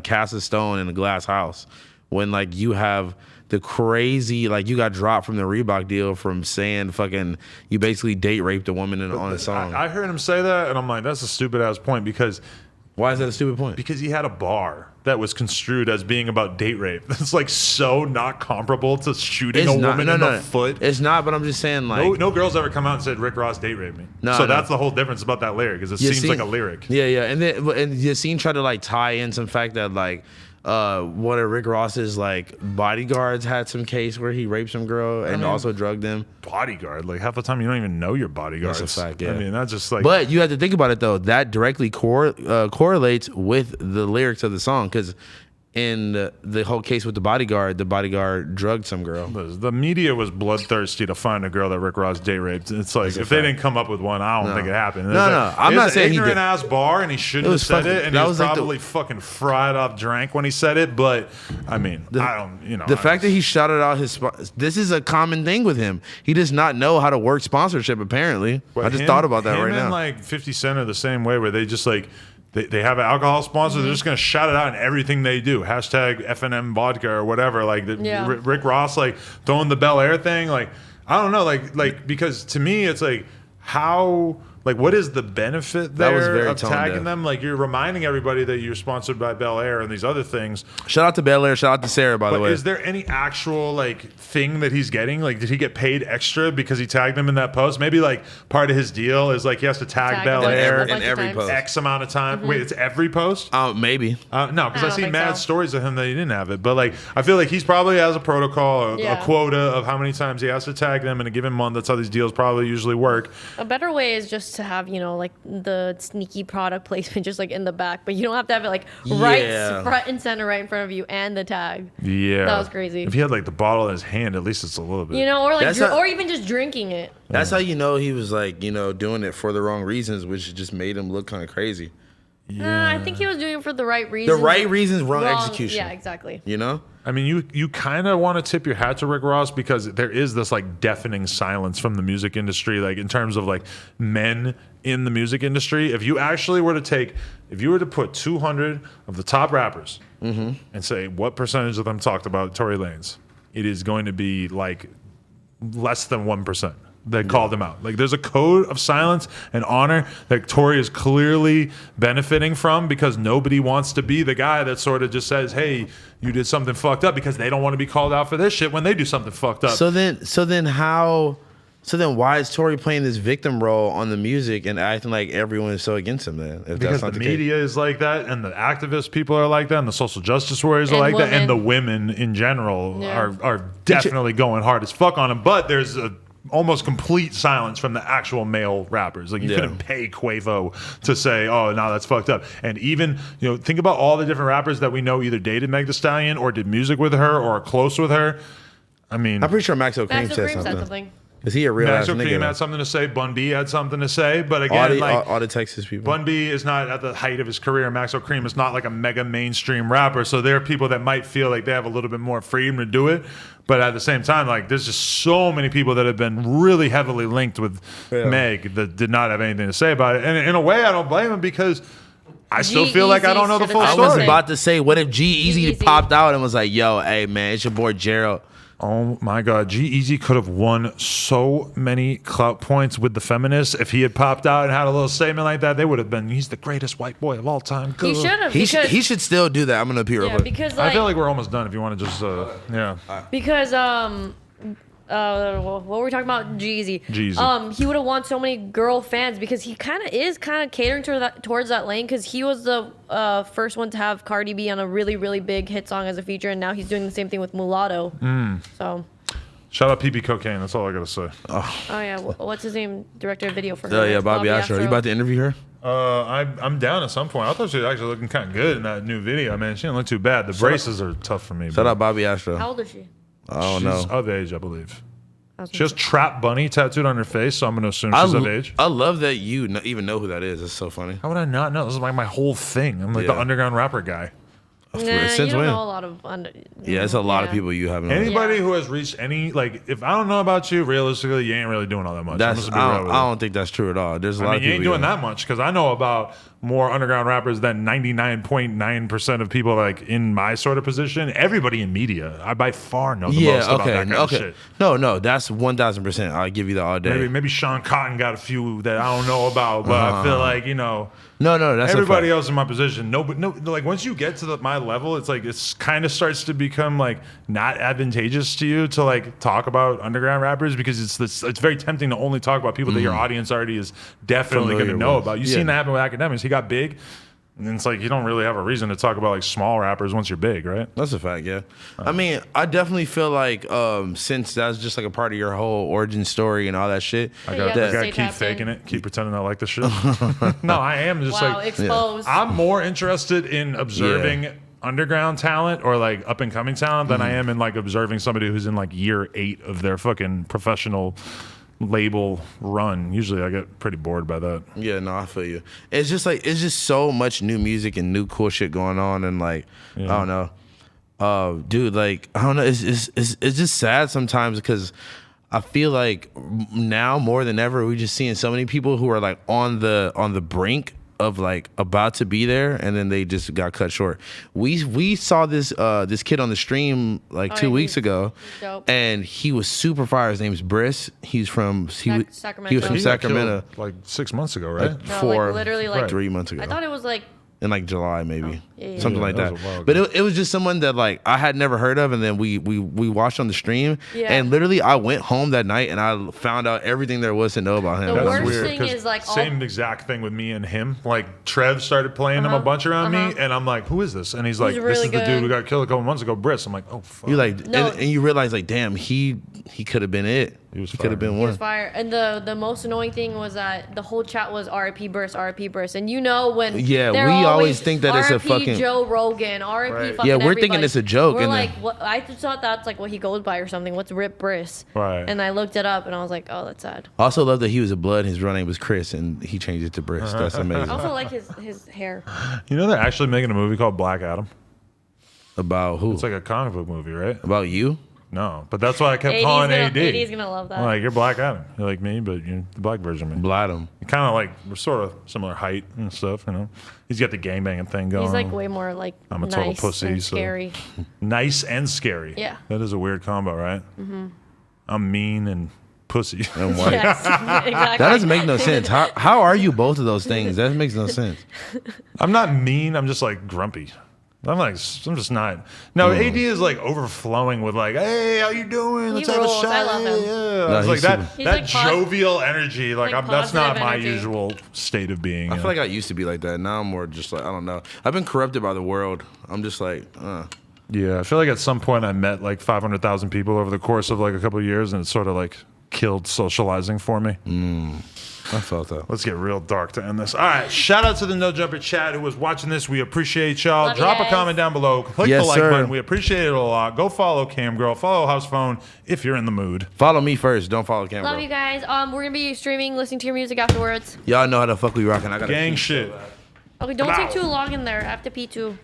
cast a stone in a glass house when like you have the crazy, like you got dropped from the Reebok deal from saying fucking you basically date raped a woman on a song. I heard him say that, and I'm like, that's a stupid ass point because Why is that a stupid point? he had a bar that was construed as being about date rape. That's like so not comparable to shooting a woman in the foot. It's not, but I'm just saying like No girls ever come out and said Rick Ross date raped me. No, so no. that's the whole difference about that lyric, is it seems like a lyric. Yeah, and Yassine tried to like tie in some fact that like one of Rick Ross's like bodyguards had some case where he raped some girl and also drugged them. Bodyguard, like half the time you don't even know your bodyguards. That's a fact, yeah. I mean, that's just like. But you have to think about it though. That directly correlates with the lyrics of the song because in the whole case with the bodyguard drugged some girl. The media was bloodthirsty to find a girl that Rick Ross date raped. It's like if they didn't come up with one, I don't think it happened. No, I'm not saying he did. Ignorant ass bar, and he shouldn't have said it, and he was like probably fucking fried up drunk when he said it. But I mean, I don't, you know, The fact that he shouted out his this is a common thing with him. He does not know how to work sponsorship. Apparently, I just thought about that right him and now. like 50 Cent are the same way, where they just like. They have an alcohol sponsor. They're just gonna shout it out in everything they do. Hashtag FNM vodka or whatever. Like Yeah. Rick Ross, like throwing the Bel Air thing. Like I don't know. Like because to me, it's like how Like, what is the benefit That was there very of tone tagging deaf. them? Like, you're reminding everybody that you're sponsored by Bel Air and these other things. Shout out to Bel Air. Shout out to Sarah, by the But way. is there any actual like thing that he's getting? Like, did he get paid extra because he tagged them in that post? Maybe like part of his deal is like he has to tag Bel them Air a bunch of every times. post. X amount of time. Wait, it's every post? Maybe. No, because I I don't see think mad so. stories of him that he didn't have it. But like, I feel like he's probably has a protocol, a Yeah. quota of how many times he has to tag them in a given month. That's how these deals probably usually work. A better way is just to have, like the sneaky product placement just like in the back, but you don't have to have it like Yeah. front and center right in front of you and the tag. Yeah, That was crazy. If he had like the bottle in his hand, at least it's a little bit. Or like That's not- or even just drinking it. That's how you know he was like, doing it for the wrong reasons, which just made him look kind of crazy. I think he was doing it for the right reasons. The right reasons, wrong execution. Yeah, exactly. You know? I mean, you kind of want to tip your hat to Rick Ross because there is this like deafening silence from the music industry, like in terms of like men in the music industry. If you actually were to put 200 of the top rappers and say what percentage of them talked about Tory Lanez, it is going to be like less than 1% that called him out. Like, there's a code of silence and honor that Tory is clearly benefiting from because nobody wants to be the guy that sort of just says, hey, you did something fucked up, because they don't want to be called out for this shit when they do something fucked up. So then why is Tory playing this victim role on the music and acting like everyone is so against him then? If Because that's not the the case? media is like that, and the activist people are like that, and the social justice warriors are And like that, and the women. women in general Yeah. are definitely going hard as fuck on him. But there's a almost complete silence from the actual male rappers. Like, you Yeah. couldn't pay Quavo to say, "Oh, no, that's fucked up." And even think about all the different rappers that we know either dated Meg Thee Stallion or did music with her or are close with her. I mean, I'm pretty sure Maxo Cream Max said Cream said something. something. Is he a real ass Maxo nigga? Cream though? had something to say. Bun B had something to say. But all, again, the, like, all the Texas people. Bun B is not at the height of his career. Maxo Cream is not like a mega mainstream rapper. So there are people that might feel like they have a little bit more freedom to do it. But at the same time, like, there's just so many people that have been really heavily linked with Meg that did not have anything to say about it. And in a way, I don't blame him because I still feel like I don't know the full G-Eazy I should've was story. about to say, what if G-Eazy G-Eazy. popped out and was like, yo, hey, man, it's your boy Gerald. Oh my God, G-Eazy could have won so many clout points with the feminists if he had popped out and had a little statement like that. They would have been, he's the greatest white boy of all time. He should have. He should still do that. I'm going to appear real Yeah, quick. because I feel like we're almost done if you want to just, yeah. Because what were we talking about? Jeezy. Jeezy. He would have won so many girl fans because he kind of catering towards that lane, because he was the first one to have Cardi B on a really, really big hit song as a feature, and now he's doing the same thing with Mulatto. So. Shout out PB Cocaine. That's all I got to say. Oh yeah, what's his name? Director of video for her. Oh, yeah, Bobby Astro. You about to interview her? I'm down at some point. I thought she was actually looking kind of good in that new video, man. She didn't look too bad. The braces are tough for me. Shout out Bobby Astro. How old is she? I don't She's know. of age, I believe. I was She has Trap Bunny tattooed on her face, so I'm going to assume she's of age. I love that you even know who that is. It's so funny. How would I not know? This is like my whole thing. I'm like the Yeah. underground rapper guy. Nah, Since you don't when? know a lot of. Yeah, it's a lot of people you haven't. Anybody Yeah. who has reached any, like, if I don't know about you, realistically, you ain't really doing all that much. I'm That's just gonna be real with I you. don't think that's true at all. There's a I lot mean, of you people ain't doing that much because I know about more underground rappers than 99.9% of people like in my sort of position. Everybody in media, I by far know the most about that kind of shit. No, that's 1,000%. I'll give you that all day. Maybe Sean Cotton got a few that I don't know about, but I feel like No, that's everybody a fact. else in my position. No, like once you get to my level, it's like it's kind of starts to become like not advantageous to you to like talk about underground rappers because it's very tempting to only talk about people that your audience already is definitely going to Familiar know with. about. You've Yeah. seen that happen with academics. He got big. And it's like you don't really have a reason to talk about like small rappers once you're big, right? That's a fact, yeah. I mean, I definitely feel like since that's just like a part of your whole origin story and all that shit. I you got have to to stay keep tapped faking in. it, keep pretending I like the shit. No, I am just Wow, like exposed. I'm more interested in observing underground talent or like up and coming talent than I am in like observing somebody who's in like year 8 of their fucking professional label run. Usually I get pretty bored by that. Yeah, no, I feel you. It's just so much new music and new cool shit going on, and like I don't know, dude. Like I don't know. It's just sad sometimes because I feel like now more than ever we're just seeing so many people who are like on the brink of like about to be there, and then they just got cut short. We saw this kid on the stream like 2 weeks ago, dope. and he was super fire. His name's Briss. He's from Sacramento. He was from He got Sacramento. killed, like 6 months ago, right? Like No, like, literally, like 3 months ago. I thought it was like in like July maybe, yeah. something Yeah, like that that. was a while But ago. it was just someone that like I had never heard of, and then we watched on the stream, Yeah. and literally I went home that night and I found out everything there was to know about him. The That's worst weird, thing 'cause is, like, all- same exact thing with me and him. Like Trev started playing him a bunch around me, and I'm like, "Who is this?" And he's like, "This really is the dude good. who got killed a couple months ago, Briss." I'm like, "Oh fuck." You like, No. and you realize like, damn, he could have been it. was He could have fire. been He was one. fire. And the most annoying thing was that the whole chat was RIP Burst, RIP Burst. And you know when Yeah, they're we always think that it's a RIP fucking- Joe Rogan, RIP Right. fucking Yeah, we're thinking everybody. it's a joke, We're and like, then- what? I just thought that's like what he goes by or something. What's Rip Briss? Right. And I looked it up and I was like, oh, that's sad. I also love that he was a blood. His real name was Chris, and he changed it to Briss. That's I amazing. also like his hair. You know they're actually making a movie called Black Adam. About who? It's like a comic book movie, right? About you? No, but that's why I kept 80's calling gonna, AD. 80's gonna love that. I'm like, you're Black Adam. You're like me, but you're the black version of me. Bladham. Kind of like we're sort of similar height and stuff, you know. He's got the gangbanging thing going. He's like way more like I'm a total nice pussy, and so- scary. Nice and scary. Yeah. That is a weird combo, right? Mm-hmm. I'm mean and pussy. And white. Yes, exactly. That doesn't make no sense. How are you both of those things? That makes no sense. I'm not mean. I'm just like grumpy. I'm just not. No, AD is like overflowing with like, hey, how you doing? Let's have a rules. shot. I love him. Yeah. No, It's like he's that super- He's that like jovial energy. Like, like that's not positive my energy. usual state of being. I you feel know? like I used to be like that. Now I'm more just like, I don't know. I've been corrupted by the world. I'm just like, Yeah, I feel like at some point I met like 500,000 people over the course of like a couple of years, and it sort of like killed socializing for me. I felt that. Let's get real dark to end this. All right, shout out to the No Jumper chat who was watching this. We appreciate y'all. Love you Drop a guys. comment down below. Click Yes, the like sir. button. We appreciate it a lot. Go follow Cam Girl. Follow House Phone if you're in the mood. Follow me first. Don't follow Cameron. Love you guys. We're gonna be streaming, listening to your music afterwards. Y'all know how the fuck we rocking. I got Gang shit. Okay, don't Wow. take too long in there. I have to pee too.